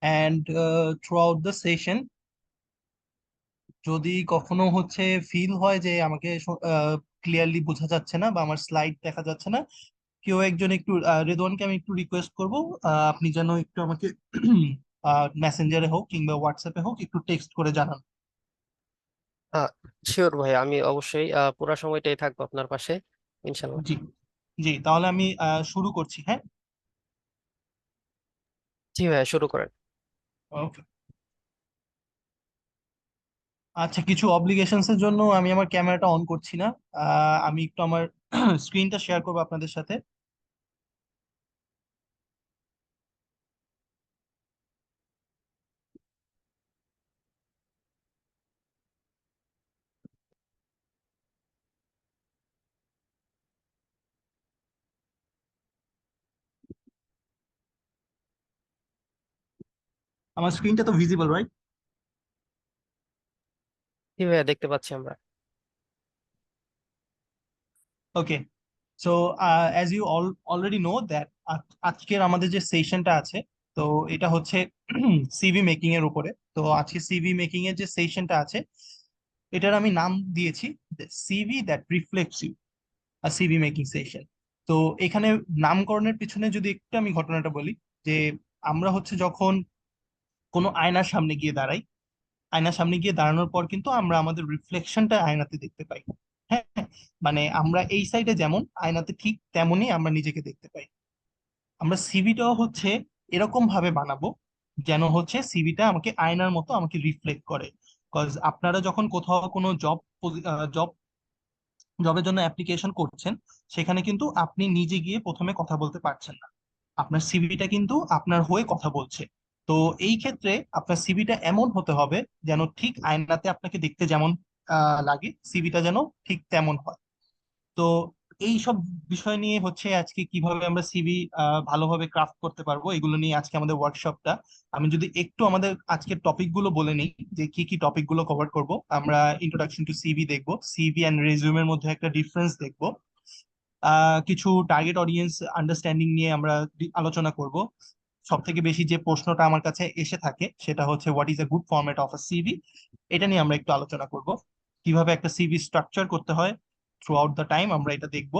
And through out the session যদি কখনো feel হয় যে আমাকে ক্লিয়ারলি বোঝা যাচ্ছে না বা আমার স্লাইড দেখা যাচ্ছে না, কেউ একজন একটু রেদওয়ানকে আমি একটু রিকোয়েস্ট করব, আপনি যেন একটু আমাকে মেসেঞ্জারে হোক কিংবা হোয়াটসঅ্যাপে হোক একটু টেক্সট করে জানান। শিওর ভাই, আমি অবশ্যই পুরো সময়টাই থাকবো আপনার পাশে, ইনশাল্লাহ। জি, জি, তাহলে আমি শুরু করছি, হ্যাঁ। জি ভাই, শুরু করেন। ওকে। আচ্ছা, কিছু অব্লিগেশনস এর জন্য আমি আমার ক্যামেরাটা অন করছি না। আমি একটু আমার স্ক্রিনটা শেয়ার করবো আপনাদের সাথে। আমার স্ক্রিনটা তো ভিজিবল, রাইট? জি ভাইয়া, দেখতে পাচ্ছি আমরা। Okay. So as you already know that আজকের আমাদের যে সেশনটা আছে, তো এটা হচ্ছে সিভি মেকিং এর উপরে। তো আজকে সিভি মেকিং এর যে সেশনটা আছে, এটার আমি নাম দিয়েছি CV that reflects you, CV making session. তো এখানে নামকরণের পিছনে যদি একটু আমি ঘটনাটা বলি, যে আমরা যখন কোনো আয়নার সামনে গিয়ে দাঁড়াই, আয়নার সামনে গিয়ে দাঁড়ানোর পর কিন্তু আমরা আমাদের রিফ্লেকশনটা আয়নাতে দেখতে পাই। হ্যাঁ, মানে আমরা এই সাইডে যেমন আয়নাতে ঠিক তেমনই আমরা নিজেকে দেখতে পাই। আমরা সিভিটাও এরকম ভাবে বানাবো যেন সিভিটা আমাকে আয়নার মতো আমাকে রিফ্লেক্ট করে। কজ আপনারা যখন কোথাও কোনো জব জবের জন্য অ্যাপ্লিকেশন করছেন, সেখানে কিন্তু আপনি নিজে গিয়ে প্রথমে কথা বলতে পারছেন না, আপনার সিভিটা কিন্তু আপনার হয়ে কথা বলছে। তো এই ক্ষেত্রে আপনার সিভিটা এমন হতে হবে যেন ঠিক আয়নাতে আপনাকে দেখতে যেমন লাগে, সিভিটা যেন ঠিক তেমন হয়। তো এই সব বিষয় নিয়ে আজকে কিভাবে আমরা সিভি ভালোভাবে ক্রাফট করতে পারবো, এগুলো নিয়ে আজকে আমাদের ওয়ার্কশপটা। আমি যদি একটু আমাদের আজকের টপিক গুলো বলে নিই, যে কি কি টপিক গুলো কভার করব। আমরা ইন্ট্রোডাকশন টু সিভি দেখবো, সিভি অ্যান্ড রেজিউমের মধ্যে একটা ডিফারেন্স দেখবো, কিছু টার্গেট অডিয়েন্স আন্ডারস্ট্যান্ডিং নিয়ে আমরা আলোচনা করব। সব থেকে বেশি যে প্রশ্নটা আমার কাছে এসে থাকে সেটা হচ্ছে what is a good format of a CV, এটা নিয়ে আমরা একটু আলোচনা করব। কিভাবে একটা সিভি স্ট্রাকচার করতে হয় থ্রু আউট দ্য টাইম আমরা এটা দেখব।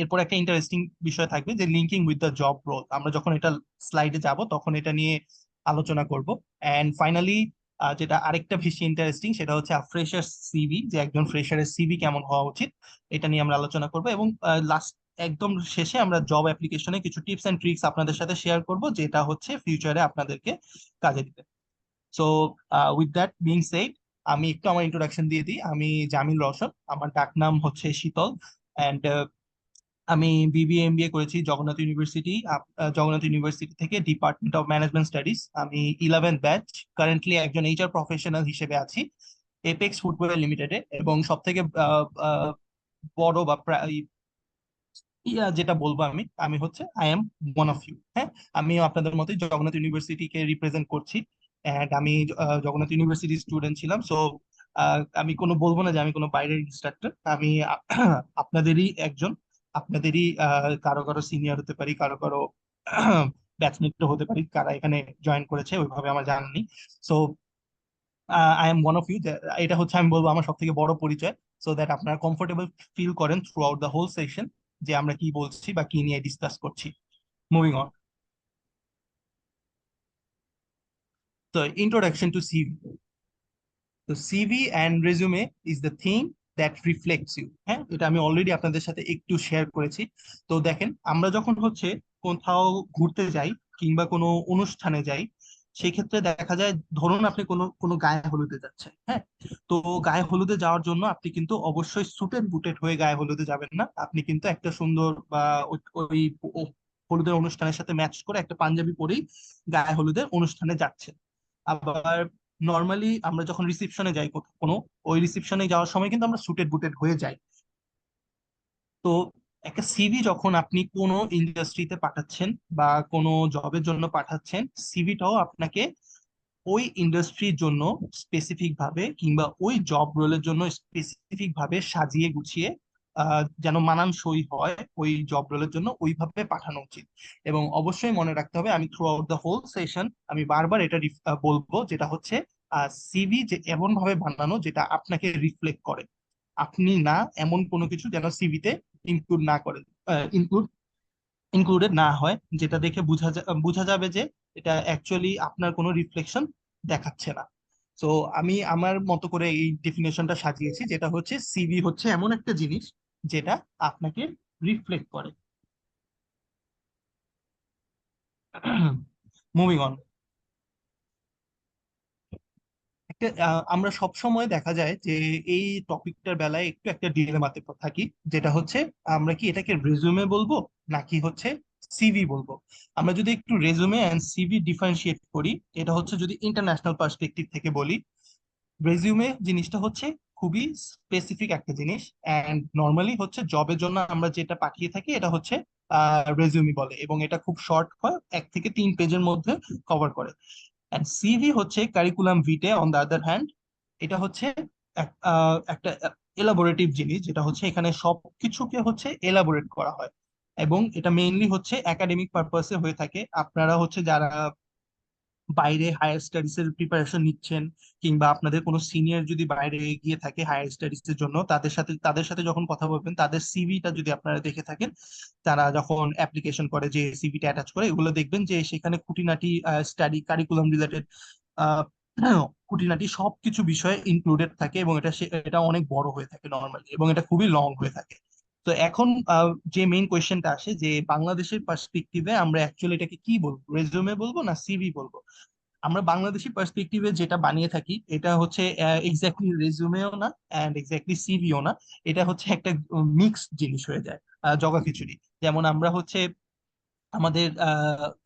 এরপর একটা ইন্টারেস্টিং বিষয় থাকবে যে linking with the job role, আমরা যখন এটা স্লাইডে যাব তখন এটা নিয়ে আলোচনা করব। অ্যান্ড ফাইনালি যেটা আরেকটা বেশি ইন্টারেস্টিং সেটা হচ্ছে ফ্রেশার সিভি, যে একজন ফ্রেশারের সিভি কেমন হওয়া উচিত, এটা নিয়ে আমরা আলোচনা করব। এবং লাস্ট একদম শেষে আমরা জব অ্যাপ্লিকেশনে কিছু টিপস এন্ড ট্রিক্স আপনাদের সাথে শেয়ার করব, যেটা ফিউচারে আপনাদেরকে কাজে দিবে। So with that being shed, আমি একটু আমার ইন্ট্রোডাকশন দিয়ে দিই। আমি জামিল রওশন, আমার ডাক নাম শীতল। অ্যান্ড আমি বিবিএ এমবিএ করেছি জগন্নাথ ইউনিভার্সিটি। জগন্নাথ ইউনিভার্সিটি থেকে ডিপার্টমেন্ট অফ ম্যানেজমেন্ট স্টাডিজ। আমি 11th ব্যাচ, কারেন্টলি একজন এইচআর প্রফেশনাল হিসেবে আছি এপেক্স ফুটওয়্যার লিমিটেডে। এবং সব থেকে বড় বা যেটা বলবো, আমি আমি I am one of you, হ্যাঁ। আমিও আপনাদের মতোই জগন্নাথ ইউনিভার্সিটিকে রিপ্রেজেন্ট করছি। অ্যান্ড আমি জগন্নাথ ইউনিভার্সিটি স্টুডেন্ট ছিলাম। সো আমি কোনো বলবো না যে আমি কোনো বাইরের ইনস্ট্রাক্টর। আমি আপনাদেরই একজন, আপনাদেরই কারো কারো সিনিয়র হতে পারি, কারো কারো ব্যাচমেটও হতে পারি, কারা এখানে জয়েন করেছে ওইভাবে আমার জানা নেই। So I am one of you, এটা আমি বলবো আমার সব থেকে বড় পরিচয়। সো দ্যাট আপনারা কমফোর্টেবল ফিল করেন throughout the whole session, যে আমরা কি বলছি বা কি নিয়ে ডিসকাস করছি। Moving on. তো ইন্ট্রোডাকশন টু সিভি। তো CV and resume is the thing that reflects you, হ্যাঁ, এটা আমি অলরেডি আপনাদের সাথে একটু শেয়ার করেছি। তো দেখেন, আমরা যখন কোথাও ঘুরতে যাই কিংবা কোনো অনুষ্ঠানে যাই, সেই ক্ষেত্রে দেখা যায়, ধরুন আপনি কোনো কোনো গায়ে হলুদে যাচ্ছেন, হ্যাঁ। তো গায়ে হলুদে যাওয়ার জন্য আপনি কিন্তু অবশ্যই সুটেড বুটেড হয়ে গায়ে হলুদে যাবেন না, আপনি কিন্তু একটা সুন্দর বা ওই হলুদের অনুষ্ঠানের সাথে ম্যাচ করে একটা পাঞ্জাবি পরেই গায়ে হলুদের অনুষ্ঠানে যাচ্ছেন। আবার নর্মালি আমরা যখন রিসিপশনে যাই কোথাও কোনো, ওই রিসিপশনে যাওয়ার সময় কিন্তু আমরা সুটেড বুটেড হয়ে যাই। তো একটা সিভি যখন আপনি কোনো ইন্ডাস্ট্রিতে পাঠাচ্ছেন বা কোনো জবের জন্য পাঠাচ্ছেন, সিভিটাও আপনাকে ওই ইন্ডাস্ট্রির জন্য স্পেসিফিক ভাবে কিংবা ওই জব রোলের জন্য স্পেসিফিক ভাবে সাজিয়ে গুছিয়ে যেন মানানসই হয় ওই জব রোলের জন্য, ওইভাবে পাঠানো উচিত। এবং অবশ্যই মনে রাখতে হবে, আমি throughout the whole session আমি বারবার এটা বলবো, যেটা হচ্ছে সিভি যে এমন ভাবে বানানো যেটা আপনাকে রিফ্লেক্ট করে, আপনি না এমন কোনো কিছু যেন সিভিতে ইনক্লুড না করেন, ইনক্লুডেড না হয়, যেটা দেখে বোঝা যাবে যে এটা অ্যাকচুয়ালি আপনার কোনো রিফ্লেকশন দেখাচ্ছে না। তো আমি আমার মতো করে এই ডেফিনেশনটা সাজিয়েছি, যেটা হচ্ছে সিভি হচ্ছে এমন একটা জিনিস যেটা আপনাকে রিফ্লেক্ট করে। Moving on. একটা আমরা সব সময় দেখা যায় যে এই টপিকটার বেলায় একটু একটা ডিলেমাতে থাকি, যেটা হচ্ছে আমরা কি এটাকে রেজুমে বলবো নাকি হচ্ছে সিভি বলবো। আমরা যদি একটু রেজুমে অ্যান্ড সিভি ডিফারেন্সিয়েট করি, এটা হচ্ছে যদি ইন্টারন্যাশনাল পার্সপেক্টিভ থেকে বলি, রেজিউমে জিনিসটা হচ্ছে খুবই স্পেসিফিক একটা জিনিস, অ্যান্ড নর্মালি হচ্ছে জবের জন্য আমরা যেটা পাঠিয়ে থাকি এটা হচ্ছে রেজিউমি বলে, এবং এটা খুব শর্ট হয়, 1 থেকে 3 পেজের মধ্যে কভার করে। অ্যান্ড সিভি হচ্ছে কারিকুলাম ভিটে অন দ্য আদার হ্যান্ড। এটা হচ্ছে একটা এলাবোরেটিভ জিনিস, যেটা হচ্ছে এখানে সবকিছুকে হচ্ছে এলাবোরেট করা হয়, এবং এটা মেইনলি হচ্ছে একাডেমিক পারপাসে হয়ে থাকে। আপনারা হচ্ছে যারা বাইরে হায়ার স্টাডিজ এর প্রিপারেশন নিচ্ছেন, কিংবা আপনাদের কোনো সিনিয়র যদি বাইরে গিয়ে থাকে হায়ার স্টাডিজ এর জন্য, তাদের সাথে যখন কথা বলবেন, তাদের সিভিটা যদি আপনারা দেখে থাকেন, তারা যখন অ্যাপ্লিকেশন করে যে সিভিটা অ্যাটাচ করে, এগুলো দেখবেন যে সেখানে খুঁটিনাটি স্টাডি কারিকুলাম রিলেটেড খুঁটিনাটি সবকিছু বিষয়ে ইনক্লুডেড থাকে, এবং এটা অনেক বড় হয়ে থাকে নর্মালি, এবং এটা খুবই লং হয়ে থাকে। তো এখন যে মেইন কোয়েশ্চেনটা আসে যে বাংলাদেশের পার্সপেক্টিভে আমরা অ্যাকচুয়ালি এটাকে কি বলবো, রেজুমে বলবো না সিভি বলবো। আমরা বাংলাদেশি পার্সপেক্টিভে যেটা বানিয়ে থাকি, এটা হচ্ছে এক্স্যাক্টলি রেজুমেও না অ্যান্ড এক্স্যাক্টলি সিভিও না, এটা হচ্ছে একটা মিক্স জিনিস হয়ে যায়, জগা খিচুড়ি। যেমন আমরা হচ্ছে আমাদের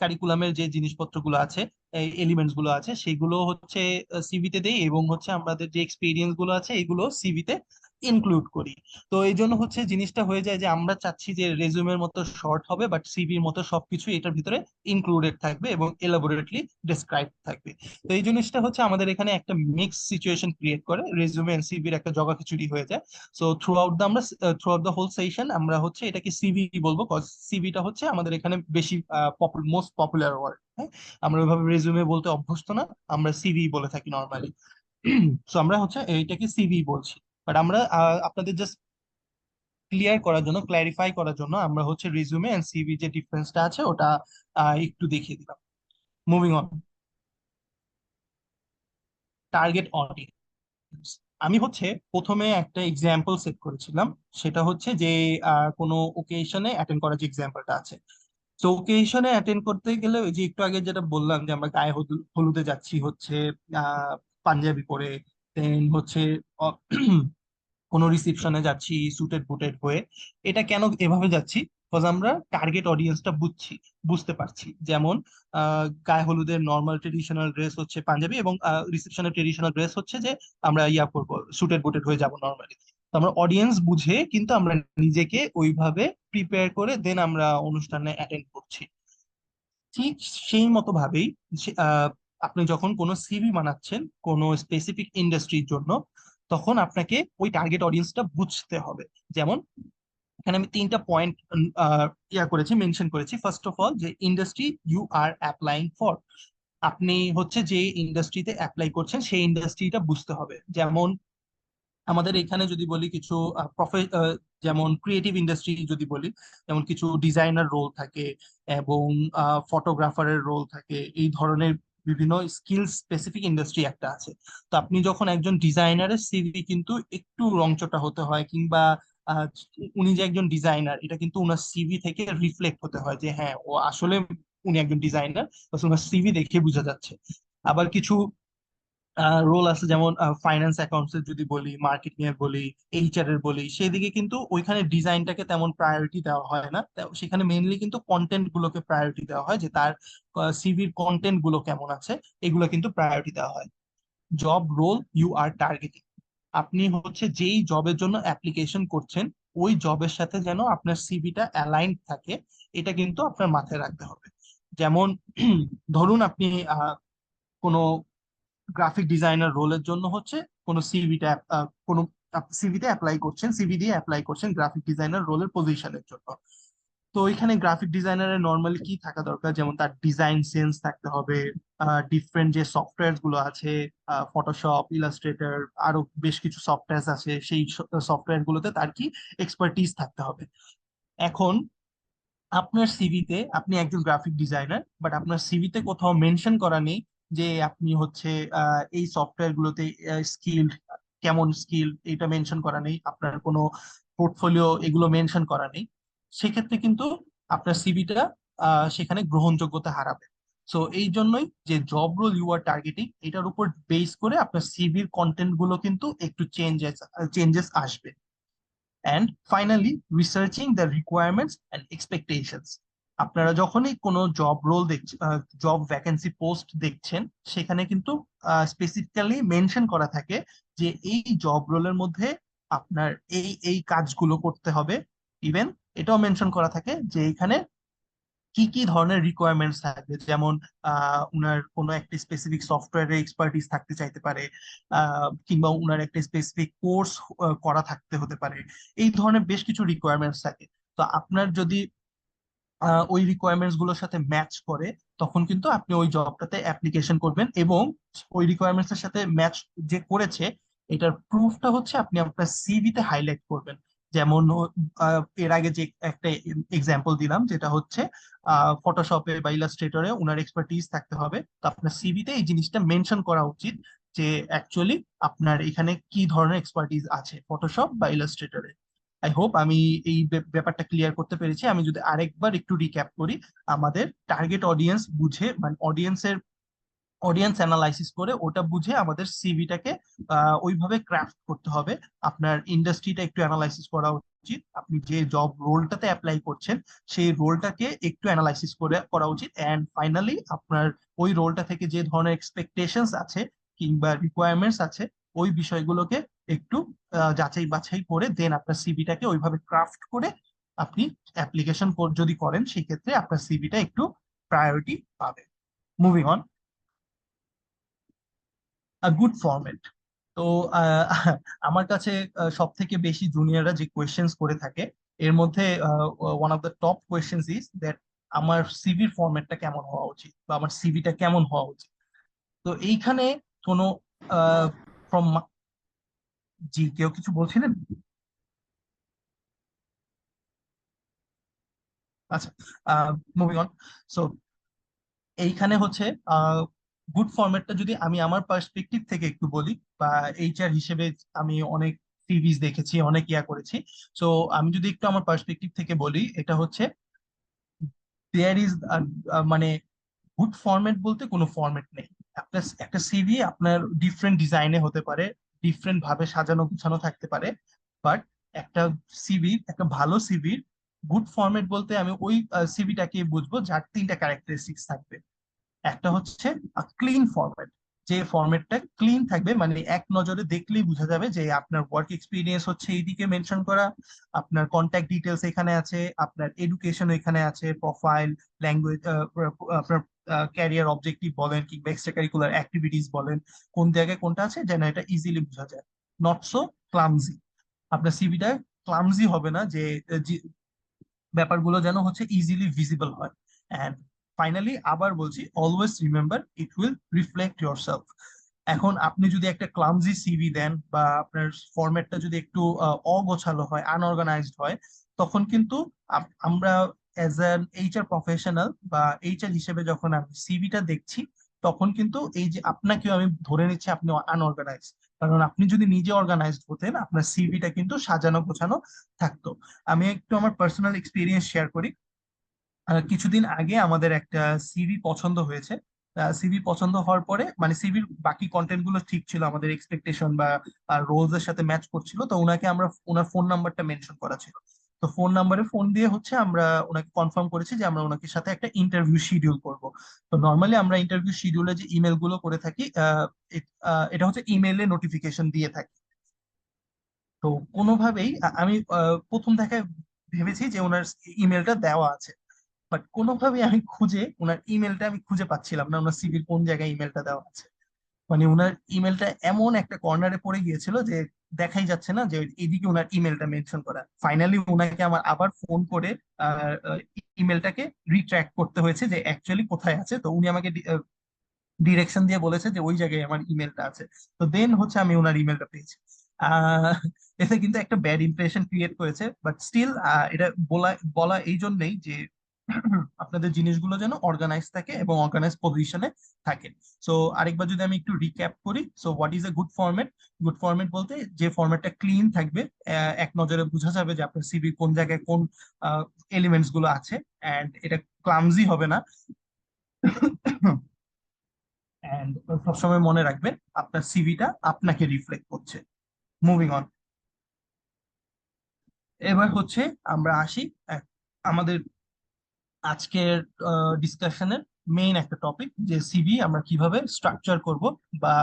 কারিকুলামের যে জিনিসপত্রগুলো আছে, এই এলিমেন্টস গুলো আছে, সেগুলো হচ্ছে সিভিতে দেই, এবং হচ্ছে আমাদের যে এক্সপিরিয়েন্স গুলো আছে এগুলো সিভিতে ইনক্লুড করি। তো এই জন্য হচ্ছে জিনিসটা হয়ে যায় যে আমরা চাচ্ছি যে রেজুমের মতো শর্ট হবে, বাট সিভির মতো সবকিছু এটার ভিতরে ইনক্লুডেড থাকবে এবং এলাবোরেটলি ডিসক্রাইব থাকবে। তো এই জিনিসটা হচ্ছে আমাদের এখানে একটা মিক্স সিচুয়েশন ক্রিয়েট করে, রেজুমে এন্ড সিভির একটা জগাখিচুড়ি হয়ে যায়। So throughout the whole session আমরা হচ্ছে এটাকে সিভি বলবো, কজ সিভিটা হচ্ছে আমাদের এখানে বেশি মোস্ট পপুলার ওয়ার্ড। হ্যাঁ, আমরা ওইভাবে রেজুমে বলতে অভ্যস্ত না, আমরা সিভি বলে থাকি নর্মালি। সো আমরা হচ্ছে এইটাকে সিভি বলছি। বাট আমরা আপনাদের জাস্ট ক্লিয়ার করার জন্য, ক্ল্যারিফাই করার জন্য আমরা হচ্ছে রেজুমে এন্ড সিভি যে ডিফারেন্সটা আছে ওটা একটু দেখিয়ে দিলাম। Moving on. Target audience. আমি হচ্ছে প্রথমে একটা এক্সাম্পল সেট করেছিলাম, সেটা হচ্ছে যে কোনো ওকেশনে অ্যাটেন্ড করার যে এক্সাম্পলটা আছে। তো ওকেশনে অ্যাটেন্ড করতে গেলে ওই যে একটু আগে যেটা বললাম যে আমরা গায়ে হলুদে যাচ্ছি হচ্ছে আহ পাঞ্জাবি পরে, দেন হচ্ছে আহ, কোনো রিসিপশনে যাচ্ছি সুটেড বুটেড হয়ে। এটা কেন এভাবে যাচ্ছি? বিকজ আমরা টার্গেট অডিয়েন্সটা বুঝতে পারছি। যেমন গায়ে হলুদের নর্মাল ট্রেডিশনাল ড্রেস হচ্ছে পাঞ্জাবি, এবং রিসেপশনের ট্রেডিশনাল ড্রেস হচ্ছে যে আমরা ইয়া করবো, সুটেড বুটেড হয়ে যাব নর্মালি। তো আমরা অডিয়েন্স বুঝে কিন্তু আমরা নিজেকে ওইভাবে প্রিপেয়ার করে দেন আমরা অনুষ্ঠানে অ্যাটেন্ড করছি। ঠিক সেই মতো ভাবেই আপনি যখন কোনো সিভি বানাচ্ছেন কোনো স্পেসিফিক ইন্ডাস্ট্রির জন্য, তখন আপনাকে ওই টার্গেট অডিয়েন্সটা বুঝতে হবে। যেমন এখানে আমি 3টা পয়েন্ট মেনশন করেছি। ফার্স্ট অফ অল, যে industry you are applying for, আপনি হচ্ছে যে ইন্ডাস্ট্রিতে অ্যাপ্লাই করছেন সেই ইন্ডাস্ট্রিটা বুঝতে হবে। যেমন আমাদের এখানে যদি বলি কিছু যেমন ক্রিয়েটিভ ইন্ডাস্ট্রি যদি বলি, যেমন কিছু ডিজাইনার রোল থাকে, এবং ফটোগ্রাফারের রোল থাকে, এই ধরনের বিভিন্ন স্কিল স্পেসিফিক ইন্ডাস্ট্রি একটা আছে। তো আপনি যখন একজন ডিজাইনারের সিভি কিন্তু একটু রংচটা হতে হয়, কিংবা আহ, উনি যে একজন ডিজাইনার এটা কিন্তু উনার সিভি থেকে রিফ্লেক্ট হতে হয় যে হ্যাঁ ও আসলে উনি একজন ডিজাইনার, ওনার সিভি দেখে বোঝা যাচ্ছে। আবার কিছু রোল আছে, যেমন ফাইন্যান্স অ্যাকাউন্টস এর যদি বলি, মার্কেটিং এর বলি, এইচআর এর বলি, সেদিকে কিন্তু ওইখানে ডিজাইনটাকে তেমন প্রায়োরিটি দেওয়া হয় না। সেখানে মেইনলি কিন্তু কন্টেন্ট গুলোকে প্রায়োরিটি দেওয়া হয়, যে তার সিভির কন্টেন্ট গুলো কেমন আছে, এগুলো কিন্তু প্রায়োরিটি দেওয়া হয়। Job role you are targeting, আপনি হচ্ছে যেই জবের জন্য অ্যাপ্লিকেশন করছেন ওই জবের সাথে যেন আপনার সিভিটা অ্যালাইন থাকে, এটা কিন্তু আপনার মাথায় রাখতে হবে। যেমন ধরুন আপনি কোনো গ্রাফিক ডিজাইনার রোলের জন্য হচ্ছে কোনো সিভিটা কোনো সিভিতে অ্যাপ্লাই করছেন, সিভি দিয়ে অ্যাপ্লাই করছেন গ্রাফিক ডিজাইনার রোলের পজিশনের জন্য। তো এখানে গ্রাফিক ডিজাইনারের নর্মালি কি থাকা দরকার, যেমন তার ডিজাইন সেন্স থাকতে হবে, ডিফারেন্ট যে সফটওয়্যার গুলো আছে, ফটোশপ, ইলাস্ট্রেটর, আরো বেশ কিছু সফটওয়্যার আছে, সেই সফটওয়্যার গুলোতে তার কি এক্সপার্টিস থাকতে হবে। এখন আপনার সিভিতে আপনি একজন গ্রাফিক ডিজাইনার, বাট আপনার সিভিতে কোথাও মেনশন করা নেই যে আপনি হচ্ছে এই সফটওয়্যার গুলোতে স্কিল, কেমন স্কিল, এটা মেনশন করা নেই, আপনার কোনো পোর্টফোলিও এগুলো মেনশন করা নেই। সেক্ষেত্রে কিন্তু আপনার সিভিটা সেখানে গ্রহণযোগ্যতা হারাবে। সো এই জন্যই যে job role you are targeting, এটার উপর বেস করে আপনার সিভির কন্টেন্ট গুলো কিন্তু একটু চেঞ্জেস আসবে। And finally, researching the requirements and expectations. আপনারা যখনই কোনো জব রোল দেখছেন, জব ভ্যাকেন্সি পোস্ট দেখছেন, সেখানে কিন্তু স্পেসিফিক্যালি মেনশন করা থাকে যে এই জব রোলের মধ্যে আপনার এই এই কাজগুলো করতে হবে। ইভেন এটাও মেনশন করা থাকে যে এখানে কি কি ধরনের রিকোয়ারমেন্টস থাকবে, যেমন উনার কোনো একটা স্পেসিফিক সফটওয়্যারের এক্সপার্টিস থাকতে চাইতে পারে, কিংবা উনার একটা স্পেসিফিক কোর্স করা থাকতে হতে পারে। এই ধরনের বেশ কিছু রিকোয়ারমেন্টস থাকে। তো আপনার যদি ওই রিকোয়ারমেন্টস গুলোর সাথে ম্যাচ করে, তখন কিন্তু আপনি ওই জবটাতে অ্যাপ্লিকেশন করবেন, এবং ওই রিকোয়ারমেন্টস এর সাথে ম্যাচ যে করেছে, এটার প্রুফটা হচ্ছে আপনি আপনার সিভিতে হাইলাইট করবেন। যেমন এর আগে যে একটা এক্সাম্পল দিলাম, যেটা হচ্ছে ফটোশপে বা ইলাস্ট্রেটরে ওনার এক্সপার্টিস থাকতে হবে, তো আপনার সিভিতে এই জিনিসটা মেনশন করা উচিত যে অ্যাকচুয়ালি আপনার এখানে কি ধরনের এক্সপার্টিস আছে ফটোশপ বা ইলাস্ট্রেটরে। আই হোপ আমি এই ব্যাপারটা ক্লিয়ার করতে পেরেছি। আমি যদি আরেকবার একটু রিক্যাপ করি, আমাদের টার্গেট অডিয়েন্স বুঝে, মানে অডিয়েন্স অ্যানালাইসিস করে ওটা বুঝে আমাদের সিভিটাকে ওইভাবে ক্রাফট করতে হবে। আপনার ইন্ডাস্ট্রিটা একটু অ্যানালাইসিস করা উচিত, আপনি যে জব রোলটাতে অ্যাপ্লাই করছেন সেই রোলটাকে একটু অ্যানালাইসিস করে করা উচিত। অ্যান্ড ফাইনালি, আপনার ওই রোলটা থেকে যে ধরনের এক্সপেকটেশনস আছে কিংবা রিকোয়ারমেন্টস আছে, ওই বিষয়গুলোকে একটু যাচাই বাছাই করে দেন আপনার সিভিটাকে ওইভাবে ক্রাফট করে আপনি অ্যাপ্লিকেশন যদি করেন, সেই ক্ষেত্রে আপনার সিভিটা একটু প্রায়োরিটি পাবে। Moving on, good format. তো আহ, আমার কাছে সব থেকে বেশি জুনিয়ররা যে কোয়েশ্চেন্স করে থাকে, এর মধ্যে one of the top questions is that আমার সিভির ফরম্যাটটা কেমন হওয়া উচিত, বা আমার সিভিটা কেমন হওয়া উচিত। তো এইখানে কোনো ফ্রম, জি কেউ কিছু বলছিলেন? আচ্ছা, মুভিং অন। সো এইখানে হচ্ছে গুড ফরম্যাটটা যদি আমি আমার পার্সপেক্টিভ থেকে একটু বলি, বা এইচআর হিসেবে আমি অনেক সিরিজ দেখেছি, অনেক ইয়া করেছি। সো আমি যদি একটু আমার পার্সপেক্টিভ থেকে বলি, এটা হচ্ছে দেয়ার ইজ, মানে গুড ফরম্যাট বলতে কোনো ফরম্যাট নেই। একটা একটা সিভি আপনার ডিফারেন্ট ডিজাইনে হতে পারে, ডিফারেন্ট ভাবে সাজানো গুছানো থাকতে পারে, বাট একটা সিভি, একটা ভালো সিভির গুড ফরম্যাট বলতে আমি ওই সিভিটাকে বুঝবো যার তিনটা ক্যারেক্টারিস্টিক্স থাকবে। একটা হচ্ছে ক্লিন ফরম্যাট, যে ফরম্যাটটা ক্লিন থাকবে, মানে এক নজরে দেখলেই বোঝা যাবে যে আপনার ওয়ার্ক এক্সপিরিয়েন্স হচ্ছে এইদিকে মেনশন করা, আপনার কন্ট্যাক্ট ডিটেলস এখানে আছে, আপনার এডুকেশন এখানে আছে, প্রোফাইল, ল্যাঙ্গুয়েজ, আপনার ক্যারিয়ার অবজেক্টিভ বলেন কিংবা এক্সট্রা কারিকুলার অ্যাক্টিভিটিস বলেন, কোন জায়গায় কোনটা আছে যেন এটা ইজিলি বোঝা যায়। নট সো ক্লামজি, আপনার সিভিটা ক্লামজি হবে না, যে ব্যাপারগুলো যেন হচ্ছে ইজিলি ভিজিবল হয়। অ্যান্ড ফাইনালি আবার বলছি, always remember it will reflect your self. এখন আপনি যদি একটা ক্লামজি সিভি দেন, বা আপনার ফরম্যাটটা যদি একটু অগোছালো হয়, আনঅর্গানাইজড হয়, তখন কিন্তু আমরা অ্যাজ অ্যান এইচআর প্রফেশনাল বা এইচআর হিসেবে যখন আমি সিভিটা দেখছি, তখন কিন্তু এই যে আপনাকেও আমি ধরে নিচ্ছি আপনি আনঅর্গানাইজড। কারণ আপনি যদি নিজে অর্গানাইজড হতেন, আপনার সিভিটা কিন্তু সাজানো গোছানো থাকতো। আমি একটু আমার পার্সোনাল এক্সপিরিয়েন্স শেয়ার করি। কিছুদিন আগে আমাদের একটা সিভি পছন্দ হয়েছে। সিভি পছন্দ হওয়ার পরে, মানে সিভির বাকি কন্টেন্ট গুলো ঠিক ছিল, আমাদের এক্সপেকটেশন বা রোলস এর সাথে ম্যাচ করছিল, তো ওনাকে আমরা, ওনার ফোন নাম্বারটা মেনশন করা ছিল। তো ফোন নাম্বারে ফোন দিয়ে হচ্ছে আমরা ওনাকে কনফার্ম করেছি যে আমরা ওনাকে সাথে একটা ইন্টারভিউ শিডিউল করব। তো নর্মালি আমরা ইন্টারভিউ শিডিউলে যে ইমেল গুলো করে থাকি, এটা হচ্ছে ইমেলে নোটিফিকেশন দিয়ে থাকি। তো কোনোভাবেই আমি প্রথম দেখায় ভেবেছি যে ওনার ইমেলটা দেওয়া আছে, বাট কোনোভাবেই আমি খুঁজে ওনার ইমেলটা আমি খুঁজে পাচ্ছিলাম না, ওনার সিভির কোন জায়গায় ইমেলটা দেওয়া আছে। মানে ওনার ইমেলটা এমন একটা কর্নারে পড়ে গিয়েছিল যে দেখাই যাচ্ছে না যে এদিকে ওনার ইমেলটা মেনশন করা। ফাইনালি ওনাকে আমার আবার ফোন করে ইমেলটাকে রিট্র্যাক্ট করতে হয়েছে যে অ্যাকচুয়ালি কোথায় আছে। তো উনি আমাকে ডিরেকশন দিয়ে বলেছে যে ওই জায়গায় আমার ইমেলটা আছে। তো দেন হচ্ছে আমি ওনার ইমেলটা পেয়েছি। আহ এতে কিন্তু একটা ব্যাড ইমপ্রেশন ক্রিয়েট করেছে, বাট স্টিল এটা বলা বলা এই জন্যই যে আপনাদের জিনিসগুলো যেন অর্গানাইজ থাকে এবং অর্গানাইজ পজিশনে থাকে। সো আরেকবার যদি আমি একটু রিক্যাপ করি, so what is a good format? Good format বলতে যে ফরম্যাটটা ক্লিন থাকবে, এক নজরে বোঝা যাবে যে আপনার সিভি কোন জায়গায় কোন এলিমেন্টস গুলো আছে, অ্যান্ড এটা ক্লামজি হবে না। অ্যান্ড সবসময় মনে রাখবেন আপনার সিভিটা আপনাকে রিফ্লেক্ট করছে। মুভিং অন, এবার হচ্ছে আমরা আসি এক- আমাদের আজকের ডিসকাশনের মেইন একটা টপিক, যে সিভি আমরা কিভাবে স্ট্রাকচার করব বা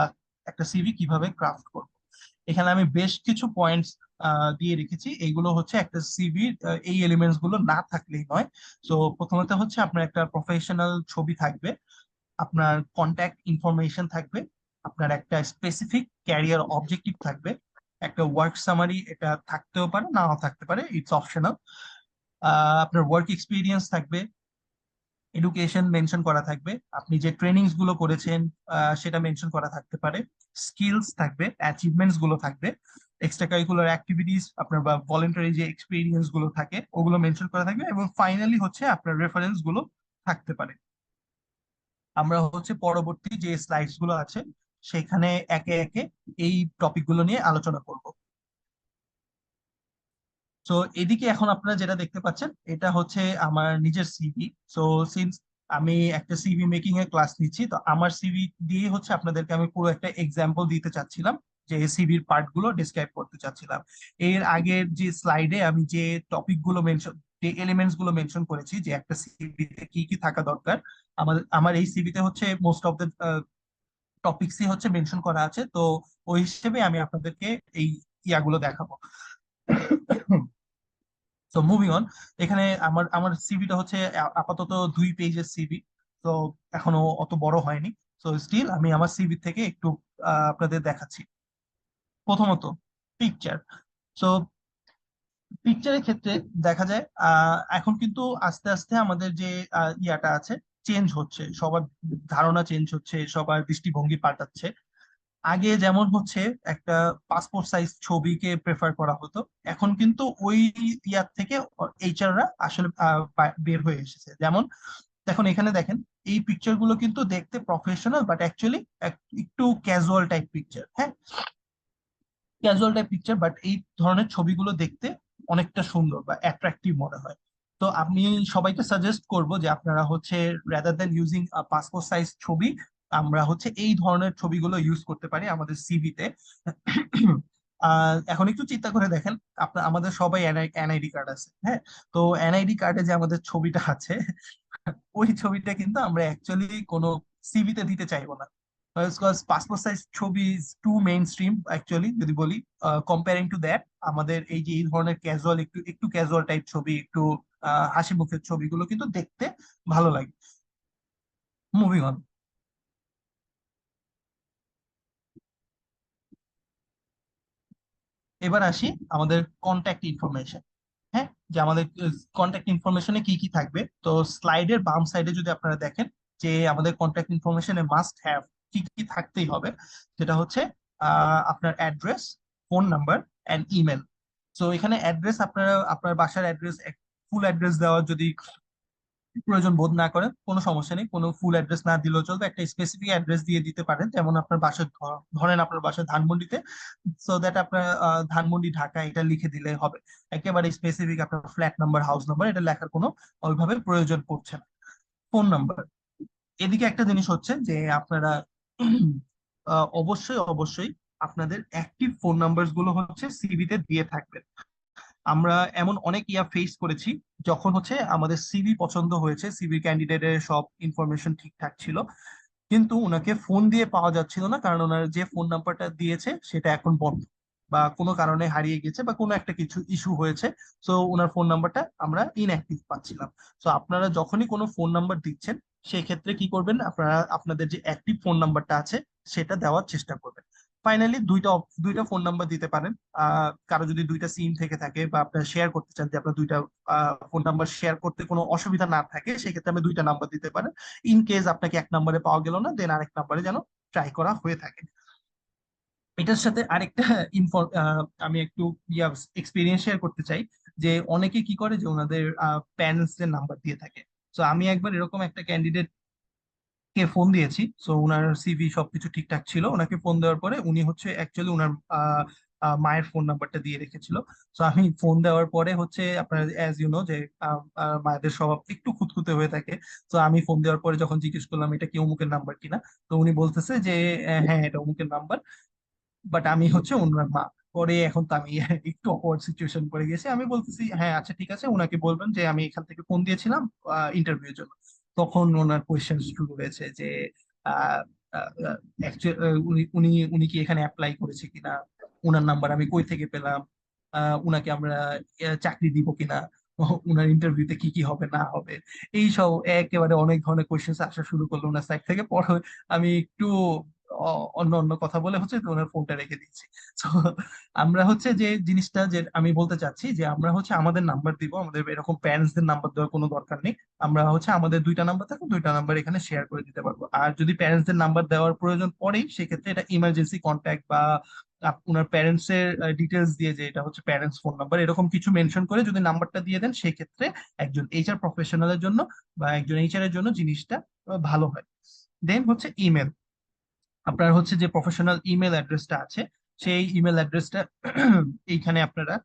একটা সিভি কিভাবে ক্রাফট করব। এখানে আমি বেশ কিছু পয়েন্টস দিয়ে রেখেছি। এইগুলো হচ্ছে একটা সিভির এই এলিমেন্টস গুলো না থাকলেই নয়। তো প্রথমত হচ্ছে আপনার একটা প্রফেশনাল ছবি থাকবে, আপনার কন্ট্যাক্ট ইনফরমেশন থাকবে, আপনার একটা স্পেসিফিক ক্যারিয়ার অবজেক্টিভ থাকবে, একটা ওয়ার্ক সামারি, এটা থাকতেও পারে নাও থাকতে পারে, ইটস অপশনাল। আপনার ওয়ার্ক এক্সপিরিয়েন্স থাকবে, এডুকেশন মেনশন করা থাকবে, আপনি যে ট্রেনিংস গুলো করেছেন সেটা মেনশন করা থাকতে পারে, স্কিলস থাকবে, অ্যাচিভমেন্টস গুলো থাকবে, এক্সট্রা কারিকুলার অ্যাক্টিভিটিস আপনার বা ভলেন্টারি যে এক্সপিরিয়েন্স গুলো থাকে ওগুলো মেনশন করা থাকবে, এবং ফাইনালি হচ্ছে আপনার রেফারেন্স গুলো থাকতে পারে। আমরা হচ্ছে পরবর্তী যে স্লাইডস গুলো আছে সেখানে একে একে এই টপিক গুলো নিয়ে আলোচনা করব। তো এদিকে এখন আপনারা যেটা দেখতে পাচ্ছেন এটা হচ্ছে আমার নিজের সিভি। সো সিন্স আমি একটা সিভি মেকিং এর ক্লাস নিচ্ছি, তো আমার সিভি দিয়ে হচ্ছে আপনাদেরকে আমি পুরো একটা এক্সাম্পল দিতে চাচ্ছিলাম, যে সিভির পার্ট গুলো ডিসক্রাইব করতে চাচ্ছিলাম। এর আগের যে স্লাইডে আমি যে টপিক গুলো মেনশন, যে এলিমেন্টস গুলো মেনশন করেছি যে একটা সিভিতে কি কি থাকা দরকার, আমার আমার এই সিভিতে হচ্ছে মোস্ট অফ দ্য টপিকসই হচ্ছে মেনশন করা আছে। তো ওই হিসেবে আমি আপনাদেরকে এই ইয়াগুলো দেখাবো। তো মুভিং অন, এখানে আমার আমার সিভিটা হচ্ছে আপাতত 2 পেজের সিভি। তো এখনো অত বড় হয়নি। তো স্টিল আমি আমার সিভি থেকে একটু আপনাদের দেখাচ্ছি। প্রথমত পিকচার। সো পিকচারের ক্ষেত্রে দেখা যায় এখন কিন্তু আস্তে আস্তে আমাদের যে ইয়াটা আছে চেঞ্জ হচ্ছে, সবার ধারণা চেঞ্জ হচ্ছে, সবার দৃষ্টিভঙ্গি পাল্টাচ্ছে। আগে যেমন হচ্ছে একটা পাসপোর্ট সাইজ ছবিকে প্রেফার করা হতো, এখন কিন্তু ওই ইয়ার থেকে এইচআররা আসলে বের হয়ে এসেছে। যেমন দেখুন এখানে দেখেন, এই পিকচার গুলো কিন্তু দেখতে প্রফেশনাল, বাট অ্যাকচুয়ালি একটু ক্যাজুয়াল টাইপ পিকচার। হ্যাঁ, ক্যাজুয়াল টাইপ পিকচার, বাট এই ধরনের ছবিগুলো দেখতে অনেকটা সুন্দর বা অ্যাট্রাকটিভ মনে হয়। তো আমি সবাইকে সাজেস্ট করব যে আপনারা হচ্ছে rather than using passport size ছবি, আমরা হচ্ছে এই ধরনের ছবিগুলো ইউজ করতে পারি আমাদের সিভিতে। এখন একটু চিন্তা করে দেখেন, আপনার আমাদের সবাই এনআইডি কার্ড আছে, হ্যাঁ। তো এনআইডি কার্ডে যে আমাদের ছবিটা আছে, ওই ছবিটা কিন্তু আমরা অ্যাকচুয়ালি কোনো সিভিতে দিতে চাইবো না। বিকজ পাসপোর্ট সাইজ ছবি is to mainstream actually, যদি বলি কম্পেয়ারিং টু দ্যাট আমাদের এই যে এই ধরনের ক্যাজুয়াল, একটু একটু ক্যাজুয়াল টাইপ ছবি, একটু হাসি মুখের ছবিগুলো কিন্তু দেখতে ভালো লাগে। মুভিং অন, এবার আসি আমাদের কন্ট্যাক্ট ইনফরমেশন। হ্যাঁ, যে আমাদের কন্ট্যাক্ট ইনফরমেশনে কি কি থাকবে। তো স্লাইডের বাম সাইডে যদি আপনারা দেখেন যে আমাদের কন্ট্যাক্ট ইনফরমেশনে মাস্ট হ্যাভ কি কি থাকতেই হবে, সেটা হচ্ছে আপনার address, phone number and email. তো এখানে অ্যাড্রেস আপনারা আপনার বাসার অ্যাড্রেস, ফুল অ্যাড্রেস দেওয়ার যদি প্রয়োজন বোধ না করেন কোনো সমস্যা নেই, কোনো ফুল অ্যাড্রেস না দিলেও চলবে, একটা স্পেসিফিক অ্যাড্রেস দিয়ে দিতে পারেন। যেমন আপনার বাসার ধরেন আপনার বাসা ধানমন্ডিতে, সো দ্যাট আপনার ধানমন্ডি ঢাকা এটা লিখে দিলে হবে। একেবারে স্পেসিফিক আপনার ফ্ল্যাট নাম্বার, হাউস নাম্বার এটা লেখার কোনো ওইভাবে প্রয়োজন পড়ছে না। ফোন নাম্বার, এদিকে একটা জিনিস হচ্ছে যে আপনারা অবশ্যই অবশ্যই আপনাদের অ্যাক্টিভ ফোন নাম্বার গুলো হচ্ছে সিভিতে দিয়ে থাকবেন। আমরা এমন অনেক ইয়া ফেস করেছি, যখন হচ্ছে আমাদের সিভি পছন্দ হয়েছে, সিভি ক্যান্ডিডেটের সব ইনফরমেশন ঠিকঠাক ছিল, কিন্তু ওনাকে ফোন দিয়ে পাওয়া যাচ্ছিল না, কারণ ওনার যে ফোন নাম্বারটা দিয়েছে সেটা এখন বন্ধ, বা কোনো কারণে হারিয়ে গেছে, বা কোনো একটা কিছু ইস্যু হয়েছে। সো ওনার ফোন নাম্বারটা আমরা ইনঅ্যাক্টিভ পাচ্ছিলাম। সো আপনারা যখনই কোনো ফোন নাম্বার দিচ্ছেন, সেই ক্ষেত্রে কি করবেন, আপনারা আপনাদের যে অ্যাক্টিভ ফোন নাম্বারটা আছে সেটা দেওয়ার চেষ্টা করবেন। ফাইনালি দুইটা ফোন নাম্বার দিতে পারেন। কারো যদি দুইটা সিম থেকে থাকে বা আপনারা শেয়ার করতে চান, যে আপনার দুইটা ফোন নাম্বার শেয়ার করতে কোনো অসুবিধা না থাকে, সেক্ষেত্রে আপনি দুইটা নাম্বার দিতে পারেন। ইন কেস আপনাকে এক নাম্বারে পাওয়া গেল না, দেন আরেক নাম্বারে যেন ট্রাই করা হয়ে থাকে। এটার সাথে আরেকটা আমি একটু এক্সপিরিয়েন্স শেয়ার করতে চাই, যে অনেকে কি করে যে ওনাদের প্যারেন্টস এর নাম্বার দিয়ে থাকে। তো আমি একবার এরকম একটা ক্যান্ডিডেট কে ফোন দিয়েছি। সো উনার সিভি সবকিছু ঠিকঠাক ছিল, ওনাকে ফোন দেওয়ার পরে উনি হচ্ছে অ্যাকচুয়ালি উনার মায়ের ফোন নাম্বারটা দিয়ে রেখেছিল। তো আমি ফোন দেওয়ার পরে হচ্ছে, আপনার অ্যাজ ইউ নো যে মায়েদের স্বভাব একটু খুঁতখুঁতে হয়ে থাকে। তো আমি ফোন দেওয়ার পরে যখন জিজ্ঞেস করলাম এটা কি অমুকের নাম্বার কিনা, তো উনি বলতেছে যে হ্যাঁ এটা অমুকের নাম্বার, বাট আমি হচ্ছে ওনার মা। পরে এখন তো আমি একটু অকওয়ার্ড সিচুয়েশন পড়ে গেছি। আমি বলতেছি হ্যাঁ আচ্ছা ঠিক আছে, ওনাকে বলবেন যে আমি এখান থেকে ফোন দিয়েছিলাম ইন্টারভিউর জন্য। তখন ওনার কোয়েশ্চেন শুরু হয়েছে যে আহ, আহ, উনি উনি উনি কি এখানে অ্যাপ্লাই করেছে কিনা, ওনার নাম্বার আমি কই থেকে পেলাম, উনাকে আমরা চাকরি দিব কিনা, উনার ইন্টারভিউতে কি কি হবে না হবে, এই সব একেবারে অনেক ধরনের কোয়েশ্চেন আসা শুরু করলো ওনার সাইড থেকে। পরে আমি একটু অন্য অন্য কথা বলে হচ্ছে তো ওনার ফোনটা রেখে দিচ্ছি। তো আমরা হচ্ছে যে জিনিসটা যে আমি বলতে চাচ্ছি, যে আমরা হচ্ছে আমাদের নাম্বার দিব, আমাদের এরকম প্যারেন্টসদের নাম্বার দেওয়ার কোনো দরকার নেই। আমরা হচ্ছে আমাদের দুইটা নাম্বার থাকবে, দুইটা নাম্বার এখানে শেয়ার করে দিতে পারবো। আর যদি প্যারেন্টসদের নাম্বার দেওয়ার প্রয়োজন পড়েই, সেক্ষেত্রে এটা ইমার্জেন্সি কন্ট্যাক্ট বা আপনার প্যারেন্টস এর ডিটেলস দিয়ে, যে এটা হচ্ছে প্যারেন্টস ফোন নাম্বার এরকম কিছু মেনশন করে যদি নাম্বারটা দিয়ে দেন, সেক্ষেত্রে একজন এইচআর প্রফেশনালের জন্য বা একজন এইচআর এর জন্য জিনিসটা ভালো হয়। দেন হচ্ছে ইমেল। আপনার হচ্ছে যে প্রফেশনাল ইমেল অ্যাড্রেসটা আছে, সেই ইমেল অ্যাড্রেসটা এইখানে আপনারা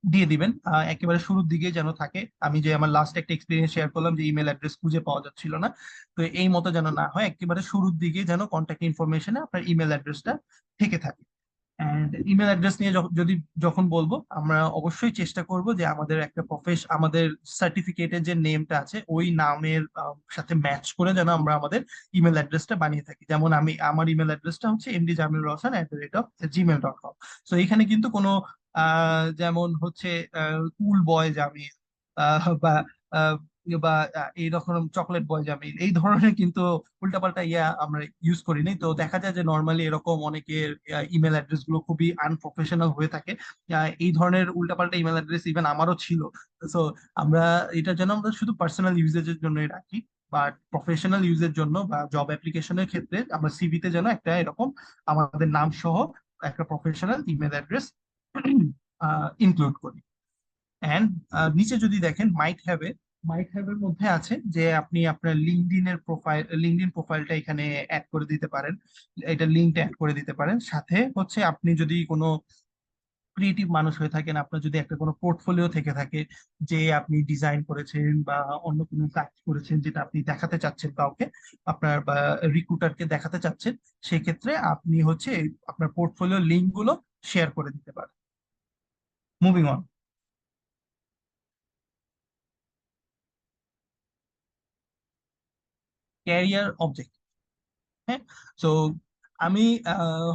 দিয়ে দিবেন। একেবারে শুরুর দিকে যেন থাকে। আমি যে আমার লাস্ট একটা এক্সপিরিয়েন্স শেয়ার করলাম যে ইমেল অ্যাড্রেস খুঁজে পাওয়া যাচ্ছিল না, তো এই মতো যেন না হয়, একেবারে শুরুর দিকে যেন কন্ট্যাক্ট ইনফরমেশনে আপনার ইমেল অ্যাড্রেসটা থেকে থাকে। অ্যান্ড ইমেল অ্যাড্রেস নিয়ে যদি যখন বলবো, আমরা অবশ্যই চেষ্টা করব যে আমাদের একটা আমাদের সার্টিফিকেটের যে নেমটা আছে ওই নামের সাথে ম্যাচ করে যেন আমরা আমাদের ইমেল অ্যাড্রেসটা বানিয়ে থাকি। যেমন আমি আমার ইমেল অ্যাড্রেসটা হচ্ছে mdjamil.rohan@gmail.com। তো এখানে কিন্তু কোনো যেমন হচ্ছে কুল বয় জামিল বা আহ, বা এইরকম চকলেট বয় জামিল, এই ধরনের কিন্তু উল্টাপাল্টা আমরা ইউজ করি নাই। তো দেখা যায় যে নর্মালি এরকম অনেকের ইমেল অ্যাড্রেস গুলো খুবই আনপ্রফেশনাল হয়ে থাকে। এই ধরনের উল্টাপাল্টা ইমেল অ্যাড্রেস ইভেন আমারও ছিল। তো আমরা এটা যেন আমরা শুধু পার্সোনাল ইউজেজের জন্যই রাখি, বাট প্রফেশনাল ইউজের জন্য বা জব অ্যাপ্লিকেশনের ক্ষেত্রে আমরা সিভিতে যেন একটা এরকম আমাদের নাম সহ একটা প্রফেশনাল ইমেল অ্যাড্রেস ইনক্লুড করি। অ্যান্ড নিচে যদি দেখেন মাইট হ্যাভ এর মধ্যে আছে যে আপনি আপনার লিঙ্কডইন প্রোফাইলটা এখানে অ্যাড করে দিতে পারেন, এটা লিঙ্কটা অ্যাড করে দিতে পারেন। সাথে হচ্ছে আপনি যদি কোনো ক্রিয়েটিভ মানুষ হয়ে থাকেন, আপনার যদি একটা কোনো পোর্টফোলিও থেকে থাকে, যে আপনি ডিজাইন করেছেন বা অন্য কোনো কাজ করেছেন যেটা আপনি দেখাতে চাচ্ছেন কাউকে, আপনার বা রিক্রুটারকে দেখাতে চাচ্ছেন, সেই ক্ষেত্রে আপনি হচ্ছে আপনার পোর্টফোলিও লিঙ্ক গুলো শেয়ার করে দিতে পারেন। Moving on, career object. হ্যাঁ, তো আমি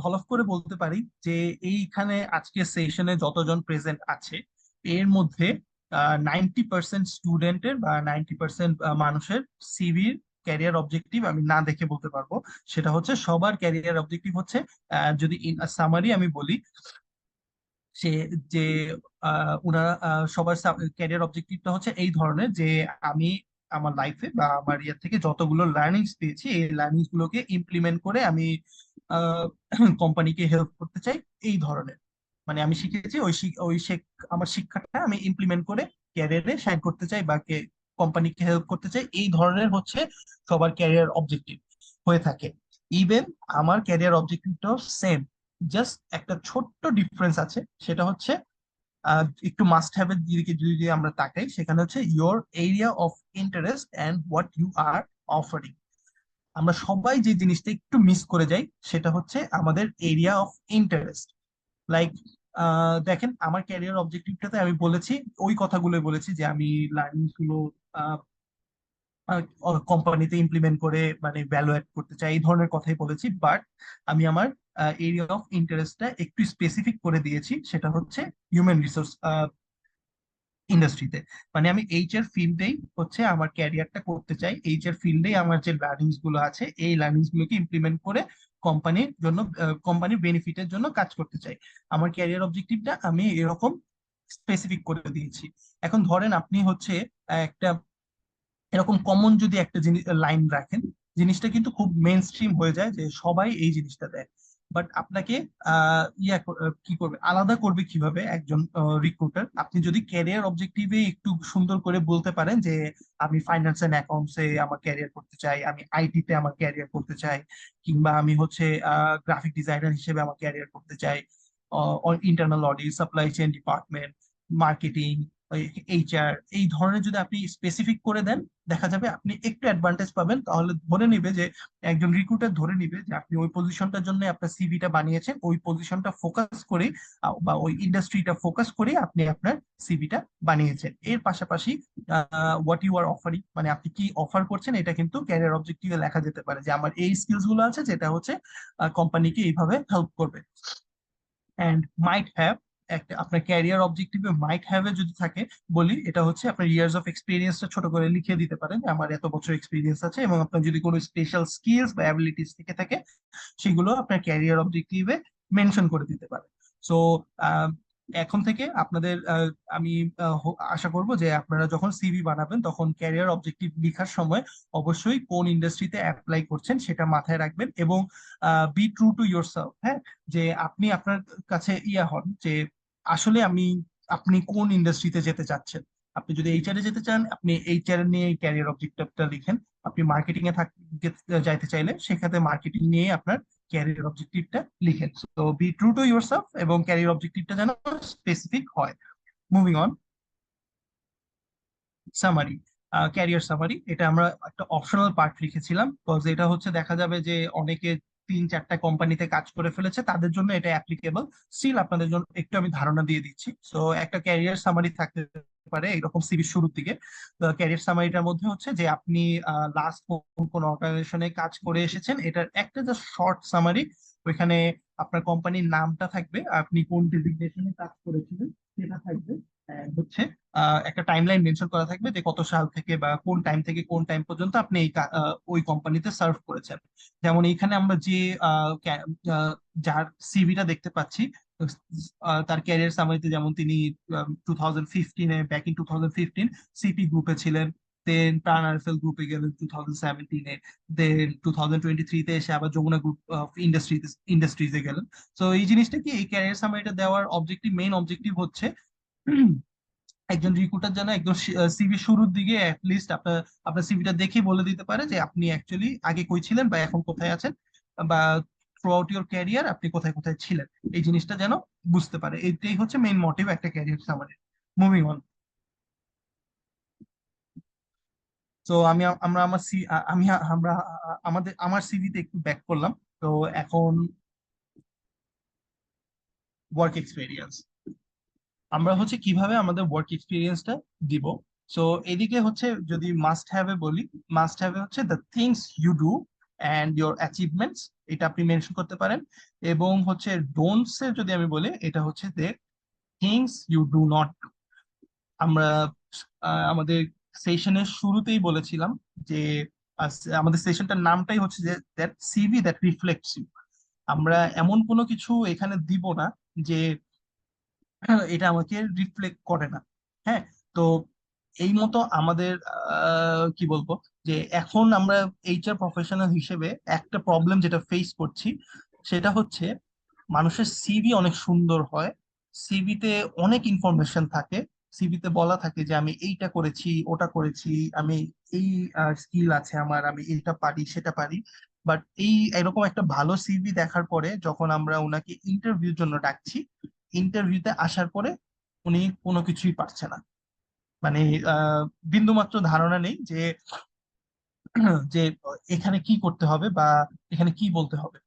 হলফ করে বলতে পারি যে এইখানে আজকে সেশনে যতজন প্রেজেন্ট আছে, এর মধ্যে 90% স্টুডেন্টের বা 90% মানুষের সিভির ক্যারিয়ার অবজেক্টিভ আমি না দেখে বলতে পারবো। সেটা হচ্ছে সবার ক্যারিয়ার অবজেক্টিভ হচ্ছে, যদি ইন সামারি আমি বলি, সে যে ওনারা সবার ক্যারিয়ার অবজেক্টিভটা হচ্ছে এই ধরনের যে আমি আমার লাইফে বা আমার ইয়ে থেকে যতগুলো লার্নিংস পেয়েছি, এই লার্নিংস গুলোকে ইমপ্লিমেন্ট করে আমি কোম্পানিকে হেল্প করতে চাই, এই ধরনের। মানে আমি শিখেছি আমার শিক্ষাটা আমি ইমপ্লিমেন্ট করে ক্যারিয়ারে শাইন করতে চাই বা কোম্পানিকে হেল্প করতে চাই, এই ধরনের হচ্ছে সবার ক্যারিয়ার অবজেক্টিভ হয়ে থাকে। ইভেন আমার ক্যারিয়ার অবজেক্টিভটাও সেম, জাস্ট একটা ছোট্ট ডিফারেন্স আছে। সেটা হচ্ছে একটু মাস্ট হ্যাভ এর দিকে যদি আমরা তাকাই, সেখানে হচ্ছে your area of interest and what you are offering. আমরা সবাই যে জিনিসটা একটু মিস করে যাই, সেটা হচ্ছে আমাদের এরিয়া অফ ইন্টারেস্ট। লাইক দেখেন আমার ক্যারিয়ার অবজেক্টিভটাতে আমি বলেছি ওই কথাগুলোই বলেছি, যে আমি লার্নিং গুলো কোম্পানিতে ইমপ্লিমেন্ট করে মানে ভ্যালু অ্যাড করতে চাই, এই ধরনের কথাই বলেছি। বাট আমি আমার এরিয়া অফ ইন্টারেস্টটা একটু স্পেসিফিক করে দিয়েছি, সেটা হচ্ছে হিউম্যান রিসোর্স ইন্ডাস্ট্রিতে। মানে আমি এইচআর ফিল্ডেই হচ্ছে আমার ক্যারিয়ারটা করতে চাই, এইচআর ফিল্ডেই আমার যে লার্নিংস গুলো আছে এই লার্নিংস গুলোকে ইমপ্লিমেন্ট করে কোম্পানির জন্য, কোম্পানির বেনিফিটের জন্য কাজ করতে চাই। আমার ক্যারিয়ার অবজেক্টিভটা আমি এরকম স্পেসিফিক করে দিয়েছি। এখন ধরেন আপনি হচ্ছে একটা এরকম কমন যদি একটা জিনিস লাইন রাখেন, জিনিসটা কিন্তু খুব মেইন স্ট্রিম হয়ে যায় যে সবাই এই জিনিসটা দেয়। বাট আপনাকে কি করবে, আলাদা করবে কিভাবে একজন রিক্রুটার? আপনি যদি ক্যারিয়ার অবজেক্টিভে একটু সুন্দর করে বলতে পারেন যে আমি ফাইন্যান্স এন্ড অ্যাকাউন্টসে আমার ক্যারিয়ার করতে চাই, আমি আইটিতে আমার ক্যারিয়ার করতে চাই, কিংবা আমি হচ্ছে গ্রাফিক ডিজাইনার হিসেবে আমার ক্যারিয়ার করতে চাই, internal audit, supply chain department, marketing, HR, এই ধরনের যদি আপনি স্পেসিফিক করে দেন, দেখা যাবে আপনি একটু অ্যাডভান্টেজ পাবেন। তাহলে ধরে নিবে যে একজন রিক্রুটার ধরে নিবে যে আপনি ওই পজিশনটার জন্য আপনার সিভিটা বানিয়েছেন, ওই পজিশনটা ফোকাস করে বা ওই ইন্ডাস্ট্রিটা ফোকাস করে আপনি আপনার সিভিটা বানিয়েছেন। এর পাশাপাশি হোয়াট ইউ আর অফারিং, মানে আপনি কি অফার করছেন, এটা কিন্তু ক্যারিয়ার অবজেক্টিভে লেখা যেতে পারে যে আমার এই স্কিলস গুলো আছে যেটা হচ্ছে কোম্পানিকে এইভাবে হেল্প করবে। অ্যান্ড মাইট হ্যাভ, একটা আপনার ক্যারিয়ার অবজেক্টিভে মাইট হ্যাভ এ যদি থাকে, বলি এটা হচ্ছে আপনার ইয়ার্স অফ এক্সপিরিয়েন্সটা ছোট করে লিখে দিতে পারেন যে আমার এত বছর এক্সপিরিয়েন্স আছে, এবং আপনার যদি কোনো স্পেশাল স্কিলস বা অ্যাবিলিটিস থেকে থাকে সেগুলো আপনার ক্যারিয়ার অবজেক্টিভে মেনশন করে দিতে পারে। সো এখন থেকে আপনাদের আমি আশা করব যে আপনারা যখন সিভি বানাবেন তখন ক্যারিয়ার অবজেক্টিভ লেখার সময় অবশ্যই কোন ইন্ডাস্ট্রিতে অ্যাপ্লাই করছেন সেটা মাথায় রাখবেন, এবং be true to your self. হ্যাঁ, যে আপনি আপনার কাছে হন যে আসলে আপনি কোন ইন্ডাস্ট্রিতে যেতে চাচ্ছেন। আপনি যদি এইচআর এ যেতে চান, আপনি এইচআর নিয়ে ক্যারিয়ার অবজেক্টিভটা লিখেন। আপনি মার্কেটিং এ যাইতে চাইলে সেক্ষেত্রে মার্কেটিং নিয়ে আপনার ক্যারিয়ার অবজেক্টিভটা লিখেন। তো be true to your self, এবং ক্যারিয়ার অবজেক্টিভটা যেন স্পেসিফিক হয়। Moving on, summary, career summary, এটা আমরা একটা অপশনাল পার্ট লিখেছিলাম, বিকজ এটা হচ্ছে দেখা যাবে যে অনেকে 3-4টা কোম্পানিতে কাজ করে ফেলেছে, তাদের জন্য এটা অ্যাপ্লিকেবল। স্টিল আপনাদের জন্য একটু আমি ধারণা দিয়ে দিচ্ছি। সো একটা ক্যারিয়ার সামারি থাকতে পারে এরকম সিভির শুরুর দিকে। ক্যারিয়ার সামারিটার মধ্যে হচ্ছে যে আপনি লাস্ট কোন কোন অর্গানাইজেশনে কাজ করে এসেছেন, এটার একটা জাস্ট শর্ট সামারি। ওইখানে আপনার কোম্পানির নামটা থাকবে, আপনি কোন ডেজিগনেশনে কাজ করেছিলেন সেটা থাকবে, and হচ্ছে একটা টাইমলাইন মেনশন করা থাকবে যে কত সাল থেকে বা কোন টাইম থেকে কোন টাইম পর্যন্ত আপনি ওই কোম্পানিতে সার্ভ করেছেন। যেমন এইখানে আমরা যে যার সিভিটা দেখতে পাচ্ছি, তার ক্যারিয়ার সামারিতে যেমন তিনি 2015-এ, ব্যাক ইন 2015 সিপি গ্রুপে ছিলেন, দেন প্রাণ আরএফএল গ্রুপে গেলেন 2017-এ, দেন 2023-তে এসে আবার যমুনা গ্রুপ অফ ইন্ডাস্ট্রিজে গেলেন। তো এই জিনিসটা কি, এই ক্যারিয়ার সামারিটা দেওয়ার অবজেক্টিভ, মেইন অবজেক্টিভ হচ্ছে একজন রিক্রুটার যেন একদম সিভি শুরুর দিকে লিস্ট আপনার আপনার সিভিটা দেখে বলে দিতে পারে যে আপনি অ্যাকচুয়ালি আগে কই ছিলেন বা এখন কোথায় আছেন, বা থ্রু আউট ইউর ক্যারিয়ার আপনি কোথায় কোথায় ছিলেন, এই জিনিসটা যেন বুঝতে পারে। এটাই হচ্ছে মেইন মোটিভ একটা ক্যারিয়ার সামারি। মুভিং অন, তো আমরা আমার সি আমি আমরা আমার সিভিতে একটু ব্যাক করলাম। তো এখন ওয়ার্ক এক্সপিরিয়েন্স, আমরা হচ্ছে কিভাবে আমাদের ওয়ার্ক এক্সপিরিয়েন্সটা দিব। সো এদিকে হচ্ছে যদি মাস্ট হ্যাভ এ বলি, মাস্ট হ্যাভ এ হচ্ছে the things you do and your achievements, এটা আপনি মেনশন করতে পারেন। এবং হচ্ছে ডোন্টস এ যদি আমি বলি, এটা হচ্ছে the things you do not do. আমরা আমাদের সেশনের শুরুতেই বলেছিলাম যে আমাদের সেশনটার নামটাই হচ্ছে যে that CV that reflects you. আমরা এমন কোনো কিছু এখানে দিব না যে এটা আমাকে রিফ্লেক্ট করে না। হ্যাঁ, তো এই মতো আমাদের কি বলবো, যে এখন আমরা এইচআর প্রফেশনাল হিসেবে একটা প্রবলেম যেটা ফেস করছি সেটা হচ্ছে মানুষের সিভি অনেক সুন্দর হয়, সিভিতে অনেক ইনফরমেশন থাকে, সিভিতে বলা থাকে যে আমি এইটা করেছি ওটা করেছি, আমি এই স্কিল আছে আমার, আমি এটা পারি সেটা পারি। বাট এই এরকম একটা ভালো সিভি দেখার পরে যখন আমরা ওনাকে ইন্টারভিউর জন্য ডাকছি, ইন্টারভিউতে আসার পরে উনি কোনো কিছুই পারছে না। মানে বিন্দুমাত্র ধারণা নেই যে যে এখানে কি করতে হবে বা এখানে কি বলতে হবে।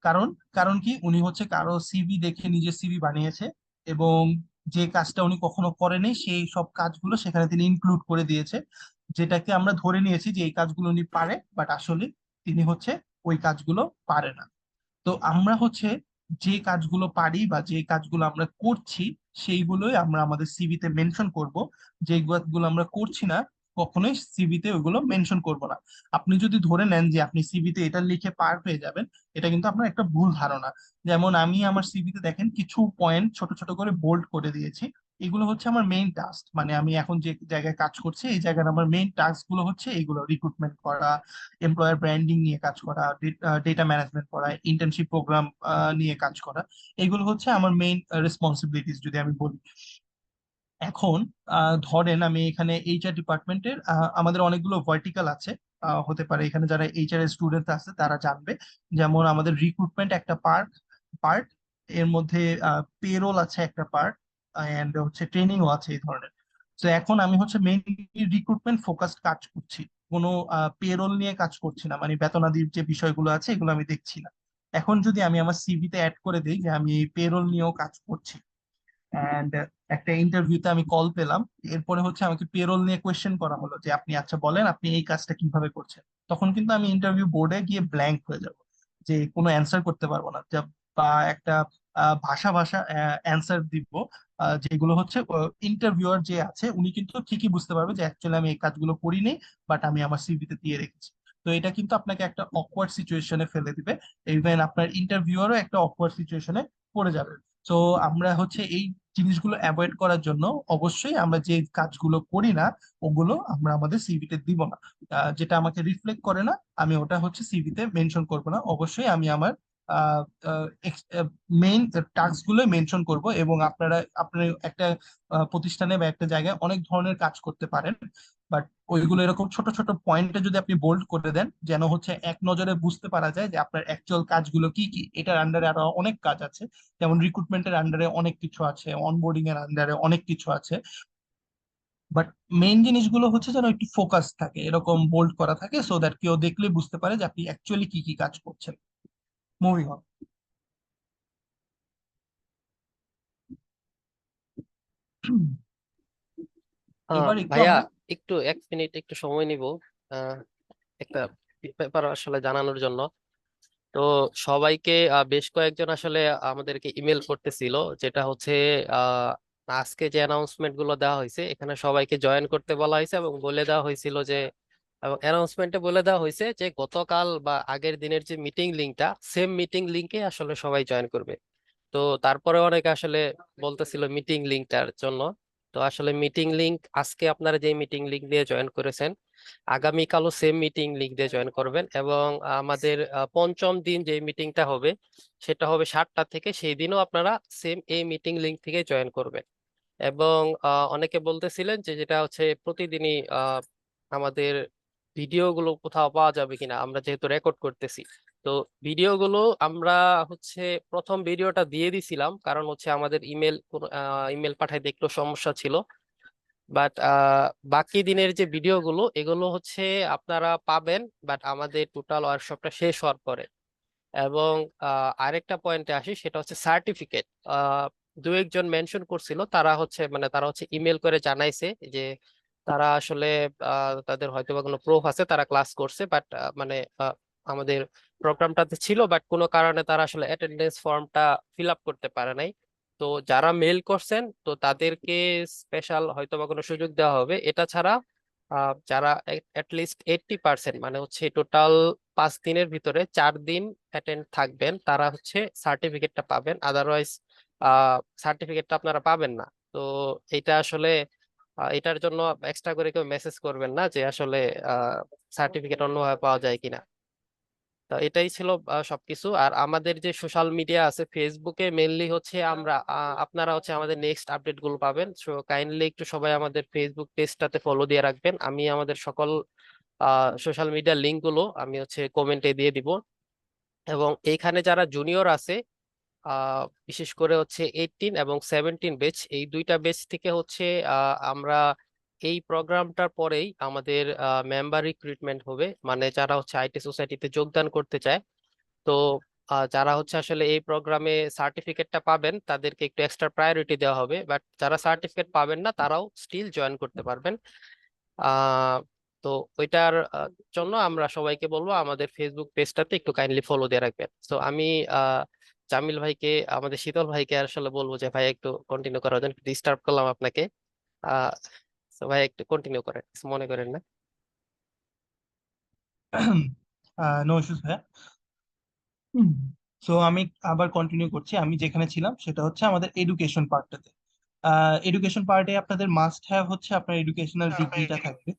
কারণ কারণ কি, উনি হচ্ছে কারো সিভি দেখে নিজের সিভি বানিয়েছে, এবং যে কাজটা উনি কখনো করেনি সেই সব কাজগুলো সেখানে তিনি ইনক্লুড করে দিয়েছে, যেটাকে আমরা ধরে নিয়েছি যে এই কাজগুলো উনি পারে, বাট আসলে তিনি হচ্ছে ওই কাজগুলো পারে না। তো আমরা হচ্ছে যে কাজগুলো পারি বা যে কাজগুলো আমরা করছি সেইগুলোই আমরা আমাদের সিভিতে মেনশন করব। যে কাজগুলো আমরা করছি না কখনোই সিভিতে ওইগুলো মেনশন করব না। আপনি যদি ধরে নেন যে আপনি সিভিতে এটা লিখে পার হয়ে যাবেন, এটা কিন্তু আপনার একটা ভুল ধারণা। যেমন আমি আমার সিভিতে দেখেন কিছু পয়েন্ট ছোট ছোট করে বোল্ড করে দিয়েছি। এগুলো হচ্ছে আমার মেইন টাস্ক, মানে আমি এখন যে জায়গায় কাজ করছি এই জায়গার আমার মেইন টাস্ক গুলো হচ্ছে এইগুলো: রিক্রুটমেন্ট করা, এমপ্লয়ার ব্র্যান্ডিং নিয়ে কাজ করা, ডেটা ম্যানেজমেন্ট করা, ইন্টার্নশিপ প্রোগ্রাম নিয়ে কাজ করা। এগুলো হচ্ছে আমার মেইন রেসপন্সিবিলিটিস যদি আমি বলি। এখন ধরেন আমি এখানে এইচআর ডিপার্টমেন্টের, আমাদের অনেকগুলো ভার্টিক্যাল আছে। হতে পারে এখানে যারা এইচআর এর স্টুডেন্ট আছে তারা জানবে। যেমন আমাদের রিক্রুটমেন্ট একটা পার্ট, এর মধ্যে পেরোল আছে একটা পার্ট, এন্ড হচ্ছে ট্রেনিংও আছে এই ধরনের। তো এখন আমি হচ্ছে মেইনলি রিক্রুটমেন্ট ফোকাসড কাজ করছি, কোনো পেরোল নিয়ে কাজ করছি না, মানে বেতনাদির যে বিষয়গুলো আছে এগুলো আমি দেখছি না। এখন যদি আমি আমার সিভিতে অ্যাড করে দিই যে আমি এই পেরোল নিয়েও কাজ করছি, অ্যান্ড একটা ইন্টারভিউতে আমি কল পেলাম, এরপরে হচ্ছে আমাকে পেরোল নিয়ে কোয়েশ্চেন করা হলো যে আপনি আচ্ছা বলেন আপনি এই কাজটা কিভাবে করছেন, তখন কিন্তু আমি ইন্টারভিউ বোর্ডে গিয়ে ব্ল্যাঙ্ক হয়ে যাব, যে কোনো অ্যান্সার করতে পারবো না। বা একটা ভাষা ভাষা অ্যান্সার দিব, যেগুলো হচ্ছে ইন্টারভিউয়ার যে আছে উনি কিন্তু ঠিকই বুঝতে পারবে যে অ্যাকচুয়ালি আমি এই কাজগুলো করিনি, বাট আমি আমার সিভিতে দিয়ে রেখেছি। তো এটা কিন্তু আপনাকে একটা অকওয়ার্ড সিচুয়েশনে ফেলে দিবে। ইভেন আপনার ইন্টারভিউয়ারও একটা অকওয়ার্ড সিচুয়েশনে পড়ে যাবে। তো আমরা হচ্ছে এই জিনিসগুলো অ্যাভয়েড করার জন্য অবশ্যই আমরা যে কাজগুলো করি না ওগুলো আমরা আমাদের সিভিতে দিব না। যেটা আমাকে রিফ্লেক্ট করে না আমি ওটা হচ্ছে সিভিতে মেনশন করব না। অবশ্যই আমি আমার মেইন টাস্ক গুলো মেনশন করব। এবং আপনার একটা প্রতিষ্ঠানে বা একটা জায়গায় অনেক ধরনের কাজ করতে পারেন, বাট ওইগুলো এরকম ছোট ছোট পয়েন্টে যদি আপনি বোল্ড করে দেন, যেন হচ্ছে এক নজরে বুঝতে পারা যায় যে আপনার অ্যাকচুয়াল কাজগুলো কি কি। এটার আন্ডারে আরো অনেক কাজ আছে, যেমন রিক্রুটমেন্টের আন্ডারে অনেক কিছু আছে, অনবোর্ডিং এর আন্ডারে অনেক কিছু আছে, বাট মেইন জিনিসগুলো হচ্ছে যেন একটু ফোকাস থাকে, এরকম বোল্ড করা থাকে, সো দ্যাট কেউ দেখলে বুঝতে পারে যে আপনি অ্যাকচুয়ালি কি কি কাজ করছেন। Moving on. এবার একটু ভাইয়া, আমরা একটু 1 মিনিট একটু সময় নিব। আহ, একটা ব্যাপার আসলে জানানোর জন্য। তো সবাইকে বেশ কয়েকজন আসলে আমাদেরকে ইমেল করতেছিল, যেটা হচ্ছে আহ, আজকে যে অ্যানাউন্সমেন্ট গুলো দেওয়া হয়েছে এখানে সবাইকে জয়েন করতে বলা হয়েছে, এবং বলে দেওয়া হয়েছিল যে, এবং অ্যানাউন্সমেন্টে বলে দেওয়া হয়েছে যে গতকাল বা আগের দিনের যে মিটিং লিংকটা, সেম মিটিং লিংকে আসলে সবাই জয়েন করবে। তো তারপরে অনেকে আসলে বলতেছিল মিটিং লিংকটার জন্য। তো আসলে মিটিং লিংক আজকে আপনারা যে মিটিং লিংক দিয়ে জয়েন করেছেন, আগামীকালও সেম মিটিং লিংক দিয়ে জয়েন করবেন। এবং আমাদের পঞ্চম দিন যে মিটিংটা হবে সেটা হবে 7টা থেকে, সেই দিনও আপনারা সেম এই মিটিং লিংক থেকে জয়েন করবেন। এবং অনেকে বলতেছিলেন যে যেটা হচ্ছে প্রতিদিনই আমাদের ভিডিওগুলো কোথাও পাওয়া যাবে কিনা, আমরা যেহেতু রেকর্ড করতেছি। তো ভিডিওগুলো আমরা হচ্ছে প্রথম ভিডিওটা দিয়ে দিছিলাম, কারণ হচ্ছে আমাদের ইমেল পাঠাইতে একটু সমস্যা ছিল। বাট বাকি দিনের যে ভিডিওগুলো এগুলো হচ্ছে আপনারা পাবেন, বাট আমাদের টোটাল ওয়ার্কশপটা শেষ হওয়ার পরে। এবং আরেকটা পয়েন্টে আসি, সেটা হচ্ছে সার্টিফিকেট। দু একজন মেনশন করছিল, তারা হচ্ছে ইমেল করে জানাইছে যে তারা আসলে তাদের হয়তো বা কোনো প্রুফ আছে, তারা ক্লাস করছে, বাট মানে আমাদের প্রোগ্রামটাতে ছিল, বাট কোনো কারণে তারা আসলে অ্যাটেন্ডেন্স ফর্মটা ফিল আপ করতে পারে নাই। তো যারা মেল করছেন তো তাদেরকে স্পেশাল হয়তো বা কোনো সুযোগ দেওয়া হবে। এটা ছাড়া যারা লিস্ট 80%, মানে হচ্ছে টোটাল 5 দিনের ভিতরে 4 দিন অ্যাটেন্ড থাকবেন, তারা হচ্ছে সার্টিফিকেটটা পাবেন। আদারওয়াইজ সার্টিফিকেটটা আপনারা পাবেন না। তো এটা আসলে এটার জন্য এক্সট্রা করে কেউ মেসেজ করবেন না যে আসলে সার্টিফিকেট অন্যভাবে পাওয়া যায় কিনা। তো এটাই ছিল সবকিছু। আর আমাদের যে সোশ্যাল মিডিয়া আছে, ফেসবুকে মেইনলি হচ্ছে আমরা আপনারা হচ্ছে আমাদের নেক্সট আপডেট গুলো পাবেন। সো কাইন্ডলি একটু সবাই আমাদের ফেসবুক পেজটাতে ফলো দিয়ে রাখবেন। আমি আমাদের সকল সোশ্যাল মিডিয়ার লিঙ্ক গুলো আমি হচ্ছে কমেন্টে দিয়ে দিব। এবং এইখানে যারা জুনিয়র আছে, বিশেষ করে হচ্ছে 18 এবং 17 ব্যাচ, এই দুইটা ব্যাচ থেকে হচ্ছে আমরা এই প্রোগ্রামটার পরেই আমাদের মেম্বার রিক্রুটমেন্ট হবে, মানে যারা হচ্ছে আইটি সোসাইটিতে যোগদান করতে চায়। তো যারা হচ্ছে আসলে এই প্রোগ্রামে সার্টিফিকেটটা পাবেন তাদেরকে একটু এক্সট্রা প্রায়োরিটি দেওয়া হবে, বাট যারা সার্টিফিকেট পাবেন না তারাও স্টিল জয়েন করতে পারবেন। আহ তো ওইটার জন্য আমরা সবাইকে বলবো আমাদের ফেসবুক পেজটাতে একটু কাইন্ডলি ফলো দিয়ে রাখবেন। তো আমি জামিল ভাইকে, আমাদের শীতল ভাইকে আসলে বলবো যে ভাই একটু কন্টিনিউ করার জন্য, ডিস্টার্ব করলাম আপনাকে। আহ তো ভাই একটু কন্টিনিউ করেন, কিছু মনে করেন না। নো ইস্যুস ভাইয়া। সো আমি আবার কন্টিনিউ করছি, আমি যেখানে ছিলাম সেটা হচ্ছে আমাদের এডুকেশন পার্টটাতে। এডুকেশন পার্টে আপনাদের মাস্ট হ্যাভ হচ্ছে আপনার এডুকেশনাল ডিগ্রিটা থাকবে,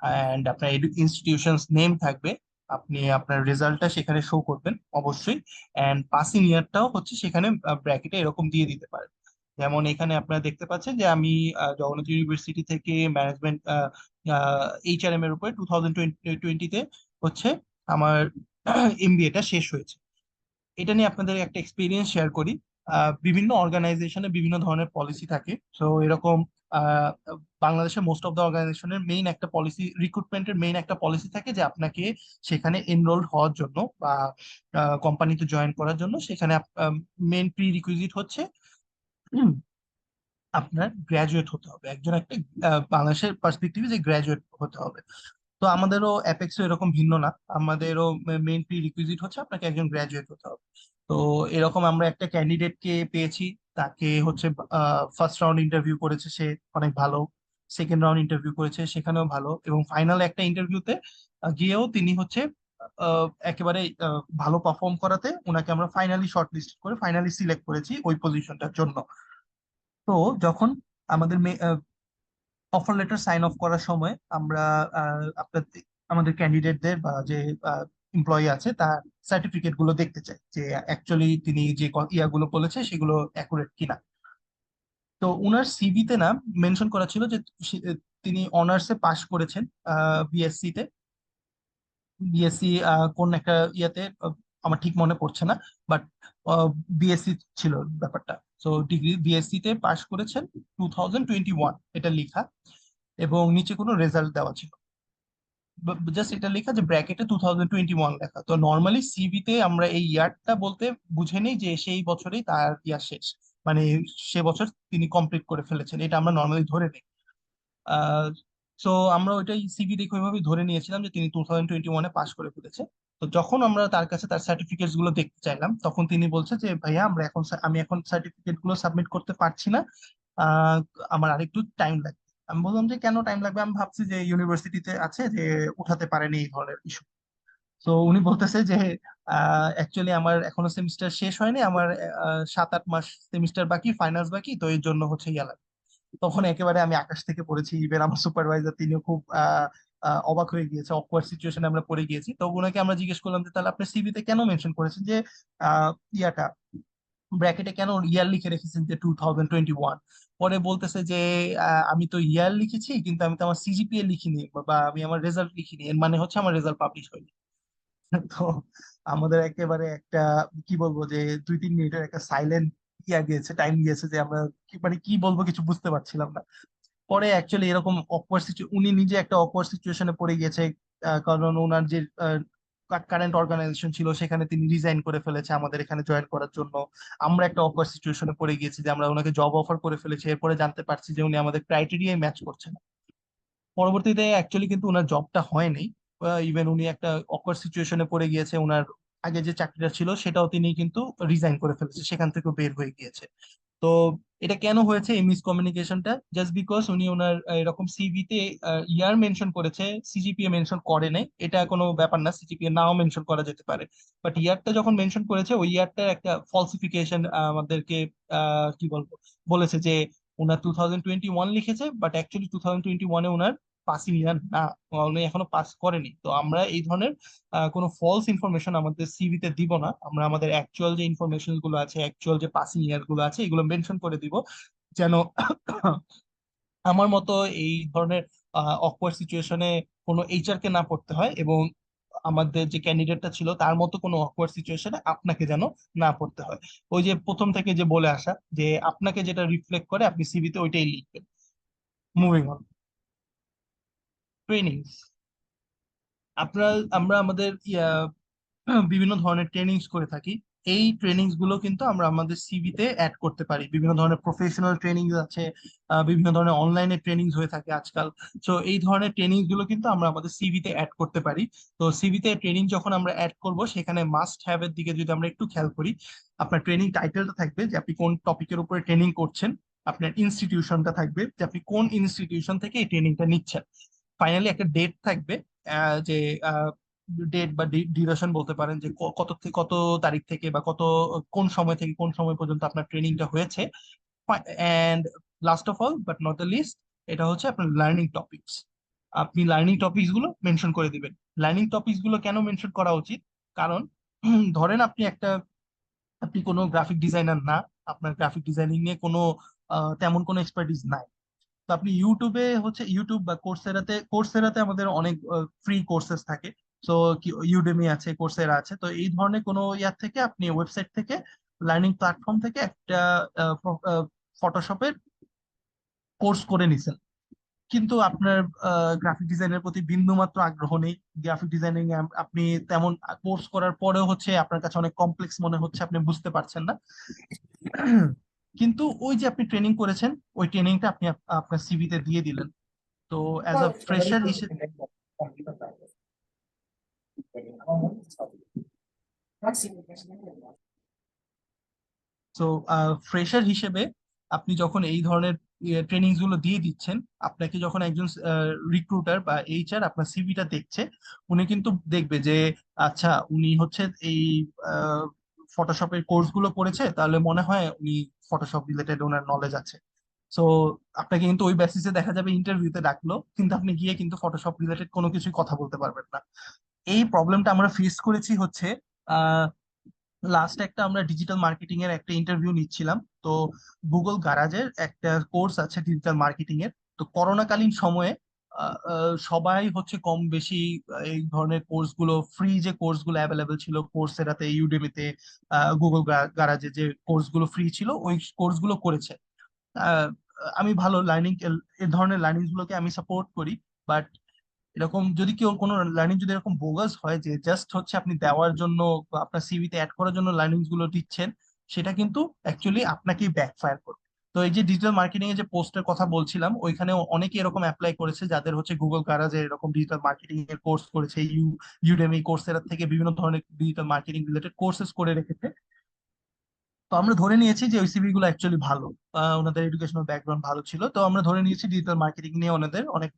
অ্যান্ড আপনার ইনস্টিটিউশনস নেম থাকবে। আপনি আপনার রেজাল্টটা সেখানে শো করবেন অবশ্যই, অ্যান্ড পাসিং ইয়ারটাও হচ্ছে সেখানে ব্র্যাকেটে এরকম দিয়ে দিতে পারেন। যেমন এখানে আপনারা দেখতে পাচ্ছেন যে আমি জগন্নাথ ইউনিভার্সিটি থেকে ম্যানেজমেন্ট এইচআরএম এর উপরে 2020-তে হচ্ছে আমার এমবিএটা শেষ হয়েছে। এটা নিয়ে আপনাদের একটা এক্সপিরিয়েন্স শেয়ার করি। বিভিন্ন অর্গানাইজেশনে বিভিন্ন ধরনের পলিসি থাকে। তো এরকম আহ, বাংলাদেশের মোস্ট অফ দ্য অর্গানাইজেশনের মেইন একটা পলিসি, রিক্রুটমেন্টের মেইন একটা পলিসি থাকে যে আপনাকে সেখানে এনরোলড হওয়ার জন্য বা কোম্পানিতে জয়েন করার জন্য সেখানে মেইন প্রি রিকুইজিট হচ্ছে উম, আপনার গ্রাজুয়েট হতে হবে, একজন একটা বাংলাদেশের পার্সপেক্টিভে যে গ্রাজুয়েট হতে হবে। তো আমাদেরও অ্যাপেক্সও এরকম ভিন্ন না, আমাদেরও মেইন প্রি রিকুইজিট হচ্ছে আপনাকে একজন গ্রাজুয়েট হতে হবে। তো এরকম আমরা একটা ক্যান্ডিডেটকে পেয়েছি, তাকে হচ্ছে ফার্স্ট রাউন্ড ইন্টারভিউ করেছে, সে অনেক ভালো। সেকেন্ড রাউন্ড ইন্টারভিউ করেছে, সেখানেও ভালো, এবং ফাইনাল একটা ইন্টারভিউতে গিয়েও তিনি হচ্ছে একেবারে ভালো পারফর্ম করাতে ওনাকে আমরা ফাইনালি শর্ট লিস্ট করে ফাইনালি সিলেক্ট করেছি ওই পজিশনটার জন্য। তো যখন আমাদের অফার লেটার সাইন অফ করার সময় আমরা আপনার আমাদের ক্যান্ডিডেটদের বা যে এমপ্লয়ি আছে তার সার্টিফিকেট গুলো দেখতে চাই যে অ্যাকচুয়ালি তিনি যে ইয়াগুলো বলেছে সেগুলো অ্যাকুরেট কিনা। তো উনার সিভিতে না মেনশন করা ছিল যে তিনি অনার্সে পাশ করেছেন বিএসসি তে। বিএসসি কোন একটা ইয়াতে আমার ঠিক মনে পড়ছে না, বাট বিএসসি ছিল ব্যাপারটা। তো ডিগ্রি বিএসসি তে পাশ করেছেন 2021 এটা লেখা, এবং নিচে কোনো রেজাল্ট দেওয়া ছিল, জাস্ট এটা লেখা যে ব্র্যাকেটে 2021 লেখা। তো নর্মালি সিভিতে আমরা এই ইয়ারটা বলতে বুঝে নেই যে সেই বছরেই তার ইয়ার শেষ, মানে সে বছর তিনি কমপ্লিট করে ফেলেছেন, এটা আমরা নর্মালি ধরে নেই। আহ সো আমরা ওইটাই সিভি দেখে ওইভাবেই ধরে নিয়েছিলাম যে তিনি 2021-এ পাশ করে ফেলেছে। তো যখন আমরা তার কাছে তার সার্টিফিকেটস গুলো দেখতে চাইলাম তখন তিনি বলছে যে ভাইয়া আমরা এখন আমি এখন সার্টিফিকেট গুলো সাবমিট করতে পারছি না, আহ আমার আরেকটু টাইম লাগবে। আমি বললাম যে কেন টাইম লাগবে, আমি ভাবছি যে ইউনিভার্সিটিতে আছে যে উঠাতে পারেনি এই ধরনের ইস্যু। তো উনি বলতেছে যে অ্যাকচুয়ালি আমার এখনো সেমিস্টার শেষ হয়নি, আমার 7-8 মাস সেমিস্টার বাকি, ফাইনালস বাকি, তো এর জন্য হচ্ছে ইয়া লাগবে। তখন একেবারে আমি আকাশ থেকে পড়েছি, ইভেন আমার সুপারভাইজার তিনিও খুব অবাক হয়ে গিয়েছে, অকওয়ার্ড সিচুয়েশনে আমরা পড়ে গিয়েছি। তো ওনাকে আমরা জিজ্ঞেস করলাম যে তাহলে আপনার সিভিতে কেন মেনশন করেছেন যে ইয়াটা ব্র্যাকেটে কেন ইয়ার লিখে রেখেছেন যে 2021। পরে বলতেছে যে আমি তো ইয়ার লিখেছি কিন্তু আমি তো আমার সিজিপিএ লিখিনি বা আমি আমার রেজাল্ট লিখিনি, এর মানে হচ্ছে আমার রেজাল্ট পাবলিশ হয়নি। তো আমাদের একেবারে একটা কি বলবো যে 2-3 মিনিটের একটা সাইলেন্ট ইয়া গিয়েছে, টাইম গিয়েছে, যে আমরা মানে কি বলবো কিছু বুঝতে পারছিলাম না। পরে অ্যাকচুয়ালি এরকম উনি নিজে একটা অকওয়ার্ড সিচুয়েশনে পড়ে গিয়েছে, কারণ ওনার যে কারেন্ট অর্গানাইজেশন ছিল সেখানে তিনি রিজাইন করে ফেলেছে আমাদের এখানে জয়েন করার জন্য। আমরা একটা অকওয়ার্ড সিচুয়েশনে পড়ে গিয়েছি যে আমরা ওনাকে জব অফার করে ফেলেছি, এরপরে জানতে পারছি যে উনি আমাদের ক্রাইটেরিয়ায় ম্যাচ করছে না। পরবর্তীতে অ্যাকচুয়ালি কিন্তু ওনার জবটা হয়নি, ইভেন উনি একটা অকওয়ার্ড সিচুয়েশনে পড়ে গিয়েছে, ওনার আগে যে চাকরিটা ছিল সেটাও তিনি কিন্তু রিজাইন করে ফেলেছে, সেখান থেকেও বের হয়ে গিয়েছে। তো এটা কেন হয়েছে এই মিসকমিউনিকেশনটা, জাস্ট বিকজ উনি ওনার এরকম সিভিতে ইয়ার মেনশন করেছে, সিজিপিএ মেনশন করে নাই। এটা কোনো ব্যাপার না, সিজিপিএ নাও মেনশন করা যেতে পারে, বাট ইয়ারটা যখন মেনশন করেছে ওই ইয়ারটার একটা ফলসিফিকেশন আমাদেরকে কি বলবো বলেছে যে ওনার 2021 লিখেছে, বাট অ্যাকচুয়ালি 2021-এ ওনার পাসিং ইয়ার না, উনি এখনো পাস করেনি। তো আমরা এই ধরনের কোনো ফলস ইনফরমেশন আমাদের সিভিতে দিব না, আমরা আমাদের অ্যাকচুয়াল যে ইনফরমেশন গুলো আছে, অ্যাকচুয়াল যে পাসিং ইয়ার গুলো আছে এগুলো মেনশন করে দিব, যেন আমার মতো এই ধরনের অকওয়ার্ড সিচুয়েশনে কোনো এইচআর কে না পড়তে হয়, এবং আমাদের যে ক্যান্ডিডেটটা ছিল তার মতো কোনো অকওয়ার্ড সিচুয়েশনে আপনাকে যেন না পড়তে হয়। ওই যে প্রথম থেকে যে বলে আসা যে আপনাকে যেটা রিফ্লেক্ট করে আপনি সিভিতে ওইটাই লিখবেন। Moving on, training. আমরা আমাদের বিভিন্ন ধরনের ট্রেনিংস করে থাকি। এই ট্রেনিংস গুলো কিন্তু আমরা আমাদের সিভিতে অ্যাড করতে পারি। বিভিন্ন ধরনের প্রফেশনাল ট্রেনিং আছে, বিভিন্ন ধরনের অনলাইনে ট্রেনিং হয়ে থাকে আজকাল। তো এই ধরনের ট্রেনিং গুলো কিন্তু আমরা আমাদের সিভিতে অ্যাড করতে পারি। তো সিভিতে ট্রেনিং যখন আমরা অ্যাড করব, সেখানে মাস্ট হ্যাভ এর দিকে যদি আমরা একটু খেয়াল করি, আপনার ট্রেনিং টাইটেলটা থাকবে যে আপনি কোন টপিকের উপরে ট্রেনিং করছেন, আপনার ইনস্টিটিউশনটা থাকবে যে আপনি কোন ইনস্টিটিউশন থেকে এই ট্রেনিংটা নিচ্ছেন, ফাইনালি একটা ডেট থাকবে, যে ডেট বা ডিউরেশন বলতে পারেন, যে কত থেকে কত তারিখ থেকে বা কোন সময় থেকে কোন সময় পর্যন্ত আপনার ট্রেনিংটা হয়েছে। And last of all but not the least, এটা হচ্ছে আপনার লার্নিং টপিকস। আপনি লার্নিং টপিকস গুলো মেনশন করে দিবেন। লার্নিং টপিকস গুলো কেন মেনশন করা উচিত? কারণ ধরেন আপনি কোনো গ্রাফিক ডিজাইনার না, আপনার গ্রাফিক ডিজাইনিং নিয়ে তেমন কোনো এক্সপার্টিস নাই। তো আপনি ইউটিউবে হচ্ছে ইউটিউব বা কোর্সেরাতে আমাদের অনেক ফ্রি কোর্সেস থাকে। তো ইউডেমি আছে, কোর্সেরা আছে। তো এই ধরনের কোনো ইয়ার থেকে আপনি ওয়েবসাইট থেকে, লার্নিং প্ল্যাটফর্ম থেকে একটা ফটোশপের কোর্স করে নিছেন, কিন্তু আপনার গ্রাফিক ডিজাইনের প্রতি বিন্দুমাত্র আগ্রহ নেই। গ্রাফিক ডিজাইনিং আপনি তেমন কোর্স করার পরেও হচ্ছে আপনার কাছে অনেক কমপ্লেক্স মনে হচ্ছে, আপনি বুঝতে পারছেন না। কিন্তু ওই যে আপনি ট্রেনিং করেছেন, ওই ট্রেনিংটা আপনি আপনার সিভিতে দিয়ে দিলেন। তো অ্যাজ আ ফ্রেশার হিসেবে, তো ফ্রেশার হিসেবে আপনি যখন এই ধরনের ট্রেনিং গুলো দিয়ে দিচ্ছেন, আপনাকে যখন একজন রিক্রুটার বা এইচআর আপনার সিভিটা দেখছে, উনি কিন্তু দেখবে যে আচ্ছা, উনি হচ্ছে এই ফটোশপের কোর্স গুলো করেছে, তাহলে মনে হয় উনি ফটোশপ রিলেটেড ওনার নলেজ আছে। সো আপনাকে কিন্তু ওই বেসিসে দেখা যাবে ইন্টারভিউতে ডাকলো, কিন্তু আপনি গিয়ে কিন্তু ফটোশপ রিলেটেড কোনো কিছুই কথা বলতে পারবেন না। এই প্রবলেমটা আমরা ফেস করেছি হচ্ছে, লাস্ট একটা আমরা ডিজিটাল মার্কেটিং এর একটা ইন্টারভিউ নিচ্ছিলাম। তো গুগল গারাজের একটা কোর্স আছে ডিজিটাল মার্কেটিং এর। তো করোনাকালীন সময়ে সবাই হচ্ছে কম বেশি এই ধরনের কোর্স গুলো, ফ্রি যে কোর্স গুলো অ্যাভেলেবেল ছিল কোর্সেরাতে, ইউডেমিতে, গুগল গারাজে যে কোর্স গুলো ফ্রি ছিল, ওই কোর্স গুলো করেছে। আহ, আমি ভালো এ ধরনের লার্নিং গুলোকে আমি সাপোর্ট করি। বাট এরকম যদি কেউ কোনো লার্নিং যদি এরকম বোগাস হয় যে জাস্ট হচ্ছে আপনি দেওয়ার জন্য বা আপনার সিভিতে অ্যাড করার জন্য লার্নিং গুলো দিচ্ছেন, সেটা কিন্তু অ্যাকচুয়ালি আপনাকেই ব্যাকফায়ার করবে। তো এই যে ডিজিটাল মার্কেটিং এর যে পোস্টের কথা বলছিলাম, ওইখানে অনেকে এরকম অ্যাপ্লাই করেছে যাদের হচ্ছে গুগল কারাজে এরকম ডিজিটাল মার্কেটিং এর কোর্স করেছে, ইউডেমি, কোর্সেরা থেকে বিভিন্ন ধরনের ডিজিটাল মার্কেটিং রিলেটেড কোর্সেস করে রেখেছে। তো আমরা ধরে নিয়েছি যে ওই সিভি গুলো অ্যাকচুয়ালি ভালো, ওনাদের এডুকেশনাল ব্যাকগ্রাউন্ড ভালো ছিল। তো আমরা ধরে নিয়েছি ডিজিটাল মার্কেটিং নিয়ে ওনাদের অনেক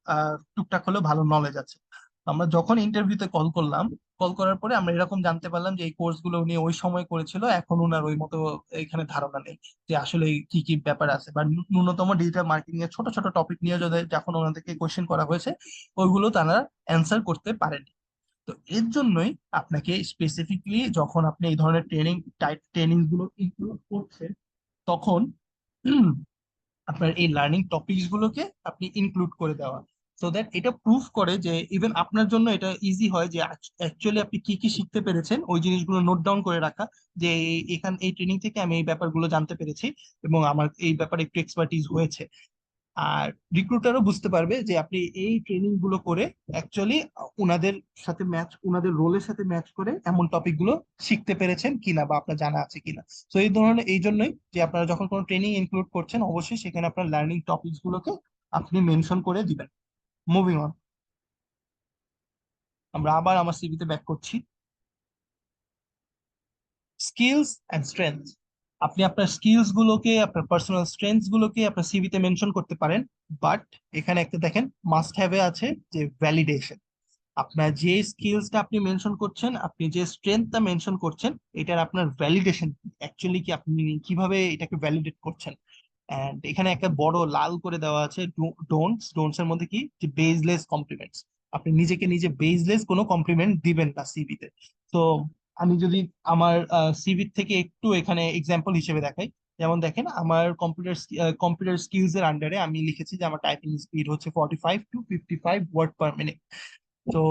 টুকটাক হলেও ভালো নলেজ আছে। তো আমরা যখন ইন্টারভিউতে কল করলাম, কল করার পরে আমরা এরকম জানতে পারলাম যে এই কোর্স গুলো উনি ওই সময় করেছিল, এখন ওনার ওই মতো এখানে ধারণা নেই যে আসলে কি কি ব্যাপার আছে, বা ন্যূনতম ডিজিটাল মার্কেটিং এর ছোট ছোট টপিক নিয়ে যদি যখন ওনাদেরকে কোয়েশ্চেন করা হয়েছে, ওইগুলো তারা অ্যান্সার করতে পারেনি। তো এর জন্যই আপনাকে স্পেসিফিকলি যখন আপনি এই ধরনের ট্রেনিং গুলো ইনক্লুড করছেন, তখন উম, আপনার এই লার্নিং টপিকস গুলোকে আপনি ইনক্লুড করে দেওয়া, সো দ্যাট এটা প্রুফ করে যে ইভেন আপনার জন্য এটা ইজি হয় যে অ্যাকচুয়ালি আপনি কি কি শিখতে পেরেছেন, ওই জিনিসগুলো নোট ডাউন করে রাখা, যে এই ট্রেনিং থেকে আমি এই ব্যাপারগুলো জানতে পেরেছি এবং আমার এই ব্যাপারে একটু এক্সপার্টিস হয়েছে। আর রিক্রুটারও বুঝতে পারবে যে আপনি এই ট্রেনিং গুলো করে অ্যাকচুয়ালি ওনাদের রোলের সাথে ম্যাচ করে এমন টপিক গুলো শিখতে পেরেছেন কিনা বা আপনার জানা আছে কিনা। তো এই জন্যই যে আপনারা যখন কোনো ট্রেনিং ইনক্লুড করছেন, অবশ্যই সেখানে আপনার লার্নিং টপিকস গুলোকে আপনি মেনশন করে দিবেন। মুভিং অন, আমরা আবার আমার সিভিতে ব্যাক করছি। স্কিলস অ্যান্ড স্ট্রেংথ, আপনি আপনার স্কিলস গুলোকে, আপনার পার্সোনাল স্ট্রেংথস গুলোকে আপনার সিভিতে মেনশন করতে পারেন। বাট এখানে একটা দেখেন, মাস্ট হ্যাভ এ আছে যে ভ্যালিডেশন। আপনার যে স্কিলসটা আপনি মেনশন করছেন, আপনি যে স্ট্রেংথটা মেনশন করছেন, এটার আপনার ভ্যালিডেশন অ্যাকচুয়ালি কি, আপনি কিভাবে এটাকে ভ্যালিডেট করছেন। এন্ড এখানে একটা বড় লাল করে দেওয়া আছে ডোন্টস এর মধ্যে কি, যে বেসলেস কমপ্লিমেন্টস। আপনি নিজেকে নিজে বেসলেস কোনো কমপ্লিমেন্ট দিবেন না সিভিতে। তো আমি যদি আমার সিভি থেকে একটু এখানে এক্সাম্পল হিসেবে দেখাই, যেমন দেখেন আমার কম্পিউটার স্কিলস এর আন্ডারে আমি লিখেছি যে আমার টাইপিং স্পিড হচ্ছে 45 to 55 ওয়ার্ড পার মিনিট। তো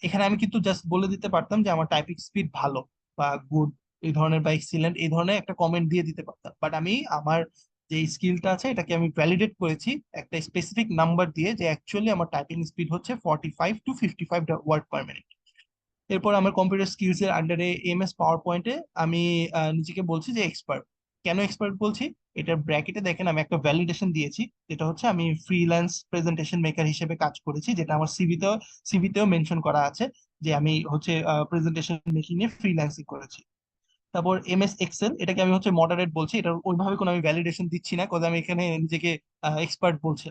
এখানে আমি কিন্তু জাস্ট বলে দিতে পারতাম যে আমার টাইপিং স্পিড ভালো বা গুড এই ধরনের বা এক্সিলেন্ট এই ধরনের একটা কমেন্ট দিয়ে দিতে পারতাম, বাট আমি আমার যে স্কিলটা আছে এটাকে আমি ভ্যালিডেট করেছি একটা স্পেসিফিক নাম্বার দিয়ে, যে অ্যাকচুয়ালি আমার টাইপিং স্পিড হচ্ছে 45 to 55 ওয়ার্ড পার মিনিট। এরপর আমার কম্পিউটার স্কিলস এর আন্ডারে এমএস পাওয়ার পয়েন্টে আমি নিজেকে বলছি যে এক্সপার্ট। কেন এক্সপার্ট বলছি? এটার ব্র্যাকেটে দেখেন আমি একটা ভ্যালিডেশন দিয়েছি, যেটা হচ্ছে আমি ফ্রিল্যান্স প্রেজেন্টেশন মেকার হিসেবে কাজ করেছি, যেটা আমার সিভিতেও মেনশন করা আছে যে আমি হচ্ছে প্রেজেন্টেশন মেকিং এ ফ্রিল্যান্সিং করেছি। তারপর এমএস এক্সেল, এটাকে আমি হচ্ছে মডারেট বলছি, এটা ওইভাবে কোনো আমি ভ্যালিডেশন দিচ্ছি না, কারণ আমি এখানে নিজেকে এক্সপার্ট বলছি।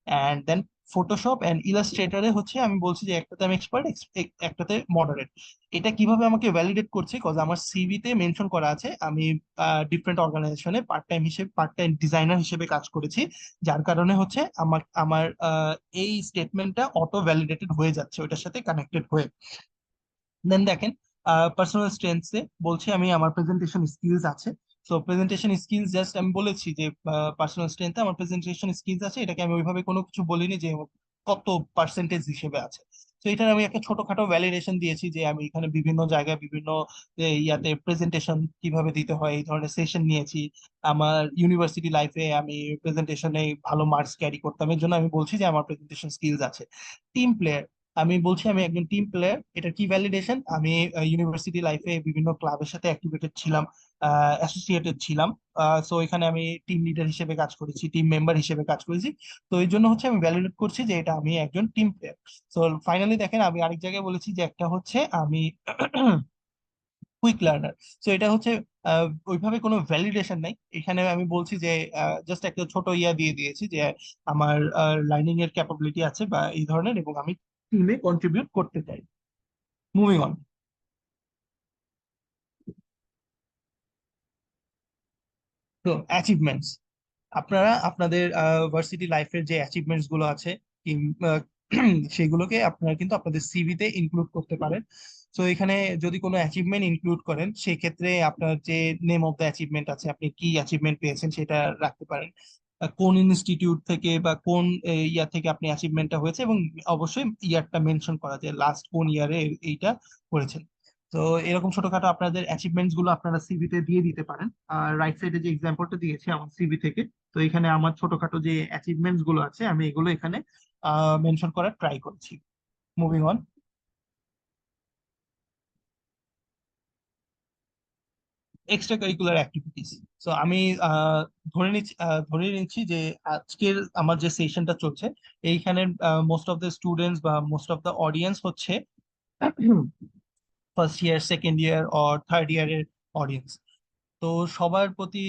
অ্যান্ড দেন ফটোশপ অ্যান্ড ইলাস্ট্রেটরে হচ্ছে আমি বলছি যে একটাতে আমি এক্সপার্ট, একটাতে মডারেট। এটা কিভাবে আমাকে ভ্যালিডেট করছে? কজ আমার সিভিতে মেনশন করা আছে আমি ডিফারেন্ট অর্গানাইজেশনে পার্ট টাইম ডিজাইনার হিসেবে কাজ করেছি, যার কারণে হচ্ছে আমার আমার এই স্টেটমেন্টটা অটো ভ্যালিডেটেড হয়ে যাচ্ছে ওইটার সাথে কানেক্টেড হয়ে। দেন দেখেন পার্সোনাল স্ট্রেংথসে বলছি আমি আমার প্রেজেন্টেশন স্কিলস আছে। সো প্রেজেন্টেশন স্কিলস জাস্ট আমি বলেছি যে পার্সোনাল স্ট্রেংথে আমার প্রেজেন্টেশন স্কিলস আছে, এটাকে আমি ওইভাবে কোনো কিছু বলিনি যে কত পার্সেন্টেজ হিসেবে আছে। তো এটার আমি একটা ছোটখাটো ভ্যালিডেশন দিয়েছি যে আমি এখানে বিভিন্ন জায়গায় বিভিন্ন ইয়াতে প্রেজেন্টেশন কিভাবে দিতে হয় এই ধরনের সেশন নিয়েছি। আমার ইউনিভার্সিটি লাইফে আমি প্রেজেন্টেশনে ভালো মার্কস ক্যারি করতাম, এর জন্য আমি বলছি যে আমার প্রেজেন্টেশন স্কিলস আছে। টিম প্লেয়ার, আমি বলছি আমি একজন টিম প্লেয়ার, এটার কি ভ্যালিডেশন? আমি ইউনিভার্সিটি লাইফে বিভিন্ন ক্লাবের সাথে অ্যাক্টিভেটেড ছিলাম, অ্যাসোসিয়েটেড ছিলাম। সো এখানে আমি টিম লিডার হিসেবে কাজ করেছি, টিম মেম্বার হিসেবে কাজ করেছি। তো এই জন্য হচ্ছে আমি ভ্যালিডেট করছি যে এটা আমি একজন টিম প্লেয়ার। সো ফাইনালি দেখেন আমি আরেক জায়গায় বলেছি যে একটা হচ্ছে আমি কুইক লার্নার। সো এটা হচ্ছে ওইভাবে কোনো ভ্যালিডেশন নাই, এখানে আমি বলছি যে জাস্ট একটা ছোট ইয়া দিয়ে দিয়েছি যে আমার লার্নিং এর ক্যাপাবিলিটি আছে বা এই ধরনের, এবং আমি টিমে কন্ট্রিবিউট করতে চাই। Moving on. তো অ্যাচিভমেন্টস, আপনারা আপনাদের ভার্সিটি লাইফের যে অ্যাচিভমেন্টস গুলো আছে আহ, সেগুলোকে আপনারা কিন্তু আপনাদের সিভিতে ইনক্লুড করতে পারেন। তো এখানে যদি কোনো অ্যাচিভমেন্ট ইনক্লুড করেন সেই ক্ষেত্রে আপনার যে নেম অফ দ্য অ্যাচিভমেন্ট আছে, আপনি কি অ্যাচিভমেন্ট পেয়েছেন সেটা রাখতে পারেন, কোন ইনস্টিটিউট থেকে বা কোন ইয়া থেকে আপনি অ্যাচিভমেন্টটা হয়েছে, এবং অবশ্যই ইয়ারটা মেনশন করা যে লাস্ট কোন ইয়ারে এইটা করেছেন। তো এরকম ছোটখাটো আপনাদের অ্যাচিভমেন্টস গুলো আপনারা সিভিতে দিয়ে দিতে পারেন। আর রাইট সাইডে যে এক্সাম্পলটা দিয়েছি আমার সিভি থেকে, তো এখানে আমার ছোটখাটো যে অ্যাচিভমেন্টস গুলো আছে আমি এগুলো এখানে মেনশন করার ট্রাই করছি। Moving on. Extra curricular activities. তো আমি ধরে নিচ্ছি যে আজকের আমার যে সেশনটা চলছে এইখানে মোস্ট অফ দ্য স্টুডেন্টস বা মোস্ট অফ দ্য অডিয়েন্স হচ্ছে first year, second year or third ইয়ারের অডিয়েন্স। তো সবার প্রতি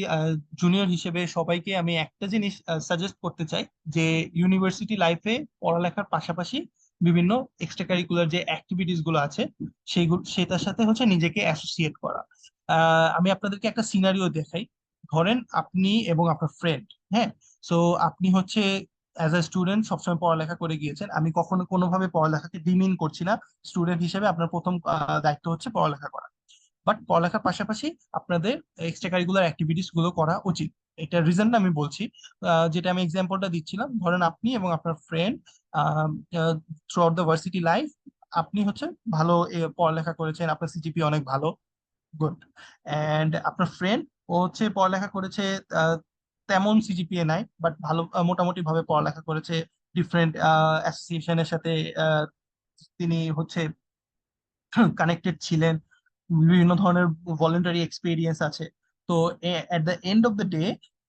জুনিয়র হিসেবে সবাইকে আমি একটা জিনিস সাজেস্ট করতে চাই যে ইউনিভার্সিটি লাইফে পড়ালেখার পাশাপাশি বিভিন্ন এক্সট্রা কারিকুলার যে অ্যাক্টিভিটিস গুলো আছে সেইগুলো সেটার সাথে হচ্ছে নিজেকে অ্যাসোসিয়েট করা। আমি আপনাদেরকে একটা সিনারিও দেখাই। ধরেন আপনি এবং আপনার ফ্রেন্ড, হ্যাঁ, সো আপনি হচ্ছে অ্যাজ আ স্টুডেন্ট সবসময় পড়ালেখা করে গিয়েছেন, আমি কখনো কোনোভাবে পড়ালেখাকে ডিমিন করছি না। স্টুডেন্ট হিসেবে আপনার প্রথম দায়িত্ব হচ্ছে পড়ালেখা করা, বাট পড়ালেখার পাশাপাশি আপনাদের এক্সট্রা কারিকুলার অ্যাক্টিভিটিস গুলো করা উচিত। এটা রিজনটা আমি বলছি, যেটা আমি এক্সাম্পলটা দিচ্ছিলাম, ধরেন আপনি এবং আপনার friend through out the varsity life আপনি হচ্ছে ভালো পড়ালেখা করেছেন, আপনার সিজিপি অনেক ভালো, গুড। অ্যান্ড আপনার ফ্রেন্ড ও হচ্ছে পড়ালেখা করেছে, আহ, তেমন সিজিপিএ নাই, বাট ভালো মোটামুটি ভাবে পড়ালেখা করেছে, ডিফারেন্ট অ্যাসোসিয়েশনের সাথে আহ, তিনি হচ্ছে কানেক্টেড ছিলেন, বিভিন্ন ধরনের ভলেন্টারি এক্সপিরিয়েন্স আছে। তো at the end of the day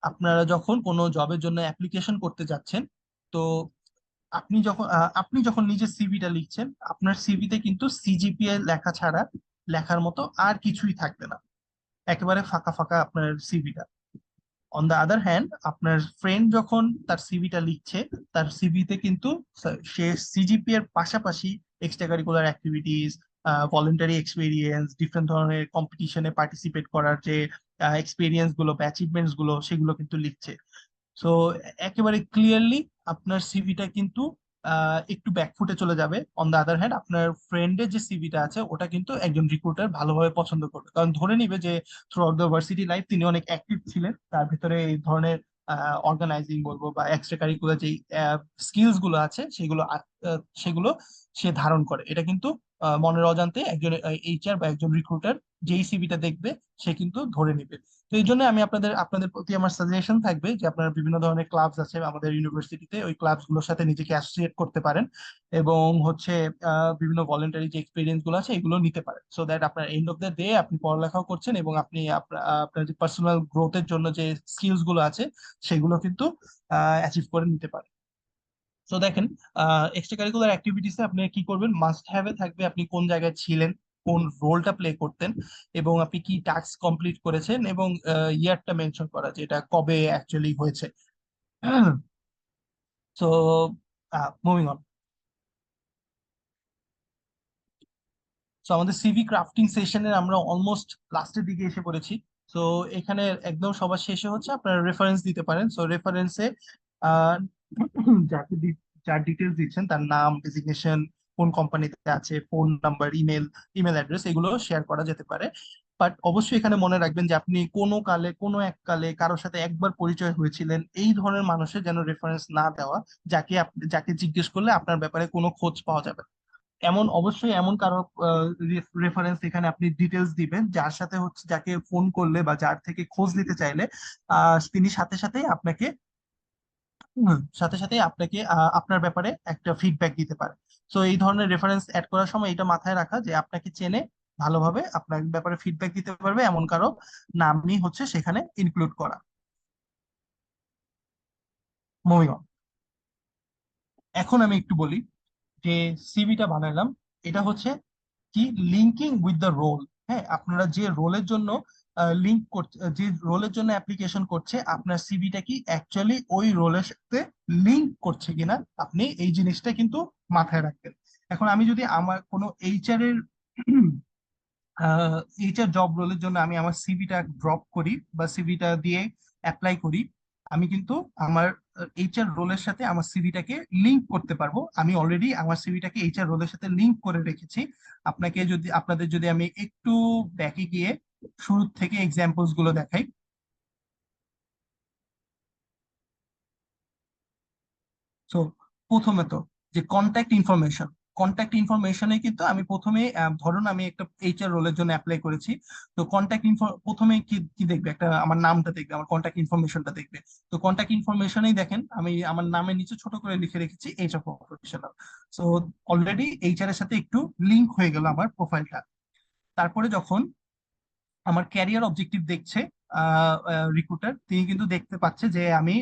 আপনারা যখন কোনো জবের জন্য অ্যাপ্লিকেশন করতে যাচ্ছেন, তো আপনি যখন নিজের সিভিটা লিখছেন আপনার সিভিতে কিন্তু সিজিপিএ লেখা ছাড়া লেখার মতো আর কিছুই থাকবে না, একেবারে ফাঁকা ফাঁকা আপনার সিভিটা। অন দ্য আদার হ্যান্ড আপনার ফ্রেন্ড যখন তার সিভিটা লিখছে তার সিভিতে কিন্তু সে সিজিপি এর পাশাপাশি extra curricular activities, voluntary experience, different ধরনের কম্পিটিশনে পার্টিসিপেট করার যে এক্সপিরিয়েন্স গুলো বা অ্যাচিভমেন্টস গুলো সেগুলো কিন্তু লিখছে। সো একেবারে ক্লিয়ারলি আপনার সিভিটা কিন্তু একটু ব্যাকফুটে চলে যাবে। অন দ্য আদার হ্যান্ড আপনার ফ্রেন্ডের যে সিভিটা আছে ওটা কিন্তু একজন রিক্রুটার ভালোভাবে পছন্দ করবে, কারণ ধরে নিবে যে through out the varsity life তিনি অনেক অ্যাক্টিভ ছিলেন, তার ভিতরে এই ধরনের অর্গানাইজিং বলবো বা এক্সট্রা কারিকুলার যে স্কিলস গুলো আছে সেগুলো সেগুলো সে ধারণ করে। এটা কিন্তু মনের অজান্তে একজন এইচআর বা একজন রিক্রুটার যেই সিভিটা দেখবে সে কিন্তু ধরে নেবে। তো এই জন্য আমি আপনাদের প্রতি আমার সাজেশন থাকবে যে আপনারা বিভিন্ন ধরনের ক্লাবস আছে আমাদের ইউনিভার্সিটিতে, ওই ক্লাবস গুলোর সাথে নিজেকে অ্যাসোসিয়েট করতে পারেন এবং হচ্ছে বিভিন্ন ভলেন্টারি যে এক্সপিরিয়েন্স গুলো আছে এগুলো নিতে পারেন, সো দ্যাট আপনার এন্ড অফ দ্য ডে আপনি পড়ালেখাও করছেন এবং আপনি আপনার যে পার্সোনাল গ্রোথের জন্য যে স্কিলস গুলো আছে সেগুলো কিন্তু অ্যাচিভ করে নিতে পারেন। তো দেখেন, এক্সট্রা কারিকুলার অ্যাক্টিভিটিসে আপনি কি করবেন, মাস্ট হ্যাভ এ থাকবে আপনি কোন জায়গায় ছিলেন, কোন রোলটা প্লে করতেন এবং আপনি কি টাস্ক কমপ্লিট করেছেন এবং ইয়ারটা মেনশন করা যে এটা কবে অ্যাকচুয়ালি হয়েছে। So moving on. সো আমাদের সিভি ক্রাফটিং সেশনের আমরা অলমোস্ট লাস্টের দিকে এসে পড়েছি। সো এখানে একদম সবার শেষে হচ্ছে আপনারা রেফারেন্স দিতে পারেন। সো রেফারেন্সে যাকে যার ডিটেলস দিচ্ছেন তার নাম, ডেজিগনেশন, কোন কোম্পানিতে আছে, ফোন নাম্বার, ইমেল অ্যাড্রেস এগুলো শেয়ার করা যেতে পারে। বাট অবশ্যই এখানে মনে রাখবেন যে আপনি কোনো কালে কোনো এক কালে কারোর সাথে একবার পরিচয় হয়েছিলেন এই ধরনের মানুষের যেন রেফারেন্স না দেওয়া, যাকে জিজ্ঞেস করলে আপনার ব্যাপারে কোনো খোঁজ পাওয়া যাবে না। অবশ্যই এমন কারো রেফারেন্স এখানে আপনি ডিটেলস দিবেন যার সাথে হচ্ছে যাকে ফোন করলে বা যার থেকে খোঁজ নিতে চাইলে তিনি সাথে সাথেই আপনাকে আপনার ব্যাপারে একটা ফিডব্যাক দিতে পারে। তো এই ধরনের রেফারেন্স অ্যাড করার সময় এটা মাথায় রাখা যে আপনাকে চেনে, ভালোভাবে আপনার ব্যাপারে ফিডব্যাক দিতে পারবে এমন কারো নামই হচ্ছে সেখানে ইনক্লুড করা। Moving on. এখন আমি একটু বলি যে সিভিটা বানালাম, এটা হচ্ছে কি লিঙ্কিং উইথ দ্য রোল। হ্যাঁ, আপনারা যে রোলের জন্য লিঙ্ক করছে, যে রোলের জন্য অ্যাপ্লিকেশন করছে, আপনার সিভিটা কি অ্যাকচুয়ালি ওই রোলের সাথে লিঙ্ক করছে কিনা আপনি এই জিনিসটা কিন্তু মাথায় রাখবেন। এখন আমি যদি আমার কোনো এইচআর এর এইচআর জব রোলের জন্য আমি আমার সিভিটা ড্রপ করি বা সিভিটা দিয়ে অ্যাপ্লাই করি, আমি কিন্তু আমার এইচআর রোলের সাথে আমার সিভিটাকে লিংক করতে পারবো। আমি অলরেডি আমার সিভিটাকে এইচআর রোলের সাথে লিংক করে রেখেছি। আপনাদের যদি আমি একটু ব্যাকে গিয়ে শুরু থেকে এক্সাম্পলস গুলো দেখাই। সো প্রথমত যে কন্ট্যাক্ট ইনফরমেশনে কিন্তু আমি প্রথমে ধরুন আমি একটা এইচআর রোলের জন্য অ্যাপ্লাই করেছি। তো প্রথমে কি কি দেখবে, একটা আমার নামটা দেখবে, আমার কন্ট্যাক্ট ইনফরমেশনটা দেখবে। তো কন্ট্যাক্ট ইনফরমেশনেই দেখেন আমি আমার নামের নিচে ছোট করে লিখে রেখেছি HR professional. So already HR এর সাথে একটু লিংক হয়ে গেল আমার প্রোফাইলটা। তারপরে যখন আমার ক্যারিয়ার অবজেক্টিভ দেখছে রিক্রুটার, তিনি কিন্তু দেখতে পাচ্ছে যে আমি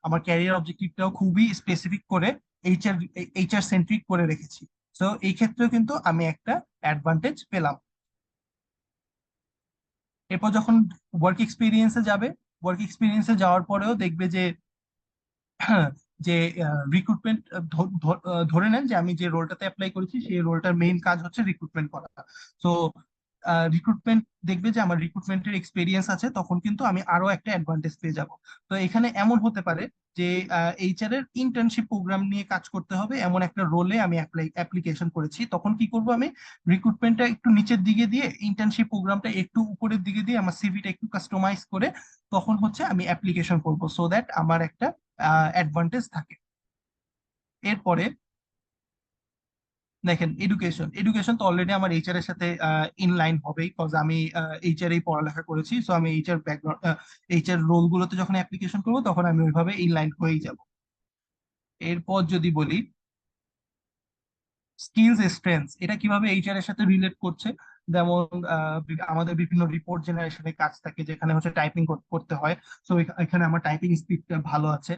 আমার ক্যারিয়ার অবজেক্টিভটাও খুবই স্পেসিফিক করে এইচআর এইচআর সেন্ট্রিক করে রেখেছি। তো এই ক্ষেত্রেও কিন্তু আমি একটা অ্যাডভান্টেজ পেলাম। এরপর যখন ওয়ার্ক এক্সপিরিয়েন্সে যাবে, ওয়ার্ক এক্সপিরিয়েন্সে যাওয়ার পরেও দেখবে যে যে রিক্রুটমেন্ট, ধরে নেন যে আমি যে রোলটাতে অ্যাপ্লাই করেছি সেই রোলটার মেইন কাজ হচ্ছে রিক্রুটমেন্ট করা। তো রিক্রুটমেন্ট দেখবে যে আমার রিক্রুটমেন্টের এক্সপিরিয়েন্স আছে, তখন কিন্তু আমি আরো একটা অ্যাডভান্টেজ পেয়ে যাব। তো এখানে এমন হতে পারে যে এইচআর এর ইন্টার্নশিপ প্রোগ্রাম নিয়ে কাজ করতে হবে এমন একটা রোলে আমি অ্যাপ্লিকেশন করেছি, তখন কি করব আমি রিক্রুটমেন্টটা একটু নিচের দিকে দিয়ে ইন্টার্নশিপ প্রোগ্রামটা একটু উপরের দিকে দিয়ে আমার সিভিটা একটু কাস্টমাইজ করে তখন হচ্ছে আমি অ্যাপ্লিকেশন করব, সো দ্যাট আমার একটা অ্যাডভান্টেজ থাকে। এরপরে দেখেন, এডুকেশন তো অলরেডি আমার এইচআর এর সাথে ইনলাইন হবেই, কজ আমি এইচআর এই পড়ালেখা করেছি। সো আমি এইচআর ব্যাকগ্রাউন্ড, এইচআর রোল গুলোতে যখন অ্যাপ্লিকেশন করবো তখন আমি ওইভাবে ইনলাইন হয়েই যাব। এরপর যদি বলি স্কিলস স্ট্রেংথস, এটা কিভাবে এইচআর এর সাথে রিলেট করছে, যেমন আমাদের বিভিন্ন রিপোর্ট জেনারেশনের কাজ থাকে যেখানে হচ্ছে টাইপিং করতে হয়। সো এখানে আমার টাইপিং স্পিডটা ভালো আছে।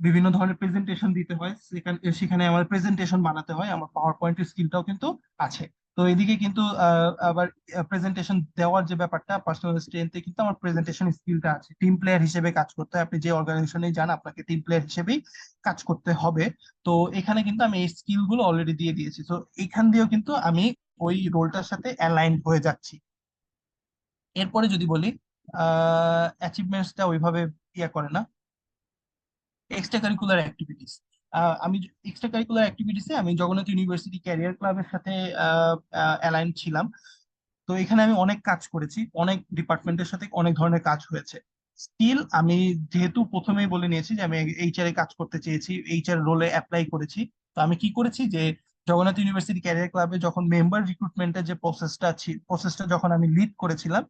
বিভিন্ন ধরনের প্রেজেন্টেশন দিতে হয়, সেখানে সেখানে আমার প্রেজেন্টেশন বানাতে হয়, আমার পাওয়ার পয়েন্টের স্কিলটাও কিন্তু আছে। তো এদিকে কিন্তু আবার প্রেজেন্টেশন দেওয়ার যে ব্যাপারটা, পার্সোনাল স্ট্রেংথে কিন্তু আমার প্রেজেন্টেশন স্কিলটা আছে। টিম প্লেয়ার হিসেবে কাজ করতে হয়, আপনি যে অর্গানাইজেশনে যান আপনাকে টিম প্লেয়ার হিসেবেই কাজ করতে হবে। তো এখানে কিন্তু আমি এই স্কিল গুলো অলরেডি দিয়ে দিয়েছি, তো এখান দিয়েও কিন্তু আমি ওই রোলটার সাথে অ্যালাইন হয়ে যাচ্ছি। এরপরে যদি বলি অ্যাচিভমেন্টসটা ওইভাবে ইয়ে করে না। এক্সট্রা কারিকুলার অ্যাক্টিভিটিস, আমি এক্সট্রা কারিকুলার অ্যাক্টিভিটিসে আমি জগন্নাথ ইউনিভার্সিটি ক্যারিয়ার ক্লাবের সাথে অ্যালাইন ছিলাম। তো এখানে আমি অনেক কাজ করেছি, অনেক ডিপার্টমেন্টের সাথে অনেক ধরনের কাজ হয়েছে। স্টিল আমি যেহেতু প্রথমেই বলে নিয়েছি যে আমি এইচআর এ কাজ করতে চেয়েছি, এইচআর রোলে অ্যাপ্লাই করেছি, তো আমি কি করেছি যে জগন্নাথ ইউনিভার্সিটি ক্যারিয়ার ক্লাবে যখন মেম্বার রিক্রুটমেন্টের যে প্রসেসটা যখন আমি লিড করেছিলাম,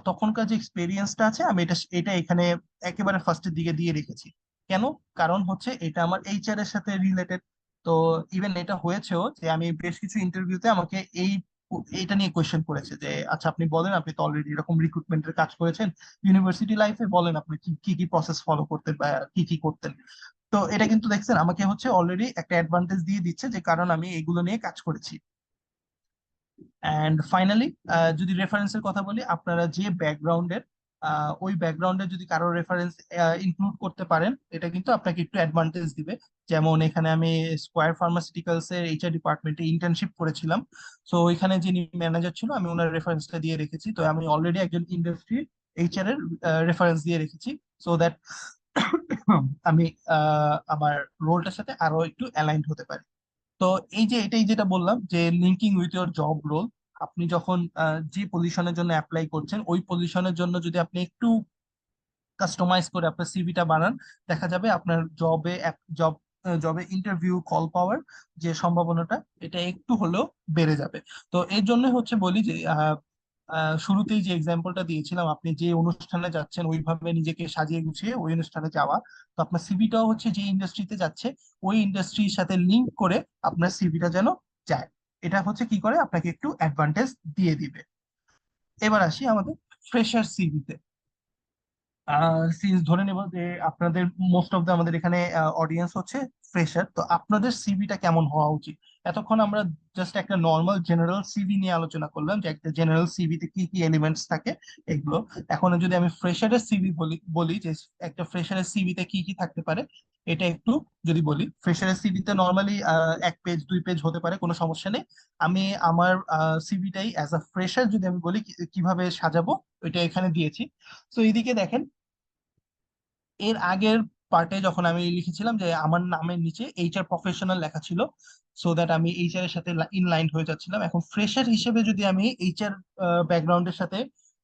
তখনকার যে এক্সপিরিয়েন্সটা আছে আমি এটা এখানে একেবারে ফার্স্টের দিকে দিয়ে রেখেছি। কেন? কারণ হচ্ছে এটা আমার এইচআর এর সাথে রিলেটেড। তো ইভেন এটা হয়েছেও যে আমি বেশ কিছু ইন্টারভিউতে আমাকে এইটা নিয়ে কোয়েশ্চেন করেছে যে আচ্ছা আপনি বলেন, আপনি তো অলরেডি এরকম রিক্রুটমেন্টের কাজ করেছেন ইউনিভার্সিটি লাইফে, বলেন আপনি কি কি কি প্রসেস ফলো করতেন বা কি কি করতেন। তো এটা কিন্তু দেখছেন আমাকে হচ্ছে অলরেডি একটা অ্যাডভান্টেজ দিয়ে দিচ্ছে, যে কারণ আমি এগুলো নিয়ে কাজ করেছি। অ্যান্ড ফাইনালি যদি রেফারেন্সের কথা বলি, আপনারা যে ব্যাকগ্রাউন্ডের ওই ব্যাকগ্রাউন্ডে যদি কারো রেফারেন্স ইনক্লুড করতে পারেন, এটা কিন্তু আপনাকে একটু অ্যাডভান্টেজ দিবে। যেমন এখানে আমি স্কোয়ার ফার্মাসিউটিক্যালস এর এইচআর ডিপার্টমেন্টে ইন্টার্নশিপ করেছিলাম। সো ওইখানে যিনি ম্যানেজার ছিল আমি ওনার রেফারেন্সটা দিয়ে রেখেছি। তো আমি অলরেডি একজন ইন্ডাস্ট্রি এইচআর এর রেফারেন্স দিয়ে রেখেছি, সো দ্যাট আমি আমার রোলটার সাথে আরো একটু অ্যালাইন্ড হতে পারি। তো এই যে এটাই যেটা বললাম যে linking with your job role, আপনি যখন যে পজিশনের জন্য অ্যাপ্লাই করছেন ওই পজিশনের জন্য যদি আপনি একটু কাস্টমাইজ করে আপনার সিভিটা বানান, দেখা যাবে আপনার জবে ইন্টারভিউ কল পাওয়ার যে সম্ভাবনাটা, এটা একটু হলেও বেড়ে যাবে। তো এর জন্য হচ্ছে বলি যে শুরুতেই যে এক্সাম্পলটা দিয়েছিলাম, আপনি যে অনুষ্ঠানে যাচ্ছেন ওইভাবে নিজেকে সাজিয়ে গুছিয়ে ওই অনুষ্ঠানে যাওয়া। তো আপনার সিভিটাও হচ্ছে যে ইন্ডাস্ট্রিতে যাচ্ছে ওই ইন্ডাস্ট্রির সাথে লিঙ্ক করে আপনার সিভিটা যেন যায়। এটা হচ্ছে কি করে আপনাকে একটু অ্যাডভান্টেজ দিয়ে দিবে। এবার আসি আমাদের ফ্রেশার সিভিতে। সিরিজ ধরে নেব যে আপনাদের মোস্ট অফ দ্য আমাদের এখানে অডিয়েন্স হচ্ছে ফ্রেশার, তো আপনাদের সিভিটা কেমন হওয়া উচিত? এতক্ষণ আমরা জাস্ট একটা নর্মাল জেনারেল সিভি নিয়ে আলোচনা করলাম যে একটা জেনারেল সিভিতে কি কি এলিমেন্টস থাকে এগুলো। এখন যদি আমি ফ্রেশারের সিভি বলি বলি যে একটা ফ্রেশারের সিভিতে কি কি থাকতে পারে, এটা একটু যদি বলি, ফ্রেশারের সিভিতে নর্মালি 1 পেজ 2 পেজ হতে পারে, কোনো সমস্যা নেই। আমি আমার সিভিটাই অ্যাজ আ ফ্রেশার যদি আমি বলি কিভাবে সাজাবো, ওইটা এখানে দিয়েছি। তো এইদিকে দেখেন, এর আগের পার্টে যখন আমি লিখেছিলাম যে আমার নামের নিচে এইচআর প্রফেশনাল লেখা ছিল, সো দ্যাট আমি এইচআর এর সাথে ইনলাইন হয়ে যাচ্ছিলাম। এখন ফ্রেশার হিসেবে যদি আমি এইচআর ব্যাকগ্রাউন্ডের সাথে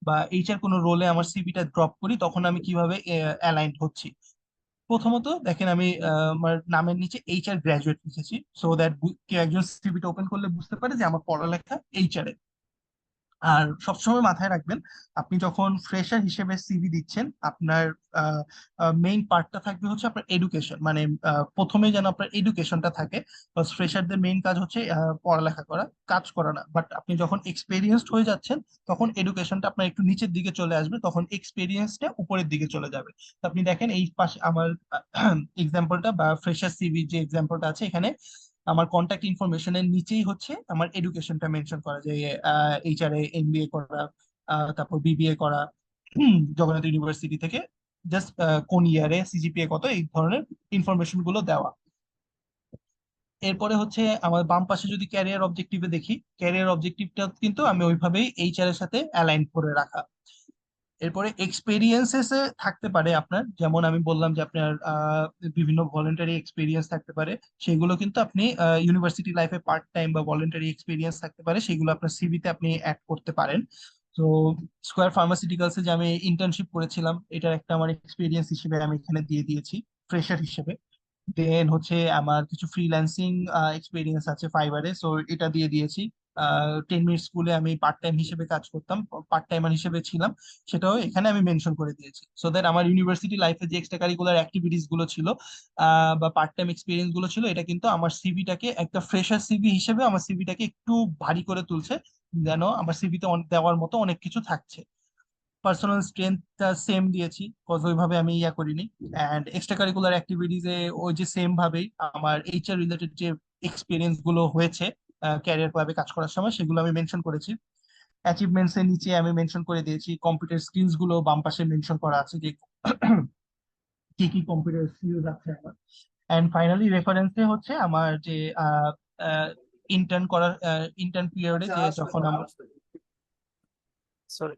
বা এইচআর কোনো রোলে আমার সিভিটা ড্রপ করি, তখন আমি কিভাবে অ্যালাইন্ড হচ্ছি? প্রথমত দেখেন, আমি আমার নামের নিচে এইচআর গ্রাজুয়েট লিখেছি, সো দ্যাট কেউ একজন সিভিটা ওপেন করলে বুঝতে পারে যে আমার পড়ালেখা এইচআর। আর সবসময় মাথায় রাখবেন, আপনি যখন ফ্রেশার হিসেবে সিভি দিচ্ছেন, আপনার মেইন পার্টটা থাকবে হচ্ছে আপনার এডুকেশন, মানে প্রথমে যেন আপনার এডুকেশনটা থাকে। ফ্রেশারদের মেইন কাজ হচ্ছে পড়ালেখা করা, কাজ করা না। বাট আপনি যখন এক্সপেরিয়েন্সড হয়ে যাচ্ছেন, তখন এডুকেশনটা আপনার একটু নিচের দিকে চলে আসবে, তখন এক্সপেরিয়েন্সটা উপরের দিকে চলে যাবে। তো আপনি দেখেন এই পাশে আমার এক্সাম্পলটা বা ফ্রেশার সিভি যে এক্সাম্পলটা আছে এখানে, আমার কন্ট্যাক্ট ইনফরমেশনের নিচেই হচ্ছে আমার এডুকেশনটা মেনশন করা, যে এইচআরএ এমবিএ করা, তারপর বিবিএ করা জগন্নাথ ইউনিভার্সিটি থেকে, জাস্ট কোন ইয়ারে সিজিপিএ কত, এই ধরনের ইনফরমেশন গুলো দেওয়া। এরপরে হচ্ছে আমার বাম পাশে যদি ক্যারিয়ার অবজেক্টিভে দেখি, ক্যারিয়ার অবজেক্টিভটা কিন্তু আমি ওইভাবেই এইচআর এর সাথে অ্যালাইন করে রাখা। এরপরে এক্সপেরিয়েন্সেস থাকতে পারে আপনার, যেমন আমি বললাম যে আপনার বিভিন্ন ভলেন্টারি এক্সপিরিয়েন্স থাকতে পারে, সেগুলো কিন্তু আপনি ইউনিভার্সিটি লাইফে পার্ট টাইম বা ভলেন্টারি এক্সপিরিয়েন্স থাকতে পারে, সেগুলো আপনার সিভিতে আপনি অ্যাড করতে পারেন। তো স্কোয়ার ফার্মাসিউটিক্যালসে যে আমি ইন্টার্নশিপ করেছিলাম, এটার একটা আমার এক্সপিরিয়েন্স হিসেবে আমি এখানে দিয়ে দিয়েছি ফ্রেশার হিসেবে। দেন হচ্ছে আমার কিছু ফ্রিল্যান্সিং এক্সপিরিয়েন্স আছে ফাইবারে, সো এটা দিয়ে দিয়েছি। 10 মিনিট স্কুলে আমি পার্ট টাইম হিসেবে কাজ করতাম, পার্ট টাইমার হিসেবে ছিলাম, সেটাও এখানে আমি মেনশন করে দিয়েছি, সো দ্যাট আমার ইউনিভার্সিটি লাইফে যে এক্সট্রা কারিকুলার অ্যাক্টিভিটিস গুলো ছিল বা পার্ট টাইম এক্সপিরিয়েন্স গুলো ছিল, এটা কিন্তু আমার সিভিটাকে একটা ফ্রেশার সিভি হিসেবে আমার সিভিটাকে একটু ভারী করে তুলছে, যেন আমার সিভিতে দেওয়ার মতো অনেক কিছু থাকছে। পার্সোনাল স্ট্রেংথটা সেম দিয়েছি, কজ ওইভাবে আমি ইয়া করিনি। অ্যান্ড এক্সট্রা কারিকুলার অ্যাক্টিভিটিজে ওই যে সেম ভাবেই আমার এইচআর রিলেটেড যে এক্সপিরিয়েন্স গুলো হয়েছে ক্যারিয়ার ক্লাবে কাজ করার সময়, সেগুলো আমি মেনশন করেছি। অ্যাচিভমেন্টস এর নিচে আমি মেনশন করে দিয়েছি, কম্পিউটার স্কিলস গুলো বাম পাশে মেনশন করা আছে যে কি কি কম্পিউটার স্কিলস আছে আমার। অ্যান্ড ফাইনালি রেফারেন্সে হচ্ছে আমার যে ইন্টার্ন করার ইন্টার্ন পিরিয়ডে যে যখন আমার সরি।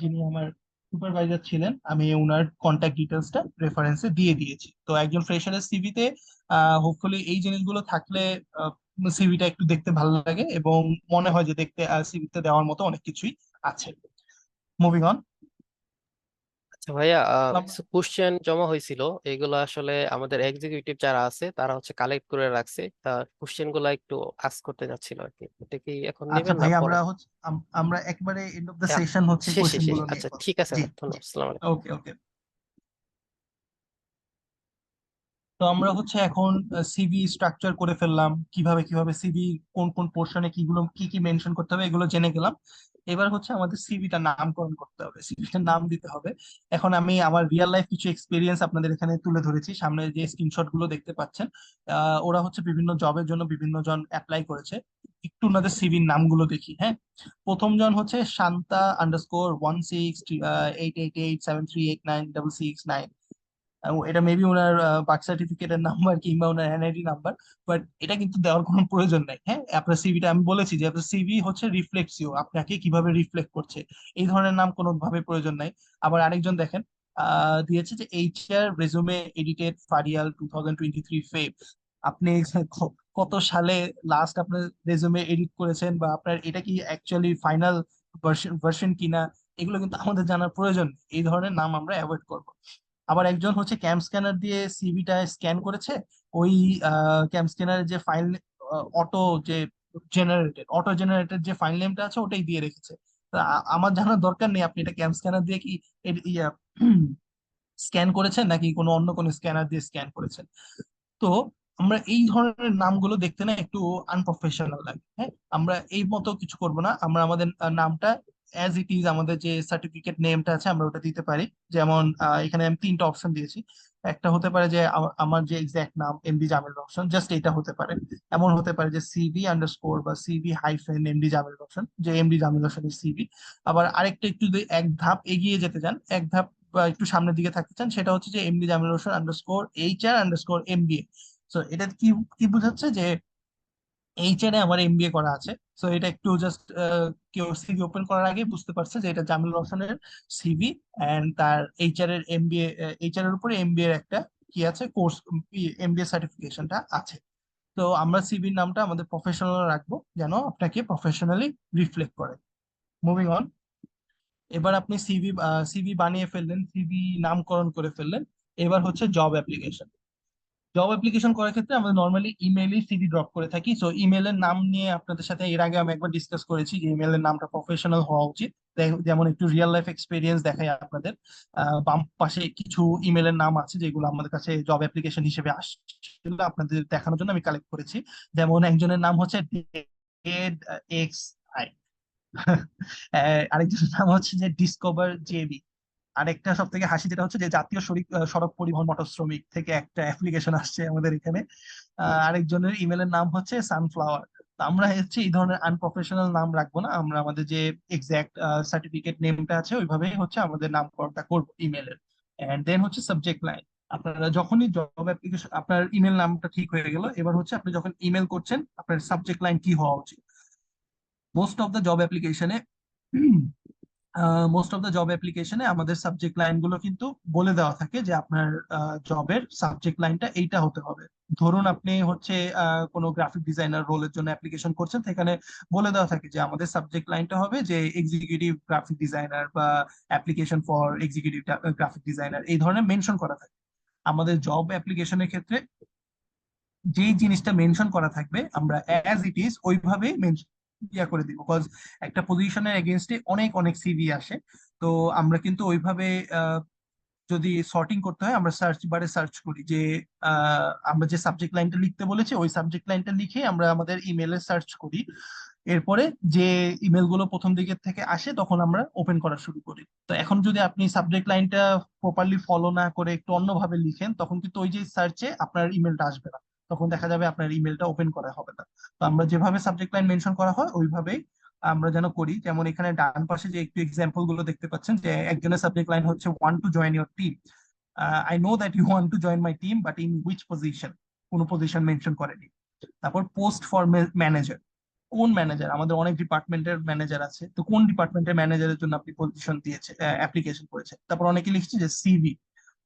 যিনি আমার সুপারভাইজার ছিলেন, আমি ওনার কন্ট্যাক্ট ডিটেলসটা রেফারেন্সে দিয়ে দিয়েছি। তো একজন ফ্রেশারের সিভিতে হোপফুলি এই জিনিসগুলো থাকলে সিভিটা একটু দেখতে ভালো লাগে এবং মনে হয় যে দেখতে সিভিতে দেওয়ার মতো অনেক কিছুই আছে। Moving on. আচ্ছা ভাইয়া, তো আমরা কিছু কোশ্চেন জমা হয়েছিল, এগুলো আসলে আমাদের এক্সিকিউটিভ যারা আছে তারা হচ্ছে কালেক্ট করে রাখছে, তা কোশ্চেন গুলা একটু আস্ক করতে যাচ্ছিল আর কি। এটা কি এখন আচ্ছা নেবেন না ভাই, পরে? আমরা একবারে এন্ড অফ দ্য হ্যাঁ, সেশন হচ্ছে শেষে কোশ্চেন শেষে, গুলো নিয়ে আচ্ছা কথা। ঠিক আছে জি, ভাই, জি। ধন্যবাদ, আসসালামু আলাইকুম। ওকে, ওকে। তো আমরা হচ্ছে এখন সিভি স্ট্রাকচার করে ফেললাম, কিভাবে কিভাবে সিভি, কোন কোন পোর্শনে কিগুলো কি কি মেনশন করতে হবে এগুলো জেনে গেলাম। এবার হচ্ছে আমাদের সিভিটা নামকরণ করতে হবে, সিভিটা নাম দিতে হবে। এখন আমি আমার রিয়েল লাইফ কিছু এক্সপিরিয়েন্স আপনাদের এখানে তুলে ধরেছি, সামনে যে স্ক্রিনশট গুলো দেখতে পাচ্ছেন। ওরা হচ্ছে বিভিন্ন জবের জন্য বিভিন্ন জন অ্যাপ্লাই করেছে। একটু ওনাদের সিভির নামগুলো দেখি, হ্যাঁ। প্রথম জন হচ্ছে শান্তা_16888738966 এটা মেবি ওনার বার্থ সার্টিফিকেটের নাম্বার কিংবা ওনার এনআইডি নাম্বার। বাট এটা কিন্তু দেওয়ার কোনো প্রয়োজন নাই, হ্যাঁ। আপনার সিভিটা, আমি বলেছি যে আপনার সিভি হচ্ছে রিফ্লেক্সিও, আপনাকে কিভাবে রিফ্লেক্ট করছে, এই ধরনের নাম কোনো ভাবে প্রয়োজন নাই। আবার আরেকজন দেখেন, দিয়েছে যে HR resume edited Farial 2023 Feb. আপনি কত সালে লাস্ট আপনার রেজুমে এডিট করেছেন, বা আপনার এটা কি অ্যাকচুয়ালি ফাইনাল ভার্সন কিনা, এগুলো কিন্তু আমাদের জানার প্রয়োজন নেই। এই ধরনের নাম আমরা অ্যাভয়েড করব। আবার একজন হচ্ছে ক্যাম স্ক্যানার দিয়ে সিভিটা স্ক্যান করেছে, ওই ক্যাম স্ক্যানারের যে ফাইল, অটো যে অটো জেনারেটেড যে ফাইল নেমটা আছে ওটাই দিয়ে রেখেছে। তা আমার জানার দরকার নেই আপনি এটা ক্যাম স্ক্যানার দিয়ে কি স্ক্যান করেছেন নাকি কোনো অন্য কোনো স্ক্যানার দিয়ে স্ক্যান করেছেন। তো আমরা এই ধরনের নামগুলো দেখতে না একটু আনপ্রফেশনাল লাগে, হ্যাঁ। আমরা এই মতো কিছু করব না, আমরা আমাদের নামটা অ্যাজ ইট ইজ, আমাদের যে সার্টিফিকেট নেমটা আছে আমরা ওটা দিতে পারি। যেমন এখানে আমি তিনটা অপশন দিয়েছি। একটা হতে পারে যে আমার যে এক্সাক্ট নাম এমডি জামিল রহমান, জাস্ট এটা হতে পারে। এমন হতে পারে যে সিভি আন্ডারস্কোর বা CV hyphen MD Jamil Rahman, যে এমডি জামিল রহমানের সিভি। আবার আরেকটা একটু যদি এক ধাপ এগিয়ে যেতে চান, এক ধাপ বা একটু সামনের দিকে থাকতে চান, সেটা হচ্ছে যে MD Jamil Rahman underscore HR underscore MBA. So এটা কি কি বোঝাচ্ছে যে এইচআর এ আমার এমবিএ করা আছে। সো এটা একটু জাস্ট কেউ সিভি ওপেন করার আগে বুঝতে পারছে যে এটা জামিল রহমানের সিভি, এন্ড তার এইচআর এর এমবিএ, এইচআর এর উপরে এমবিএ এর একটা কি আছে কোর্স, এমবিএ সার্টিফিকেশনটা আছে। তো আমরা সিভির নামটা আমাদের প্রফেশনাল রাখবো, যেন আপনাকে প্রফেশনালি রিফ্লেক্ট করে। Moving on. এবার আপনি সিভি বানিয়ে ফেললেন, সিভি নামকরণ করে ফেললেন। এবার হচ্ছে জব অ্যাপ্লিকেশন। জব অ্যাপ্লিকেশন করার ক্ষেত্রে আমরা নর্মালি ইমেইলে সিভি ড্রপ করে থাকি। সো ইমেলের নাম নিয়ে আপনাদের সাথে এর আগে আমি একবার ডিসকাস করেছি যে ইমেলের নামটা প্রফেশনাল হওয়া উচিত। যেমন একটু রিয়েল লাইফ এক্সপিরিয়েন্স দেখাই আপনাদের। বাম পাশে কিছু ইমেলের নাম আছে যেগুলো আমাদের কাছে জব অ্যাপ্লিকেশন হিসেবে আসছিল, আপনাদের দেখানোর জন্য আমি কালেক্ট করেছি। যেমন একজনের নাম হচ্ছে ডেড এক্স আই, আরেকজনের নাম হচ্ছে যে ডিসকভার জেবি। আরেকটা সব থেকে হাসি যেটা হচ্ছে যে জাতীয় সড়ক পরিবহন মোটর শ্রমিক থেকে একটা অ্যাপ্লিকেশন আসছে আমাদের এখানে। আরেকজনের ইমেলের নাম হচ্ছে সানফ্লাওয়ার। তো আমরা হচ্ছে এই ধরনের আনপ্রফেশনাল নাম রাখবো না, আমরা আমাদের যে এক্সাক্ট সার্টিফিকেট নেমটা আছে ওইভাবেই হচ্ছে আমাদের নামকরণটা করবো ইমেলের। এন্ড দেন হচ্ছে সাবজেক্ট লাইন। আপনারা যখনই জব অ্যাপ্লিকেশন, আপনার ইমেল নামটা ঠিক হয়ে গেল, এবার হচ্ছে আপনি যখন ইমেল করছেন আপনার সাবজেক্ট লাইন কি হওয়া উচিত। মোস্ট অফ দ্য জব অ্যাপ্লিকেশনে আমাদের সাবজেক্ট লাইন গুলো কিন্তু বলে দেওয়া থাকে যে আপনার জবের সাবজেক্ট লাইনটা এইটা হতে হবে। ধরুন আপনি হচ্ছে কোনো গ্রাফিক ডিজাইনার রোলের জন্য অ্যাপ্লিকেশন করছেন, সেখানে বলে দেওয়া থাকে যে আমাদের সাবজেক্ট লাইনটা হবে যে এক্সিকিউটিভ গ্রাফিক ডিজাইনার বা application for executive graphic designer, এই ধরনের মেনশন করা থাকে। আমাদের জব অ্যাপ্লিকেশনের ক্ষেত্রে যেই জিনিসটা মেনশন করা থাকবে আমরা অ্যাজ ইট ইজ ওইভাবে করে দিব, বিকজ একটা পজিশনের এগেনস্টে অনেক অনেক সিভি আসে। তো আমরা কিন্তু ওইভাবে যদি সর্টিং করতে হয় আমরা সার্চ বারে সার্চ করি যে আমরা যে সাবজেক্ট লাইনটা লিখতে বলেছি ওই সাবজেক্ট লাইনটা লিখে আমরা আমাদের ইমেলে সার্চ করি। এরপরে যে ইমেল গুলো প্রথম দিকের থেকে আসে তখন আমরা ওপেন করা শুরু করি। তো এখন যদি আপনি সাবজেক্ট লাইনটা প্রপারলি ফলো না করে একটু অন্যভাবে লিখেন তখন কিন্তু ওই যে সার্চে আপনার ইমেলটা আসবে না, তখন দেখা যাবে আপনার ইমেলটা ওপেন করা হবে না। তো আমরা যেভাবে সাবজেক্ট লাইন মেনশন করা হয় ওইভাবেই আমরা যেন করি। যেমন এখানে ডান পাশে যে একটু এক্সাম্পল গুলো দেখতে পাচ্ছেন, যে একজনের সাবজেক্ট লাইন হচ্ছে want to join your team, I know that you want to join my team but in which position, কোনো পজিশন মেনশন করেনি। তারপর পোস্ট ফর ম্যানেজার, কোন ম্যানেজার, আমাদের অনেক ডিপার্টমেন্টের ম্যানেজার আছে, তো কোন ডিপার্টমেন্টের ম্যানেজারের জন্য আপনি পজিশন দিয়েছে, অ্যাপ্লিকেশন করেছে। তারপর অনেকে লিখছে যে সিভি,